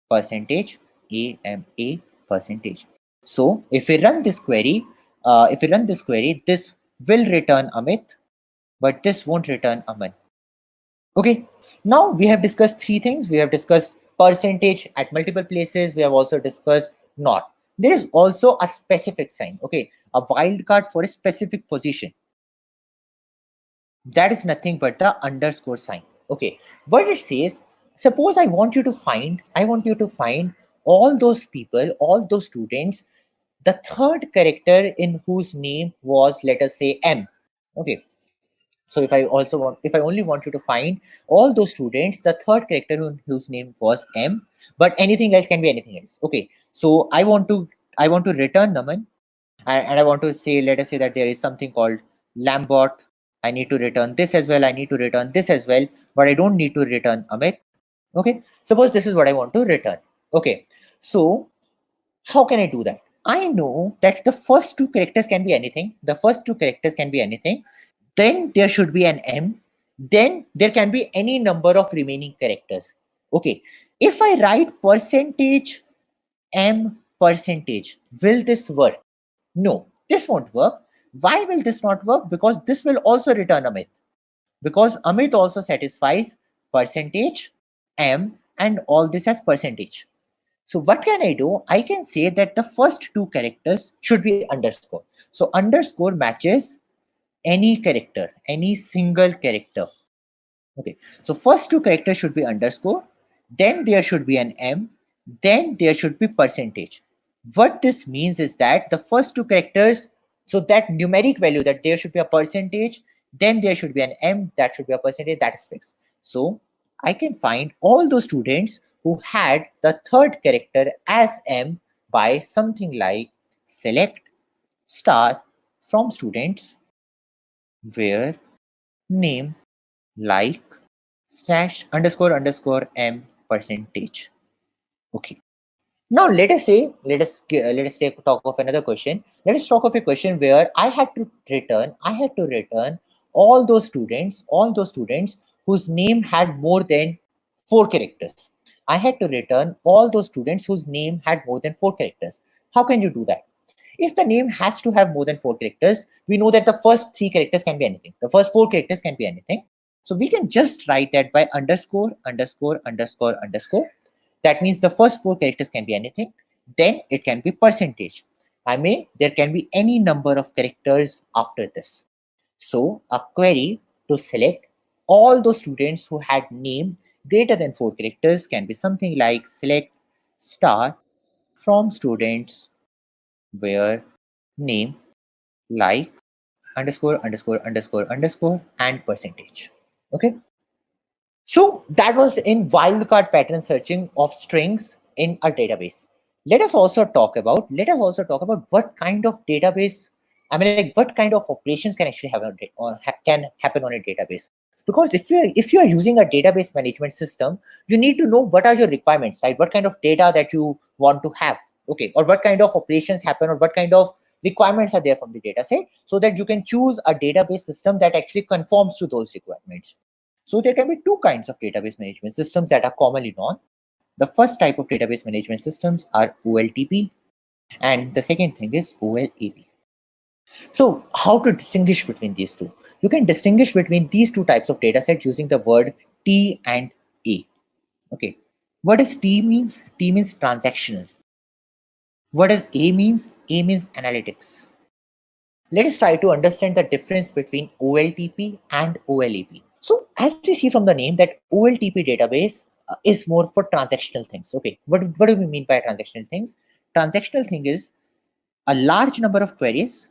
percentage AMA percentage. So if we run this query, this will return Amit, but this won't return Aman. Okay, now we have discussed three things. We have discussed percentage at multiple places. We have also discussed not. There is also a specific sign, okay, a wildcard for a specific position. That is nothing but the underscore sign. Okay, what it says, suppose I want you to find all those people, all those students, the third character in whose name was, let us say, M. Okay, so if I only want you to find all those students, the third character whose name was M, but anything else can be anything else. Okay, so I want to return Naman, and I want to say, let us say that there is something called Lambert. I need to return this as well. But I don't need to return Amit. Okay, suppose this is what I want to return. Okay, so how can I do that? I know that the first two characters can be anything. Then there should be an M. Then there can be any number of remaining characters. Okay, if I write percentage M percentage, will this work? No, this won't work. Why will this not work? Because this will also return Amit. Because Amit also satisfies percentage M and all this as percentage. So what can I do? I can say that the first two characters should be underscore. So underscore matches any character, any single character. Okay, so first two characters should be underscore. then there should be an M, then there should be percentage. What this means is that the first two characters, so that numeric value, that there should be a percentage, then there should be an M, that should be a percentage, that is fixed. So I can find all those students who had the third character as M by something like select star from students where name like slash underscore underscore M percentage. Okay. Now let us talk of another question. Let us talk of a question where I had to return all those students whose name had more than 4 characters. I had to return all those students whose name had more than 4 characters. How can you do that? If the name has to have more than 4 characters, we know that the first 3 characters can be anything. The first 4 characters can be anything. So we can just write that by underscore, underscore, underscore, underscore. That means the first 4 characters can be anything. Then it can be percentage. There can be any number of characters after this. So a query to select all those students who had name greater than 4 characters can be something like select star from students where name like underscore underscore underscore underscore and percentage. Okay. So that was in wildcard pattern searching of strings in a database. Let us also talk about what kind of database, like what kind of operations can actually can happen on a database. Because if you are using a database management system, you need to know what are your requirements, right? What kind of data that you want to have, okay, or what kind of operations happen, or what kind of requirements are there from the data set, so that you can choose a database system that actually conforms to those requirements. So there can be 2 kinds of database management systems that are commonly known. The first type of database management systems are OLTP, and the second thing is OLAP. So how to distinguish between these two? You can distinguish between these 2 types of datasets using the word T and A. Okay. What does T means? T means transactional. What does A means? A means analytics. Let us try to understand the difference between OLTP and OLAP. So as we see from the name that OLTP database is more for transactional things. Okay, what do we mean by transactional things? Transactional thing is a large number of queries,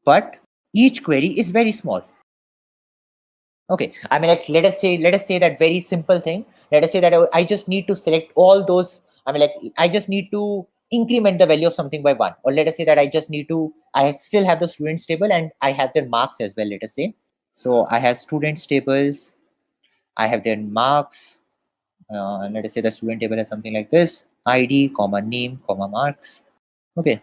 but each query is very small. Okay, like let us say that very simple thing. Let us say that I just need to select all those. I just need to increment the value of something by 1, or let us say that I still have the students table and I have their marks as well. Let us say, so I have students tables, I have their marks. Let us say the student table has something like this: ID, comma name, comma marks. Okay.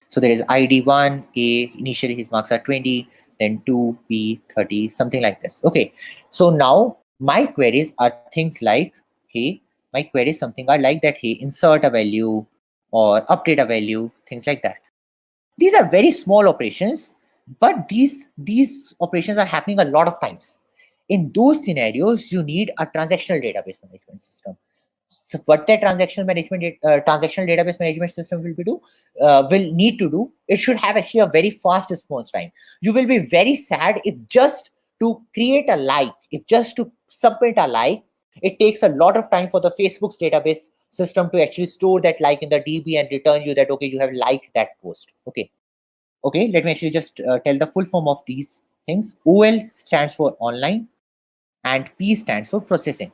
So there is ID 1, A, initially his marks are 20, then 2, B, 30, something like this. Okay. So now my queries are things like, hey, my queries something are like that, hey, insert a value or update a value, things like that. These are very small operations, but these operations are happening a lot of times. In those scenarios, you need a transactional database management system. So what that transactional database management system will need to do, it should have actually a very fast response time. You will be very sad if just to create a like, if just to submit a like, it takes a lot of time for the Facebook's database system to actually store that like in the DB and return you that, okay, you have liked that post. Okay, let me actually just tell the full form of these things. OL stands for online and P stands for processing.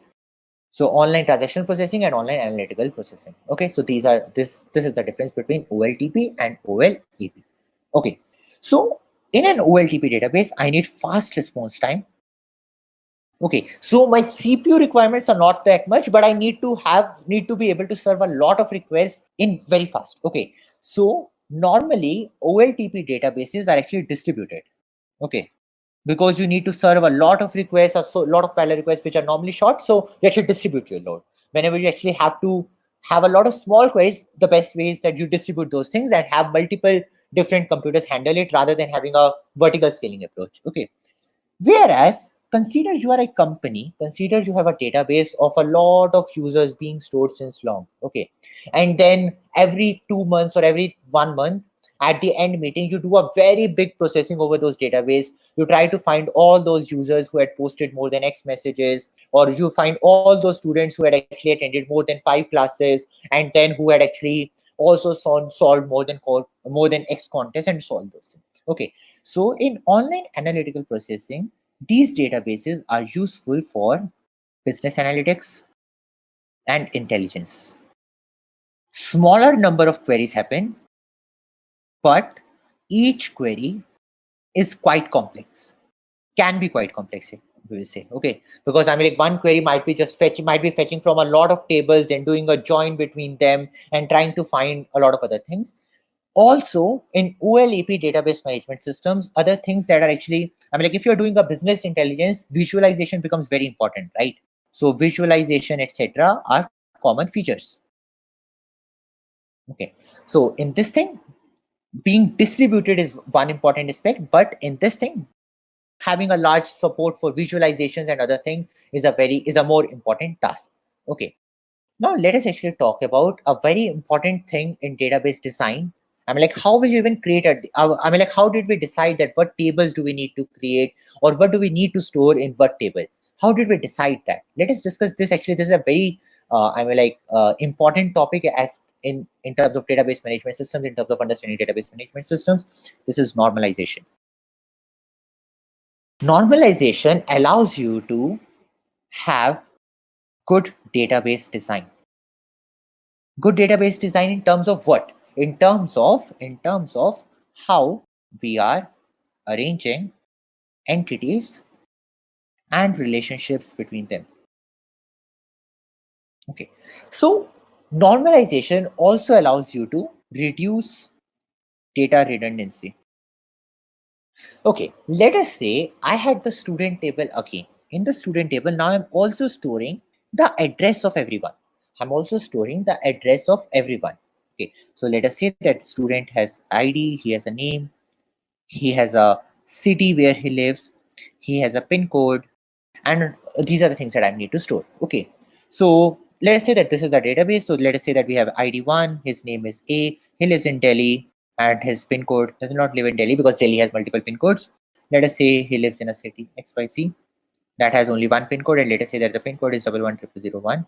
So online transactional processing and online analytical processing. Okay, so this is the difference between OLTP and OLAP. Okay, so in an OLTP database, I need fast response time. Okay, so my CPU requirements are not that much, but I need to be able to serve a lot of requests in very fast. Okay, so normally OLTP databases are actually distributed. Okay, because you need to serve a lot of requests or so lot of parallel requests which are normally short, so you actually distribute your load. Whenever you actually have to have a lot of small queries, the best way is that you distribute those things and have multiple different computers handle it rather than having a vertical scaling approach. Okay, whereas consider you are a company, consider you have a database of a lot of users being stored since long. Okay, and then every 2 months or every 1 month at the end meeting, you do a very big processing over those database. You try to find all those users who had posted more than X messages, or you find all those students who had actually attended more than 5 classes, and then who had actually also solved more than X contests, and solve those things. Okay, so in online analytical processing, these databases are useful for business analytics and intelligence. Smaller number of queries happen, but each query is quite complex, can be quite complex, we will say. Okay, because I mean, like, one query might be fetching from a lot of tables and doing a join between them and trying to find a lot of other things. Also, in OLAP database management systems, other things that are actually, I mean, like, if you're doing a business intelligence, visualization becomes very important, right? So visualization, etc., are common features. Okay, so in this thing, being distributed is one important aspect, but in this thing, having a large support for visualizations and other thing is a more important task. Okay, now let us actually talk about a very important thing in database design. I mean, like, how will you even create I mean, like, how did we decide that what tables do we need to create, or what do we need to store in what table? How did we decide that? Let us discuss this. Actually, this is a very I mean, like, important topic as in terms of database management systems, in terms of understanding database management systems. This is normalization. Normalization allows you to have good database design. Good database design in terms of what? In terms of how we are arranging entities and relationships between them. Okay, so normalization also allows you to reduce data redundancy. Okay, let us say I had the student table again. In the student table, now I'm also storing the address of everyone. I'm also storing the address of everyone. Okay, so let us say that student has ID, he has a name, he has a city where he lives, he has a pin code, and these are the things that I need to store. Okay, so let us say that this is the database. So let us say that we have ID1, his name is A, he lives in Delhi, and his pin code does not live in Delhi because Delhi has multiple pin codes. Let us say he lives in a city XYZ that has only one pin code, and let us say that the pin code is 110001.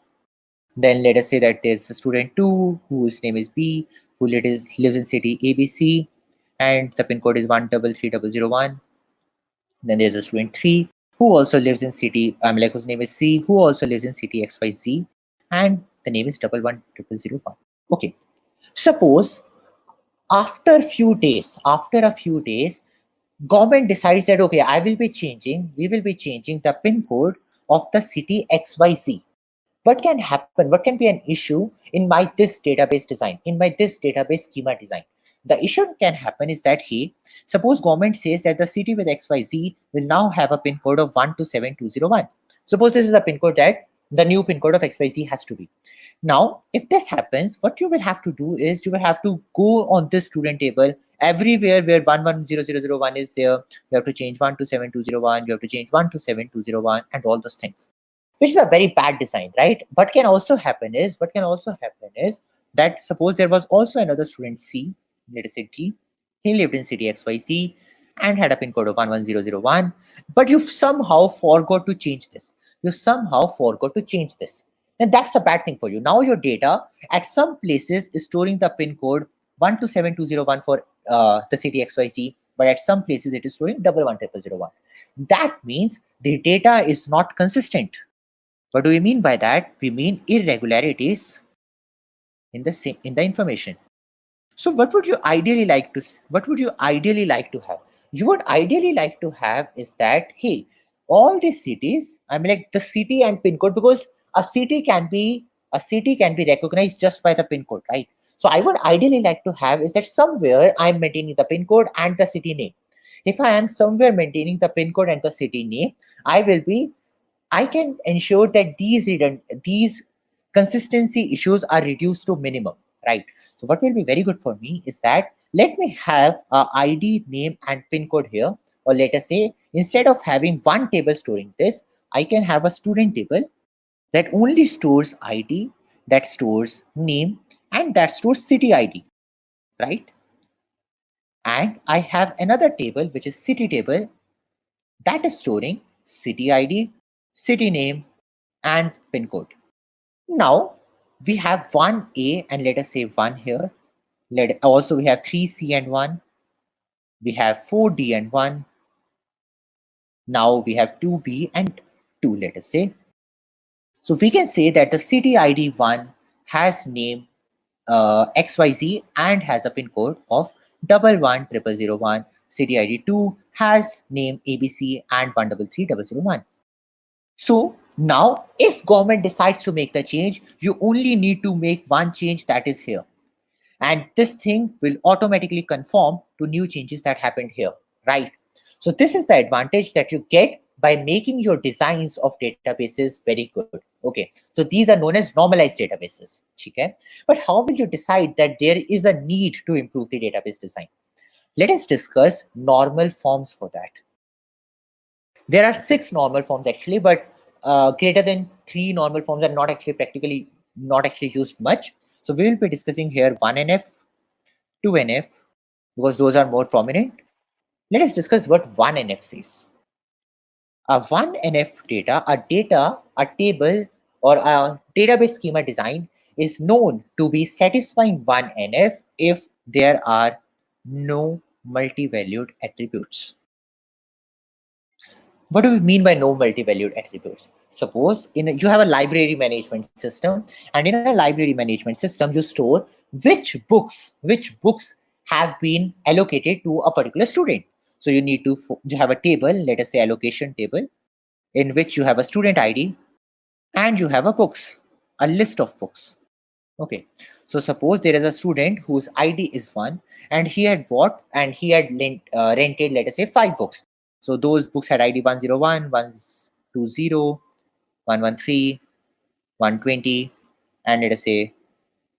Then let us say that there's a student 2 whose name is B, who lives in city ABC, and the pin code is 133001. Then there's a student 3 who also lives in city, like, whose name is C, who also lives in city XYZ, and the name is 110001. Okay, suppose after a few days, government decides that, okay, we will be changing the pin code of the city XYZ. What can happen? What can be an issue in this database design, in this database schema design? The issue can happen is that, hey, suppose government says that the city with XYZ will now have a pin code of 127201. Suppose this is the pin code that the new pin code of XYZ has to be. Now, if this happens, what you will have to do is you will have to go on this student table everywhere where 110001 is there. You have to change 127201, you have to change 127201, and all those things, which is a very bad design, right? What can also happen is that suppose there was also another student C, let us say G, he lived in city XYZ and had a pin code of 11001, but you somehow forgot to change this. And that's a bad thing for you. Now your data at some places is storing the pin code 127201 for the city XYZ, but at some places it is storing 110001. That means the data is not consistent. What do we mean by that? We mean irregularities in the information. So what would you ideally like to have? You would ideally like to have is that, hey, all these cities, I mean, like, the city and pin code, because a city can be recognized just by the pin code, right? So I would ideally like to have is that somewhere I'm maintaining the pin code and the city name. If I am somewhere maintaining the pin code and the city name, I can ensure that these consistency issues are reduced to minimum, right? So what will be very good for me is that, let me have a ID, name, and pin code here, or let us say, instead of having one table storing this, I can have a student table that only stores ID, that stores name, and that stores city ID, right? And I have another table, which is city table, that is storing city ID, city name, and pin code. Now we have 1A and let us say 1 here. Also we have 3C and 1. We have 4D and 1. Now we have 2B and 2, let us say. So we can say that the city ID 1 has name XYZ and has a pin code of 111001. City ID 2 has name ABC and 133001. So now if government decides to make the change, you only need to make one change, that is here. And this thing will automatically conform to new changes that happened here, right? So this is the advantage that you get by making your designs of databases very good. Okay, so these are known as normalized databases. Okay, but how will you decide that there is a need to improve the database design? Let us discuss normal forms for that. There are 6 normal forms actually, but greater than 3 normal forms are not actually used much. So we will be discussing here 1NF, 2NF, because those are more prominent. Let us discuss what 1NF says. A 1NF data, a table, or a database schema design is known to be satisfying 1NF if there are no multi-valued attributes. What do we mean by no multi-valued attributes? Suppose you have a library management system, and in a library management system, you store which books have been allocated to a particular student. So you need to have a table, let us say allocation table, in which you have a student ID and you have a list of books. Okay, so suppose there is a student whose ID is 1 and he had bought and he had rented, let us say, 5 books. So those books had ID 101, 120, 113, 120, and let us say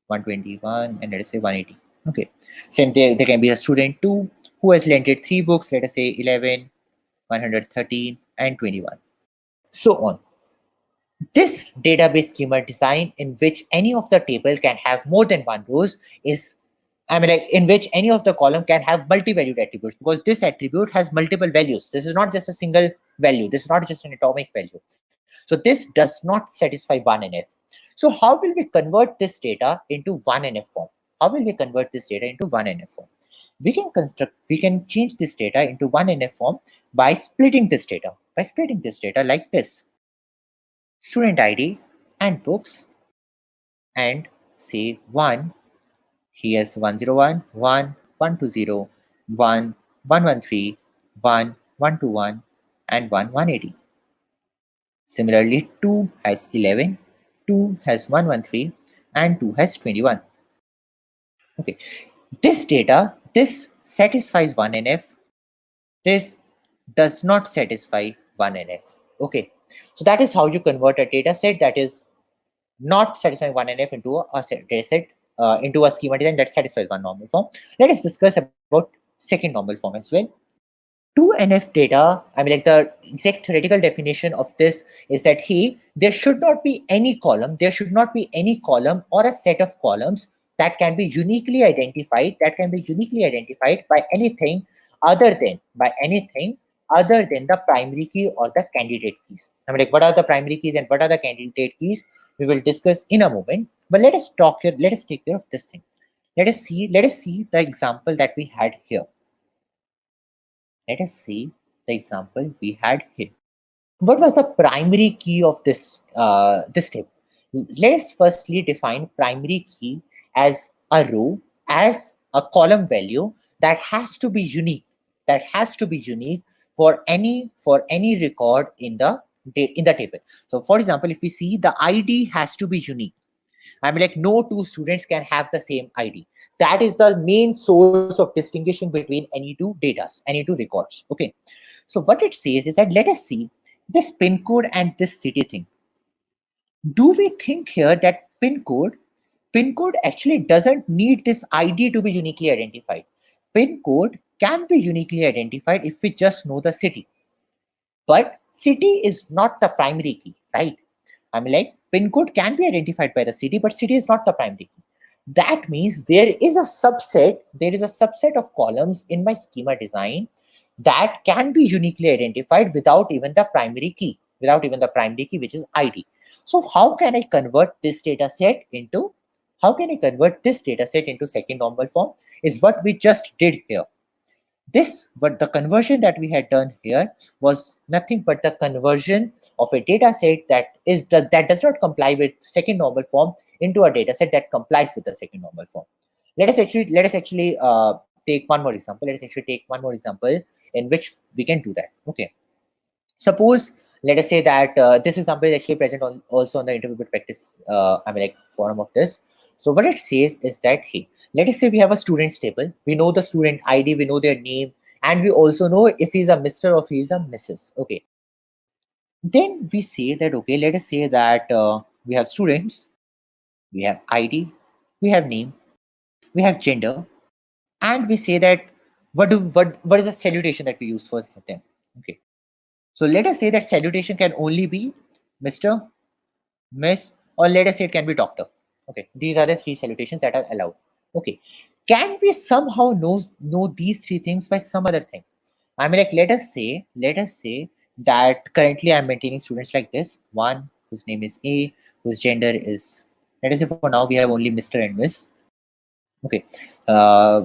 121, and let us say 180. Okay, so there can be a student 2 who has rented 3 books, let us say 11, 113, and 21. So on. This database schema design in which any of the table can have more than one rows is, in which any of the column can have multi-valued attributes, because this attribute has multiple values. This is not just a single value. This is not just an atomic value. So this does not satisfy 1NF. So how will we convert this data into 1NF form? How will we convert this data into 1NF form? We can change this data into 1NF form by splitting this data. Like this. Student ID and books, and say 1, he has 101, 1, 120, 1, 113, 1, 121, and 1, 180. Similarly, 2 has 11, 2 has 113, and 2 has 21. Okay, this data, this satisfies 1NF, this does not satisfy 1NF. Okay, so that is how you convert a data set that is not satisfying 1NF into a data set, into a schema design that satisfies one normal form. Let us discuss about second normal form as well. 2NF data, the exact theoretical definition of this is that there should not be any column, or a set of columns that can be uniquely identified, by anything other than the primary key or the candidate keys. What are the primary keys and what are the candidate keys? We will discuss in a moment. But let us take care of this thing. Let us see the example that we had here. Let us see the example we had here. What was the primary key of this table? Let us firstly define primary key as a row, as a column value that has to be unique. For any record in the table. So, for example, if we see, the ID has to be unique. No two students can have the same ID. That is the main source of distinguishing between any two records. Okay. So what it says is that, let us see this pin code and this city thing. Do we think here that pin code actually doesn't need this ID to be uniquely identified? Pin code can be uniquely identified if we just know the city. But city is not the primary key, right? Pin code can be identified by the city, but city is not the primary key. That means there is a subset of columns in my schema design that can be uniquely identified without even the primary key, which is ID. So how can I convert this data set into second normal form is what we just did here. But the conversion that we had done here was nothing but the conversion of a data set that does not comply with second normal form into a data set that complies with the second normal form. Let us actually take one more example. In which we can do that. Okay. Suppose, let us say that this example is actually present also on the interview bit practice forum of this. So what it says is that, hey, let us say we have a students table. We know the student ID, we know their name, and we also know if he's a Mr. or if he's a Mrs. Okay. Then we say that, okay, let us say that we have students, we have ID, we have name, we have gender, and we say that what is the salutation that we use for them. Okay. So let us say that salutation can only be Mr., Miss, or let us say it can be Doctor. Okay, these are the three salutations that are allowed. Okay, can we somehow know these three things by some other thing? I mean, like, let us say that currently I'm maintaining students like this. One whose name is A, whose gender is, let us say for now we have only Mr. and Miss. Okay,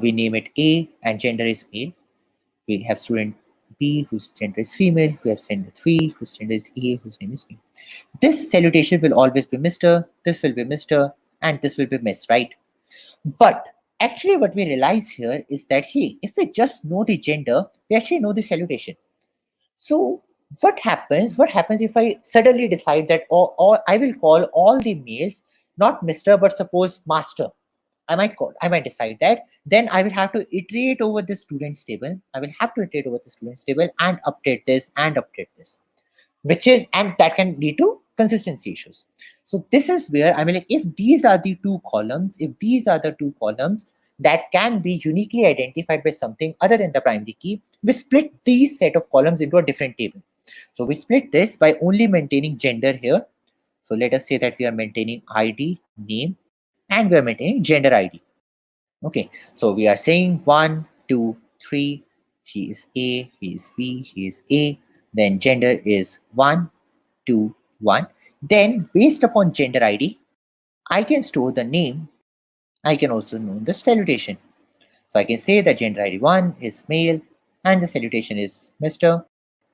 we name it A and gender is male. We have student B whose gender is female. We have student 3 whose gender is A, whose name is B. This salutation will always be Mr., this will be Mr., and this will be Miss, right? But actually what we realize here is that, hey, if we just know the gender, we actually know the salutation. So what happens if I suddenly decide that or I will call all the males not Mr. but suppose Master? I might decide that. Then I will have to iterate over the students table. and update this and that can lead to consistency issues. So this is where like, if these are the two columns that can be uniquely identified by something other than the primary key, we split these set of columns into a different table. So we split this by only maintaining gender here. So let us say that we are maintaining ID, name, and we are maintaining gender ID. Okay, so we are saying 1, 2, 3, she is A, he is B, he is A, then gender is 1, 2, 1. Then based upon gender ID, I can store the name. I can also know the salutation. So I can say that gender ID 1 is male and the salutation is Mr.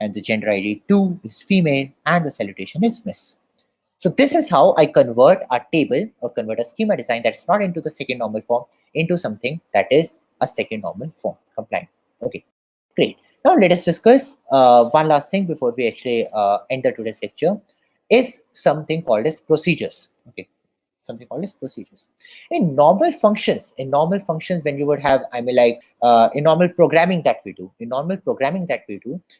And the gender ID 2 is female and the salutation is Miss. So this is how I convert a table or convert a schema design that's not into the second normal form into something that is a second normal form compliant. Okay, great. Now let us discuss one last thing before we actually end the today's lecture is something called as procedures. Okay, something called as procedures. In normal functions, when you would have, in normal programming that we do,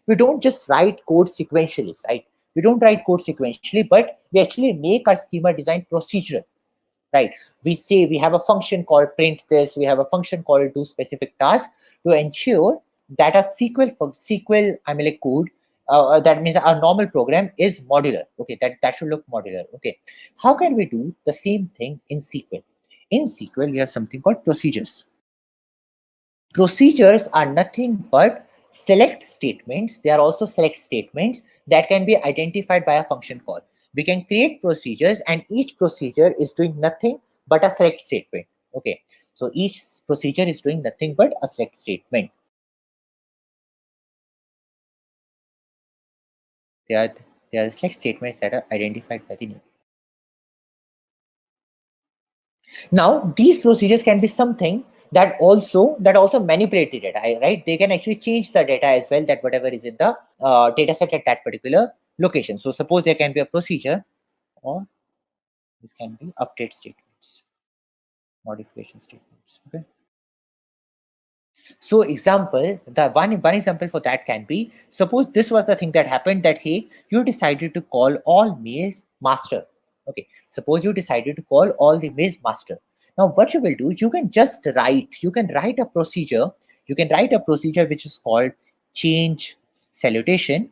we don't just write code sequentially, right? We don't write code sequentially, but we actually make our schema design procedural, right? We say we have a function called print this, we have a function called do specific task to ensure that a SQL code, that means our normal program is modular. Okay, that should look modular. Okay, how can we do the same thing in SQL? In SQL, we have something called procedures. Procedures are nothing but select statements. They are also select statements that can be identified by a function call. We can create procedures and each procedure is doing nothing but a select statement. Okay, so each procedure is doing nothing but a select statement. They are select statements that are identified by the name. Now, these procedures can be something that also manipulate the data, right? They can actually change the data as well, that whatever is in the data set at that particular location. So suppose there can be a procedure, or this can be update statements, modification statements. Okay. So example, the one example for that can be, suppose this was the thing that happened, that hey, you decided to call all maize master. Okay, suppose you decided to call all the maize master. Now what you will do, you can write a procedure, which is called change salutation.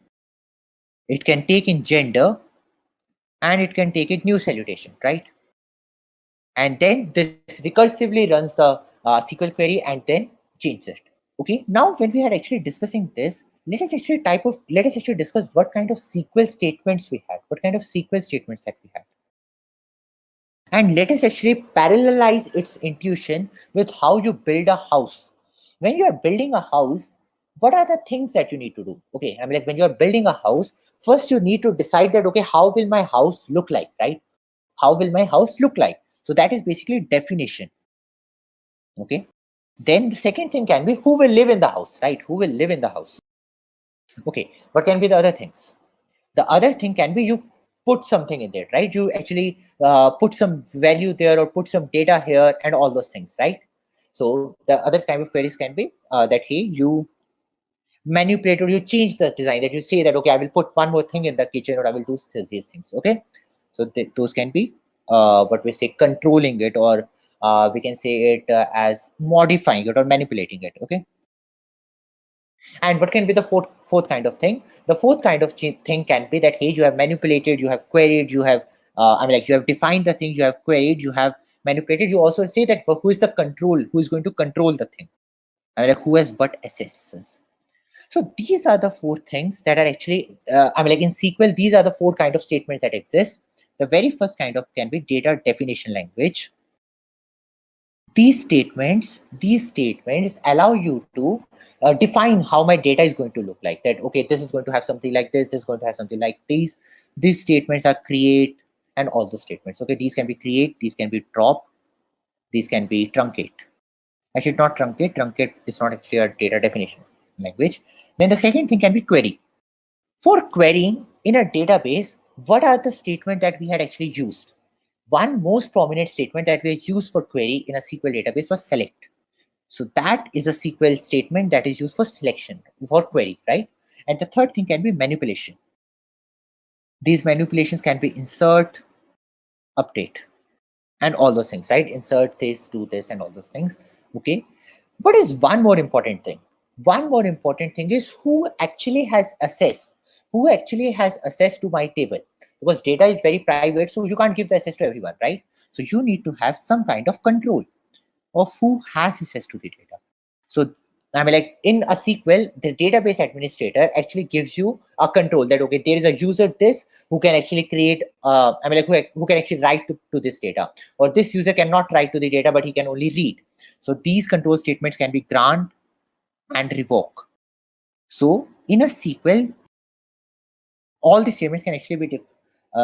It can take in gender and it can take in new salutation, right? and then this recursively runs the SQL query and then changes it. Okay, now when we are actually discussing this, let us actually discuss what kind of SQL statements we had, what kind of SQL statements that we had. And let us actually parallelize its intuition with how you build a house. When you are building a house, what are the things that you need to do? Okay, I mean, like when you are building a house, first you need to decide that, okay, how will my house look like, right? How will my house look like? So that is basically definition. Okay. Then the second thing can be who will live in the house, right? Who will live in the house? Okay. What can be the other things? The other thing can be you put something in there, right? You actually put some value there or put some data here and all those things, right? So the other type of queries can be that, hey, you manipulate or you change the design, that you say that, okay, I will put one more thing in the kitchen or I will do these things. Okay. So those can be what we say controlling it, or we can say it as modifying it or manipulating it. Okay. And what can be the fourth kind of thing? The fourth kind of thing can be that, hey, you have manipulated, you have queried, you have I mean, like you have defined the thing, you have queried, you have manipulated. You also say that who is the control, who is going to control the thing, I mean, like who has what access. So these are the four things that are actually I mean, like in SQL, these are the four kind of statements that exist. The very first kind of can be data definition language. These statements allow you to define how my data is going to look like. That, okay, this is going to have something like this is going to have something like these statements are create and all the statements. Okay, these can be create, these can be drop, these can be truncate. Actually, not truncate is not actually a data definition language. Then the second thing can be query. For querying in a database, what are the statements that we had actually used? One most prominent statement that we used for query in a SQL database was select. So that is a SQL statement that is used for selection, for query, right? And the third thing can be manipulation. These manipulations can be insert, update, and all those things, right? Insert this, do this, and all those things. Okay. What is one more important thing? One more important thing is who actually has access. Who actually has access to my table? Because data is very private, so you can't give the access to everyone, right? So you need to have some kind of control of who has access to the data. So I mean, like in a SQL, the database administrator actually gives you a control that, okay, there is a user this who can actually create I mean, like who can actually write to this data, or this user cannot write to the data but he can only read. So these control statements can be grant and revoke. So in a SQL, all the statements can actually be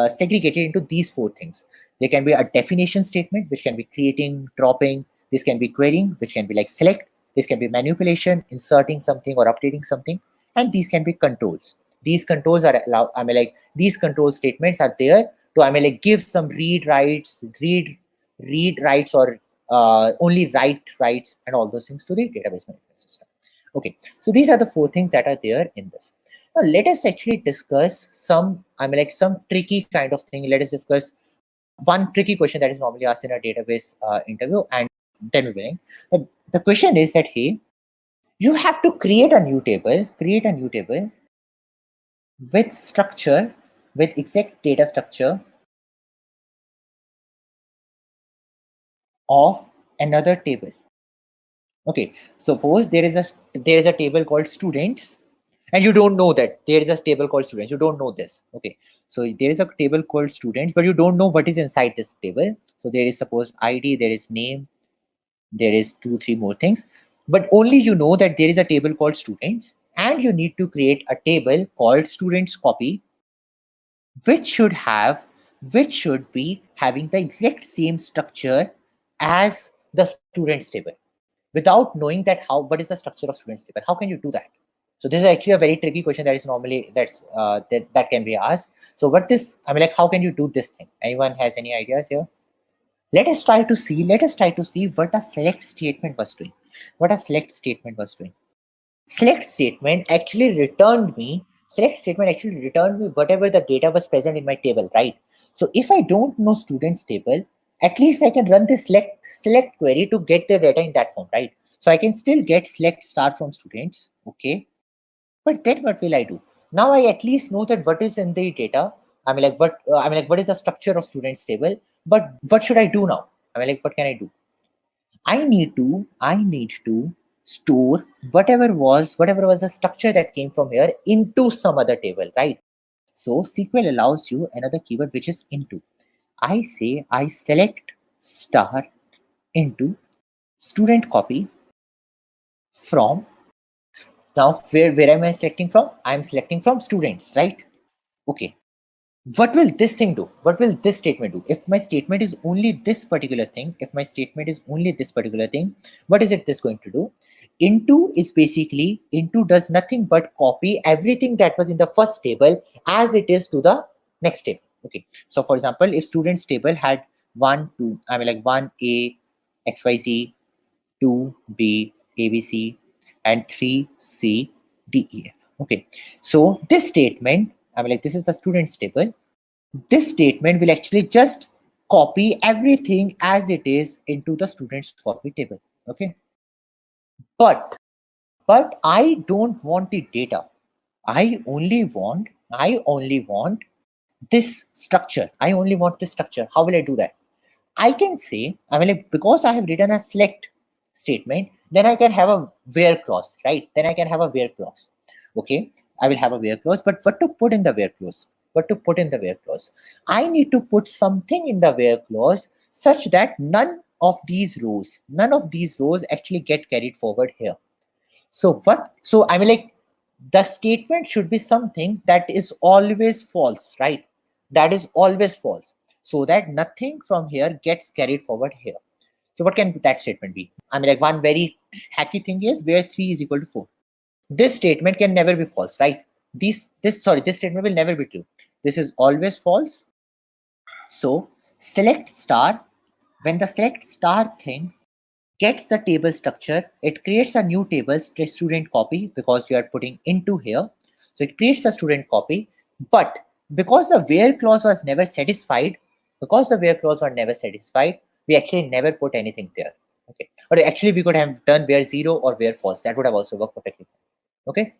segregated into these four things. There can be a definition statement, which can be creating, dropping. This can be querying, which can be like select. This can be manipulation, inserting something or updating something. And these can be controls. These controls are allowed, I mean, like these control statements are there to, I mean, like give some read writes, read writes, or only write writes, and all those things to the database management system. Okay, so these are the four things that are there in this. Now let us actually discuss some, I mean, like some tricky kind of thing. Let us discuss one tricky question that is normally asked in a database interview, and then we begin. The question is that, hey, you have to create a new table, with structure, with exact data structure of another table. Okay, suppose there is a table called students, and you don't know that there is a table called students. You don't know this. Okay, so there is a table called students, but you don't know what is inside this table. So there is, suppose, ID, there is name, there is 2-3 more things, but only you know that there is a table called students, and you need to create a table called students copy, which should be having the exact same structure as the students table. Without knowing that what is the structure of students table, how can you do that? So this is actually a very tricky question that is normally that can be asked. So what this, I mean, like how can you do this thing? Anyone has any ideas here? Let us try to see what a select statement was doing. Select statement actually returned me whatever the data was present in my table, right? So if I don't know students table, at least I can run this select query to get the data in that form, right? So I can still get select start from students. Okay, but then what will I do? Now I at least know that what is in the data. I mean, like what is the structure of students table, but what should I do now? I mean, like, what can I do? I need to store whatever was the structure that came from here into some other table, right? So SQL allows you another keyword, which is into. I say I select star into student copy from. Now where am I selecting from? I'm selecting from students, right? Okay. What will this thing do? What will this statement do? If my statement is only this particular thing, what is it this going to do? Into does nothing but copy everything that was in the first table as it is to the next table. Okay. So for example, if students table had 1, 2, I mean, like 1A, XYZ, 2B, ABC, and 3C, DEF. Okay. So this statement, I mean, like, this is the students table. This statement will actually just copy everything as it is into the students copy table. Okay. But I don't want the data. I only want this structure. I only want this structure. How will I do that? I can say, I mean, like, because I have written a select statement, then I can have a where clause, right? Then I can have a where clause. Okay, I will have a where clause, but what to put in the where clause? I need to put something in the where clause such that none of these rows actually get carried forward here. So I mean, like, the statement should be something that is always false, right? That is always false, so that nothing from here gets carried forward here. So what can that statement be? I mean, like, one very hacky thing is where 3 is equal to 4. This statement can never be false, right? This statement will never be true. This is always false. So select star, when the select star thing gets the table structure, it creates a new table, student copy, because we are putting into here. So it creates a student copy, but because the where clause was never satisfied, we actually never put anything there. Okay, or actually we could have done where 0 or where false. That would have also worked perfectly fine. Okay,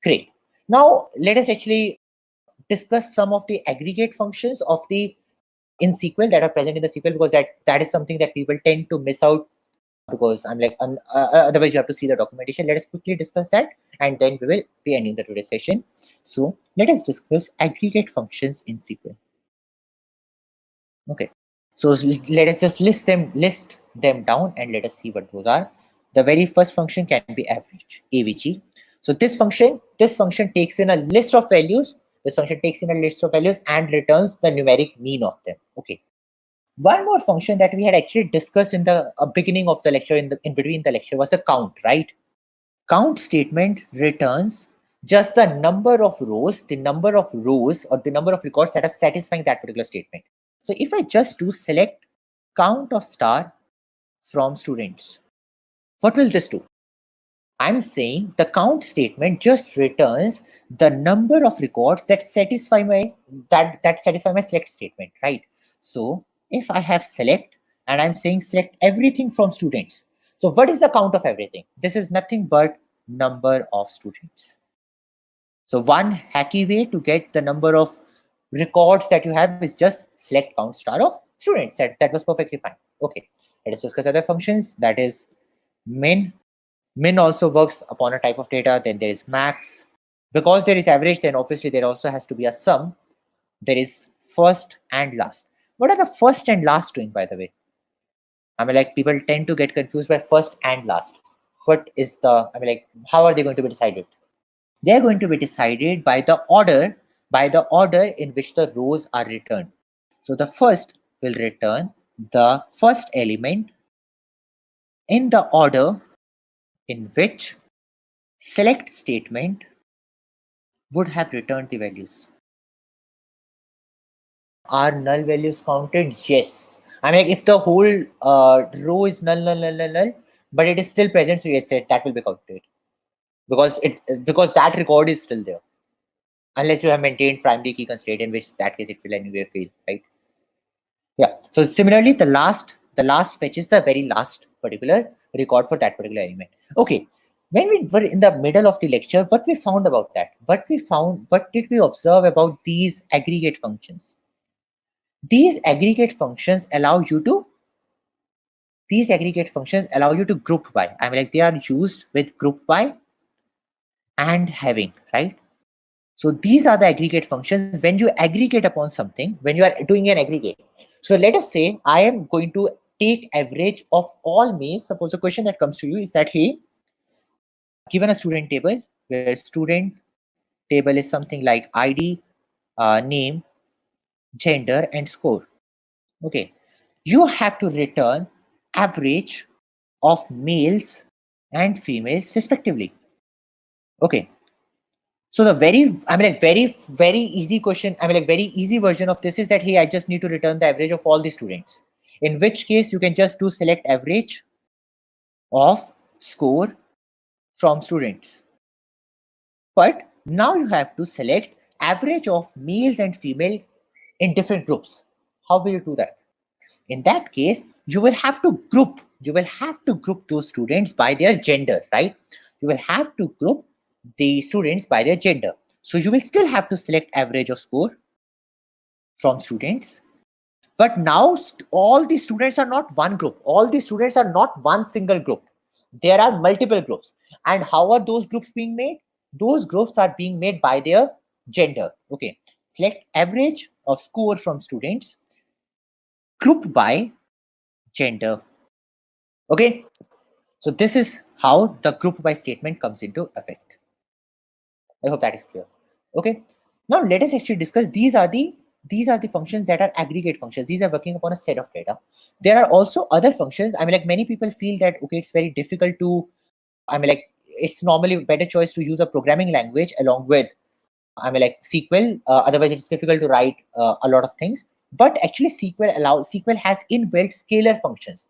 great. Now let us actually discuss some of the aggregate functions of the in SQL that are present in the SQL, because that is something that people tend to miss out, because I'm like, otherwise you have to see the documentation. Let us quickly discuss that, and then we will be ending the today's session. So let us discuss aggregate functions in SQL. Okay, so let us just list them down, and let us see what those are. The very first function can be average, avg. So this function takes in a list of values. And returns the numeric mean of them. Okay. One more function that we had actually discussed in the beginning of the lecture, in between the lecture, was a count, right? Count statement returns just the number of rows, or the number of records that are satisfying that particular statement. So if I just do select count of star from students, what will this do? I'm saying the count statement just returns the number of records that satisfy my select statement, right? So if I have select and I'm saying select everything from students, so what is the count of everything? This is nothing but number of students. So one hacky way to get the number of records that you have is just select count star of students. That was perfectly fine. Okay, let us discuss other functions. That is min. Min also works upon a type of data. Then there is max. Because there is average, then obviously there also has to be a sum. There is first and last. What are the first and last doing, by the way? I mean, like, people tend to get confused by first and last. What is the, I mean, like, how are they going to be decided? They're going to be decided by the order in which the rows are returned. So the first will return the first element in the order in which select statement would have returned the values. Are null values counted? Yes. I mean, like, if the whole row is null, but it is still present, so yes, that will be counted, because that record is still there, unless you have maintained primary key constraint, in which that case it will anyway fail, right? Yeah. So similarly, the last fetches the very last particular record for that particular element. Okay. When we were in the middle of the lecture, what we found about that? What did we observe about these aggregate functions? These aggregate functions allow you to these aggregate functions allow you to group by. I mean, like they are used with group by and having, right? So these are the aggregate functions when you aggregate upon something, when you are doing an aggregate. So let us say I am going to take average of all males. Suppose the question that comes to you is that, hey, given a student table where student table is something like ID, name, gender, and score. Okay, you have to return average of males and females respectively. Okay, so the very easy question, very easy version of this is that, hey, I just need to return the average of all the students, in which case you can just do select average of score from students. But now you have to select average of males and female in different groups. How will you do that? In that case, you will have to group those students by their gender, right? You will have to group the students by their gender. So you will still have to select average of score from students. But now all the students are not one group. All the students are not one single group. There are multiple groups. And how are those groups being made? Those groups are being made by their gender. Okay. Select average of score from students, group by gender. Okay. So this is how the group by statement comes into effect. I hope that is clear. Okay. Now let us actually discuss these are the functions that are aggregate functions. These are working upon a set of data. There are also other functions. Many people feel that, okay, it's very difficult to, it's normally a better choice to use a programming language along with, SQL. Otherwise, it's difficult to write a lot of things. But actually, SQL has inbuilt scalar functions.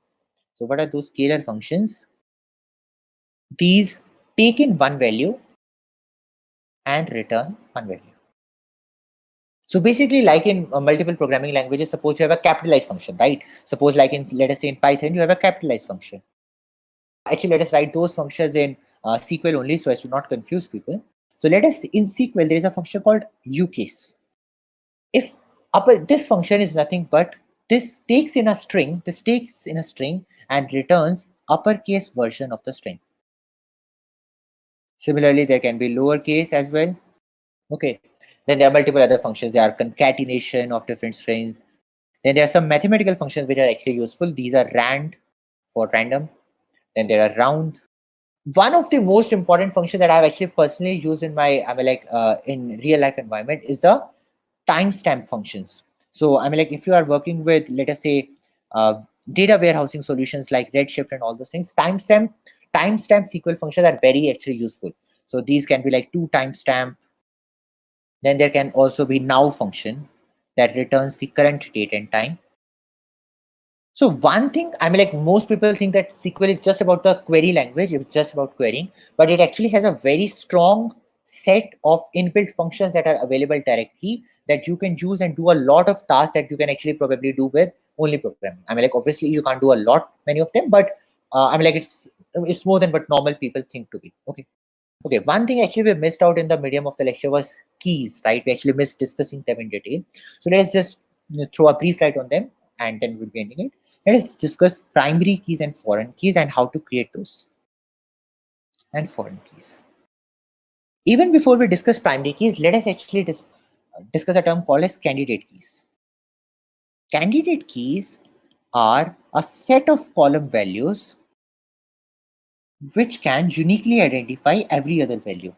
So what are those scalar functions? These take in one value and return one value. So basically, like in multiple programming languages, suppose you have a capitalized function, right? Suppose like let us say in Python, you have a capitalized function. Actually, let us write those functions in SQL only so as to not confuse people. So let us, in SQL, there is a function called uCase. If this function is nothing but this takes in a string and returns uppercase version of the string. Similarly, there can be lowercase as well. Okay. Then there are multiple other functions. There are concatenation of different strings. Then there are some mathematical functions which are actually useful. These are rand for random. Then there are round. One of the most important functions that I've actually personally used in my in real life environment is the timestamp functions. So if you are working with, let us say, data warehousing solutions like Redshift and all those things, timestamp SQL functions are very actually useful. So these can be like to timestamp. Then there can also be now function that returns the current date and time. So one thing, most people think that SQL is just about the query language, it's just about querying, but it actually has a very strong set of inbuilt functions that are available directly that you can use and do a lot of tasks that you can actually probably do with only programming. Obviously you can't do a lot, many of them, but it's more than what normal people think to be. Okay, one thing actually we missed out in the medium of the lecture was keys, right? We actually missed discussing them in detail. So let's just throw a brief light on them and then we'll be ending it. Let us discuss primary keys and foreign keys and how to create those. And foreign keys. Even before we discuss primary keys, let us actually discuss a term called as candidate keys. Candidate keys are a set of column values which can uniquely identify every other value.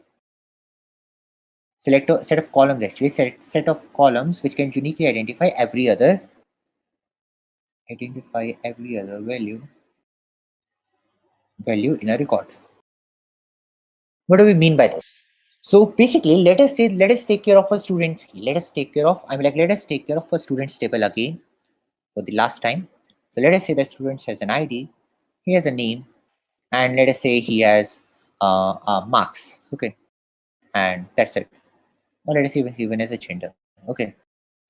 Select a set of columns, actually set of columns which can uniquely identify every other value in a record. What do we mean by this? So basically, let us take care of a student's key. Let us take care of a student's table again for the last time. So let us say the student has an ID, he has a name, and let us say he has marks. Okay, and that's it. Or let us say even as a gender. Okay.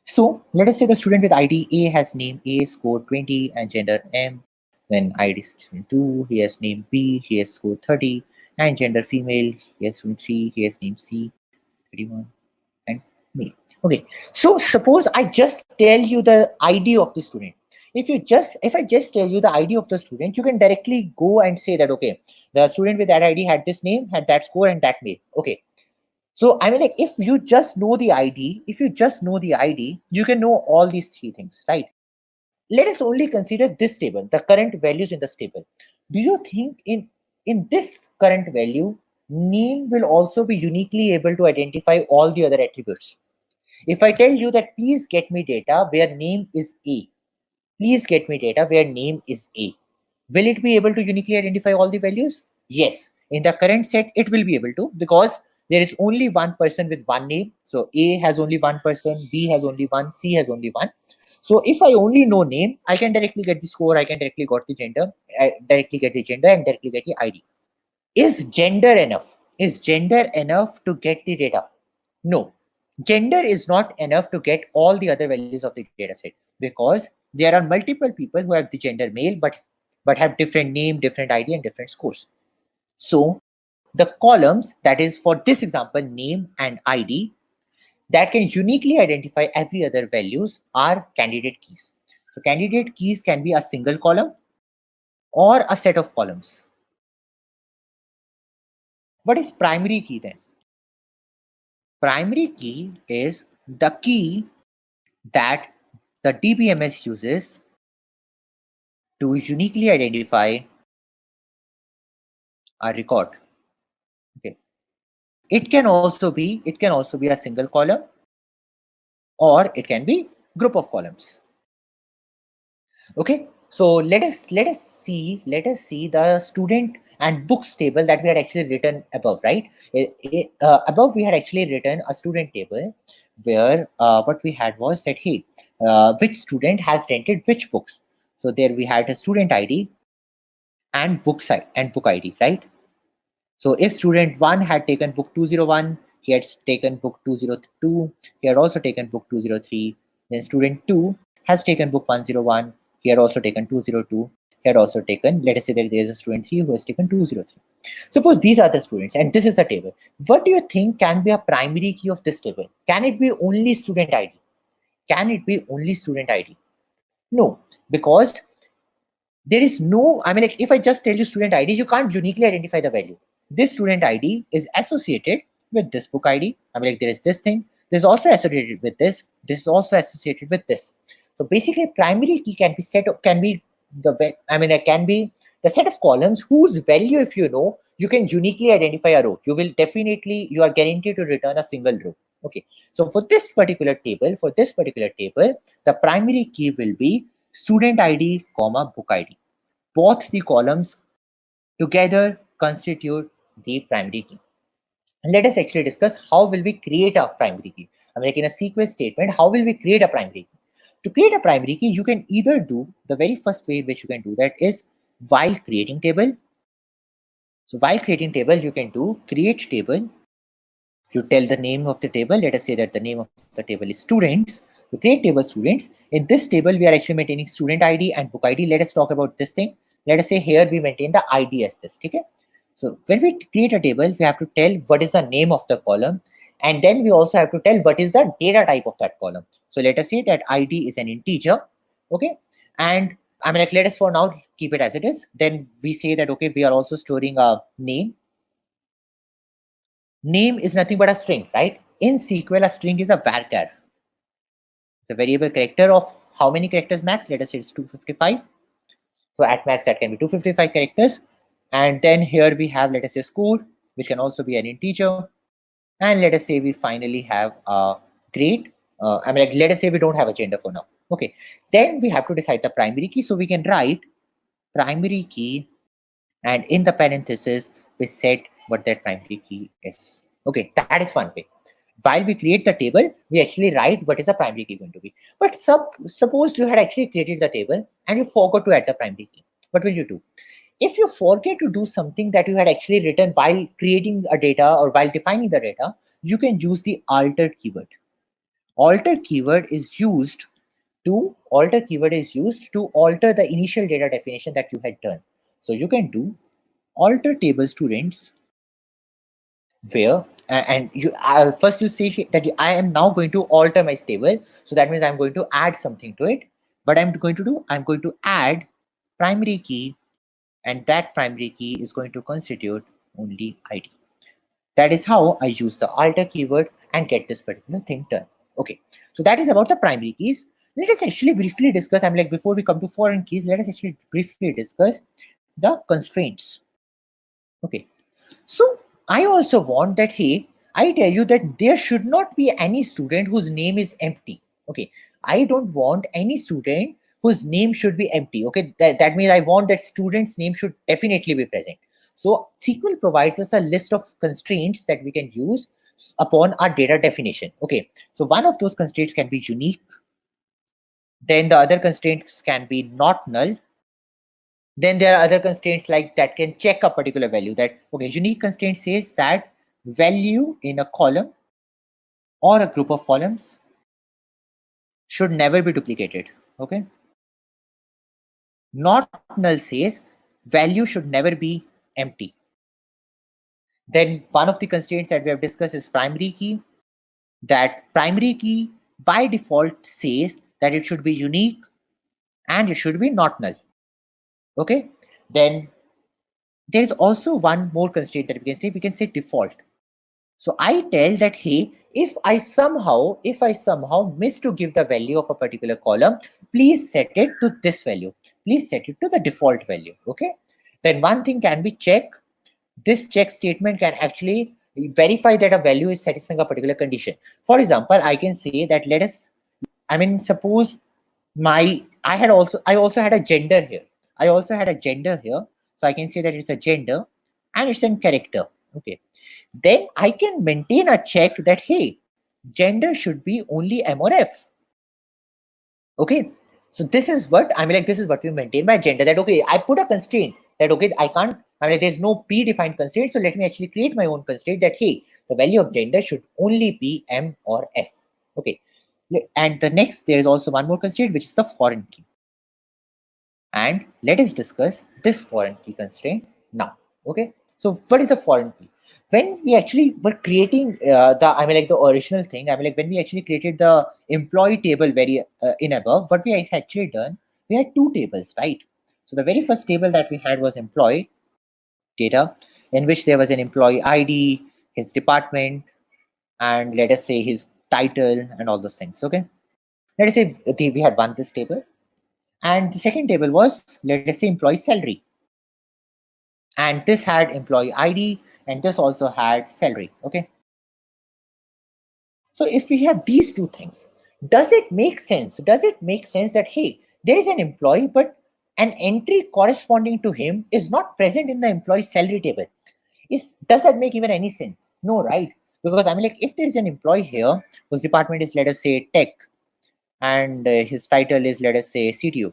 So let us say the student with ID A has name A, score 20, and gender M. Then ID student 2, he has name B, he has score 30, and gender female, he has student 3, he has name C, 31, and male. Okay, so suppose I just tell you the ID of the student. If I just tell you the ID of the student, you can directly go and say that, okay, the student with that ID had this name, had that score, and that mail. Okay. So I mean, like, if you just know the ID, you can know all these three things, right? Let us only consider this table, the current values in this table. Do you think in this current value, name will also be uniquely able to identify all the other attributes? If I tell you that please get me data where name is A, please get me data where name is A, will it be able to uniquely identify all the values? Yes. In the current set, it will be able to, because there is only one person with one name. So A has only one person, B has only one, C has only one. So if I only know name, I can directly get the score, I can directly get the gender, and directly get the ID. Is gender enough? Is gender enough to get the data? No. Gender is not enough to get all the other values of the data set, because there are multiple people who have the gender male but have different name, different ID, and different scores. So the columns, that is for this example, name and ID, that can uniquely identify every other values are candidate keys. So candidate keys can be a single column or a set of columns. What is primary key then? Primary key is the key that the Dbms uses to uniquely identify a record. Okay. It can also be a single column, or it can be group of columns. Okay. So let us see the student and books table that we had actually written above, right? Above we had actually written a student table where what we had was that, hey, which student has rented which books. So there we had a student ID and book ID, right? So if student 1 had taken book 201, he had taken book 202, he had also taken book 203. Then student 2 has taken book 101, he had also taken 202, he had also taken, let us say that there is a student 3 who has taken 203. Suppose these are the students and this is a table. What do you think can be a primary key of this table? Can it be only student ID? Can it be only student ID? No, because there is no, I mean, like, if I just tell you student ID, you can't uniquely identify the value. This student ID is associated with this book ID. I mean, like, there is this thing, this is also associated with this is also associated with this. So basically primary key can be can be the set of columns whose value, if you know, you can uniquely identify a row. You are guaranteed to return a single row. Okay, so for this particular table, the primary key will be student ID comma book ID. Both the columns together constitute the primary key. And let us actually discuss how will we create a primary key. I mean, like, in a SQL statement, how will we create a primary key? To create a primary key, you can either do, the very first way in which you can do that is while creating table. So while creating table, you can do create table. You tell the name of the table. Let us say that the name of the table is students. You create table students. In this table, we are actually maintaining student ID and book ID. Let us talk about this thing. Let us say here we maintain the ID as this. Okay. So when we create a table, we have to tell what is the name of the column. And then we also have to tell what is the data type of that column. So let us say that ID is an integer. Okay. And I mean, like, let us for now keep it as it is. Then we say that, okay, we are also storing a name. Name is nothing but a string, right? In SQL, a string is a varchar. It's a variable character of how many characters max? Let us say it's 255. So at max, that can be 255 characters. And then here we have, let us say, score, which can also be an integer. And let us say we finally have a grade. I mean, like, let us say we don't have a gender for now. Okay. Then we have to decide the primary key. So we can write primary key, and in the parenthesis, we set what that primary key is. Okay, that is one way. While we create the table, we actually write what is the primary key going to be. But suppose you had actually created the table and you forgot to add the primary key. What will you do? If you forget to do something that you had actually written while creating a data or while defining the data, you can use the altered keyword. Altered keyword is used to alter the initial data definition that you had done. So you can do alter table students where and you first you say that I am now going to alter my table. So that means I'm going to add something to it. what I'm going to do, I'm going to add primary key, and that primary key is going to constitute only ID. That is how I use the alter keyword and get this particular thing done. Okay, so that is about the primary keys. Let us actually briefly discuss, I'm like, before we come to foreign keys, let us actually briefly discuss the constraints. Okay, so I also want that, hey, I tell you that there should not be any student whose name is empty. Okay, I don't want any student whose name should be empty. Okay, that means I want that student's name should definitely be present. So SQL provides us a list of constraints that we can use upon our data definition. Okay, so one of those constraints can be unique. Then the other constraints can be not null. Then there are other constraints like that can check a particular value. That, okay, unique constraint says that value in a column or a group of columns should never be duplicated. Okay, not null says value should never be empty. Then one of the constraints that we have discussed is primary key. That primary key by default says that it should be unique and it should be not null. Okay, then there is also one more constraint that we can say default. So I tell that, hey, if I somehow miss to give the value of a particular column, please set it to this value. Please set it to the default value. Okay. Then one thing can be check. This check statement can actually verify that a value is satisfying a particular condition. For example, I can say that suppose I also had a gender here. So I can say that it's a gender and it's in character. Okay. Then I can maintain a check that, hey, gender should be only M or F. Okay. So this is what this is what we maintain by gender, that, okay, I put a constraint that, okay, there's no predefined constraint. So let me actually create my own constraint that, hey, the value of gender should only be M or F. Okay. And the next, there is also one more constraint, which is the foreign key. And let us discuss this foreign key constraint now. Okay. So what is a foreign key? When we actually were creating the original thing, when we actually created the employee table in above, what we had actually done, we had two tables, right? So the very first table that we had was employee data, in which there was an employee ID, his department, and let us say his title and all those things. Okay. Let us say we had this table. And the second table was, let us say, employee salary. And this had employee ID, and this also had salary. Okay. So if we have these two things, does it make sense? Does it make sense that, hey, there is an employee, but an entry corresponding to him is not present in the employee salary table? Does that make even any sense? No, right? Because if there is an employee here whose department is, let us say, tech, and his title is, let us say, CTO.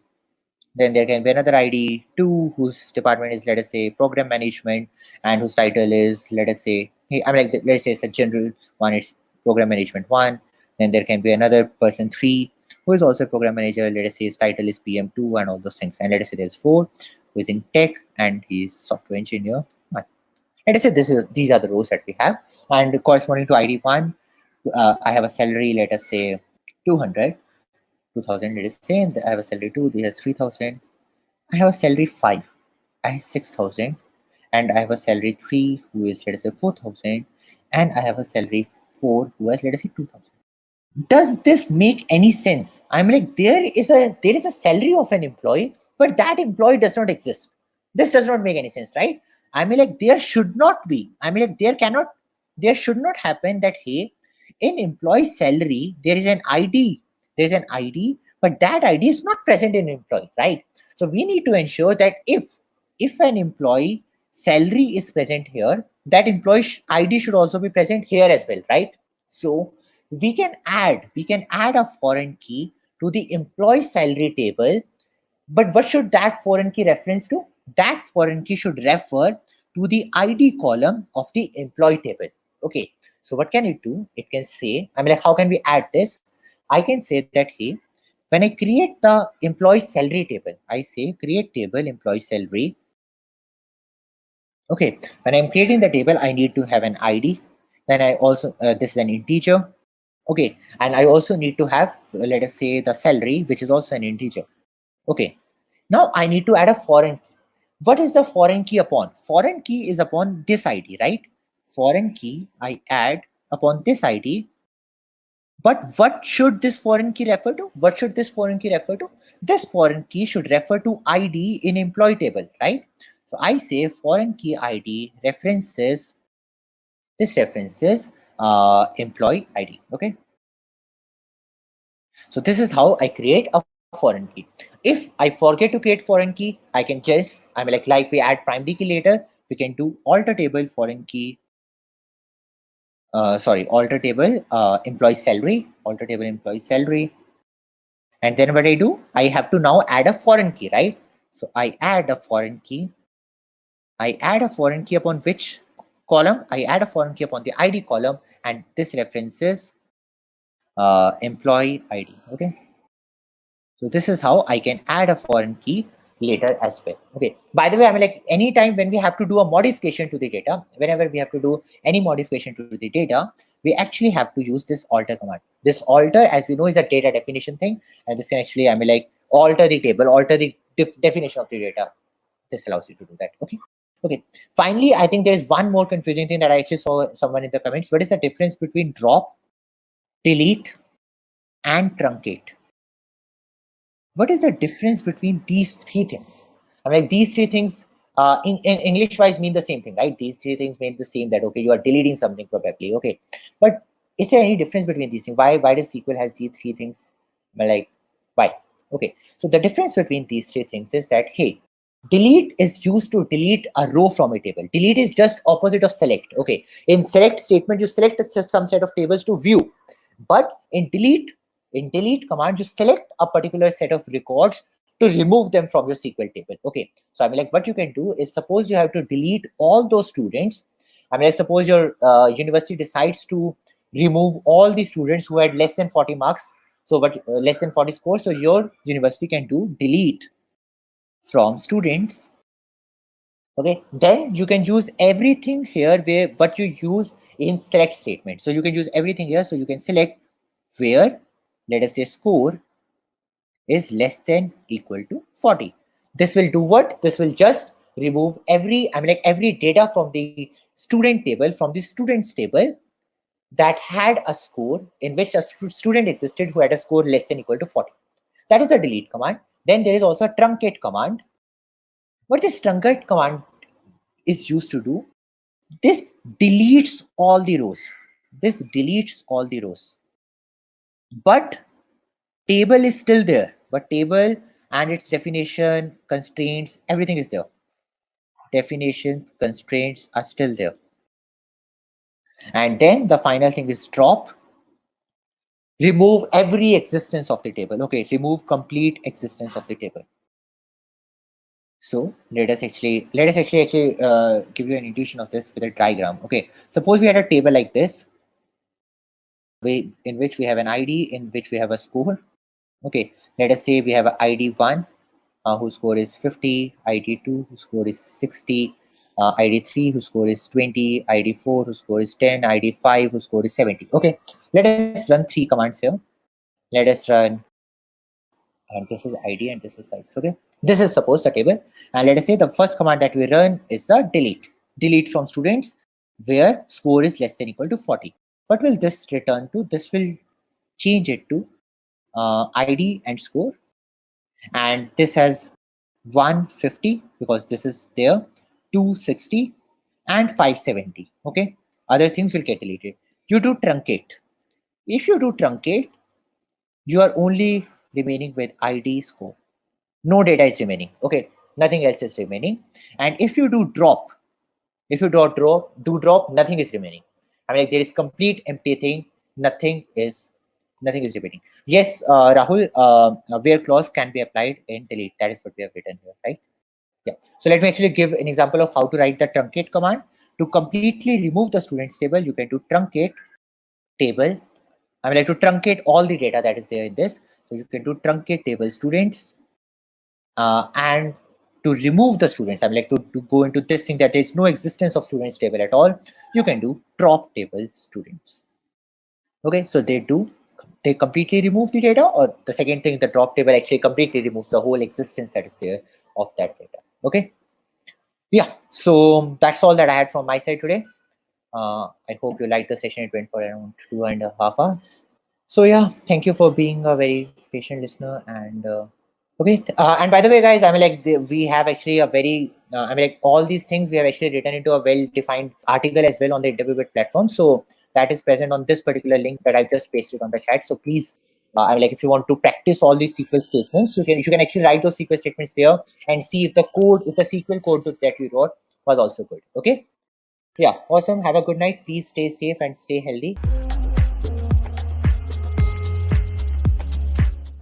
Then there can be another ID 2 whose department is, let us say, program management, and whose title is, let us say, hey, let's say it's a general one, it's program management 1. Then there can be another person 3 who is also a program manager, let us say his title is PM2 and all those things. And let us say there's 4 who is in tech and he's software engineer 1. Let us say these are the rows that we have. And corresponding to ID 1, I have a salary, let us say 2,000, let us say, and I have a salary 2, this has 3,000. I have a salary 5, I have 6,000, and I have a salary 3 who is, let us say, 4,000, and I have a salary 4 who has, let us say, 2,000. Does this make any sense? There is a salary of an employee, but that employee does not exist. This does not make any sense, right? There should not be. There should not happen that, hey, in employee salary there is an ID. There's an ID, but that ID is not present in employee, right? So we need to ensure that if an employee salary is present here, that employee ID should also be present here as well, right? So we can add a foreign key to the employee salary table, but what should that foreign key reference to? That foreign key should refer to the ID column of the employee table. Okay, so what can it do? It can say, how can we add this? I can say that, hey, when I create the employee salary table, I say create table employee salary. Okay, when I'm creating the table, I need to have an ID. Then I also, this is an integer. Okay, and I also need to have, let us say, the salary, which is also an integer. Okay, now I need to add a foreign key. What is the foreign key upon? Foreign key is upon this ID, right? Foreign key I add upon this ID. But what should this foreign key refer to? What should this foreign key refer to? This foreign key should refer to ID in employee table, right? So I say foreign key ID references, this references employee ID. Okay. So this is how I create a foreign key. If I forget to create foreign key, I can just, like we add primary key later, we can do alter table foreign key, alter table employee salary, alter table employee salary. And then what I do, I have to now add a foreign key, right? So I add a foreign key. I add a foreign key upon which column? I add a foreign key upon the ID column, and this references employee ID. Okay. So this is how I can add a foreign key later as well. Okay. By the way, like anytime when we have to do a modification to the data, whenever we have to do any modification to the data, we actually have to use this alter command. This alter, as we know, is a data definition thing, and this can actually, like alter the table, alter the definition of the data. This allows you to do that. Okay. Okay. Finally, I think there is one more confusing thing that I actually saw someone in the comments. What is the difference between drop, delete, and truncate? What is the difference between these three things? Like these three things in English wise mean the same thing, right? These three things mean the same, that okay, you are deleting something probably. Okay, but is there any difference between these things? Why does SQL has these three things? Like why? Okay, so the difference between these three things is that, hey, delete is used to delete a row from a table. Delete is just opposite of select. Okay, in select statement, you select some set of tables to view, but in delete command, you select a particular set of records to remove them from your SQL table. Okay, so like what you can do is, suppose you have to delete all those students. Like suppose your university decides to remove all the students who had less than 40 marks. So what less than 40 scores. So your university can do delete from students. Okay, then you can use everything here where what you use in select statement. So you can use everything here. So you can select where, let us say, score is less than equal to 40. This will do what? This will just remove every, like every data from the student table, from the students table that had a score in which a student existed who had a score less than equal to 40. That is a delete command. Then there is also a truncate command. What this truncate command is used to do, this deletes all the rows. This deletes all the rows. But table is still there. But table and its definition, constraints, everything is there. Definitions, constraints are still there. And then the final thing is drop. Remove every existence of the table. Okay, remove complete existence of the table. So let us actually give you an intuition of this with a diagram. Okay, suppose we had a table like this, in which we have an ID, in which we have a score. Okay, let us say we have an ID 1 whose score is 50, ID 2 whose score is 60, ID 3 whose score is 20, ID 4 whose score is 10, ID 5 whose score is 70. Okay, let us run three commands here. Let us run, and this is ID and this is size. Okay, this is suppose the table, and let us say the first command that we run is the delete from students where score is less than equal to 40. What will this return to? This will change it to ID and score, and this has 150 because this is there, 260 and 570. Okay, other things will get deleted. You do truncate. If you do truncate, you are only remaining with ID, score. No data is remaining. Okay, nothing else is remaining. And if you do drop, nothing is remaining. Like there is complete empty thing. Nothing is remaining. Yes, Rahul, where clause can be applied in delete. That is what we have written here, right? Yeah. So let me actually give an example of how to write the truncate command. To completely remove the students table, you can do truncate table. Like to truncate all the data that is there in this. So you can do truncate table students, and to remove the students, like to go into this thing that there is no existence of students table at all, you can do drop table students. Okay, so they completely remove the data, or the second thing, the drop table actually completely removes the whole existence that is there of that data. Okay, yeah, so that's all that I had from my side today. I hope you liked the session. It went for around 2.5 hours. So yeah, thank you for being a very patient listener. And okay, and by the way, guys, I mean, like we have actually a very I mean, like all these things we have actually written into a well-defined article as well on the interview bit platform. So that is present on this particular link that I've just pasted on the chat. So please, I mean, like if you want to practice all these SQL statements, you can actually write those SQL statements there and see if the SQL code that you wrote was also good. Okay. Yeah, awesome. Have a good night. Please stay safe and stay healthy.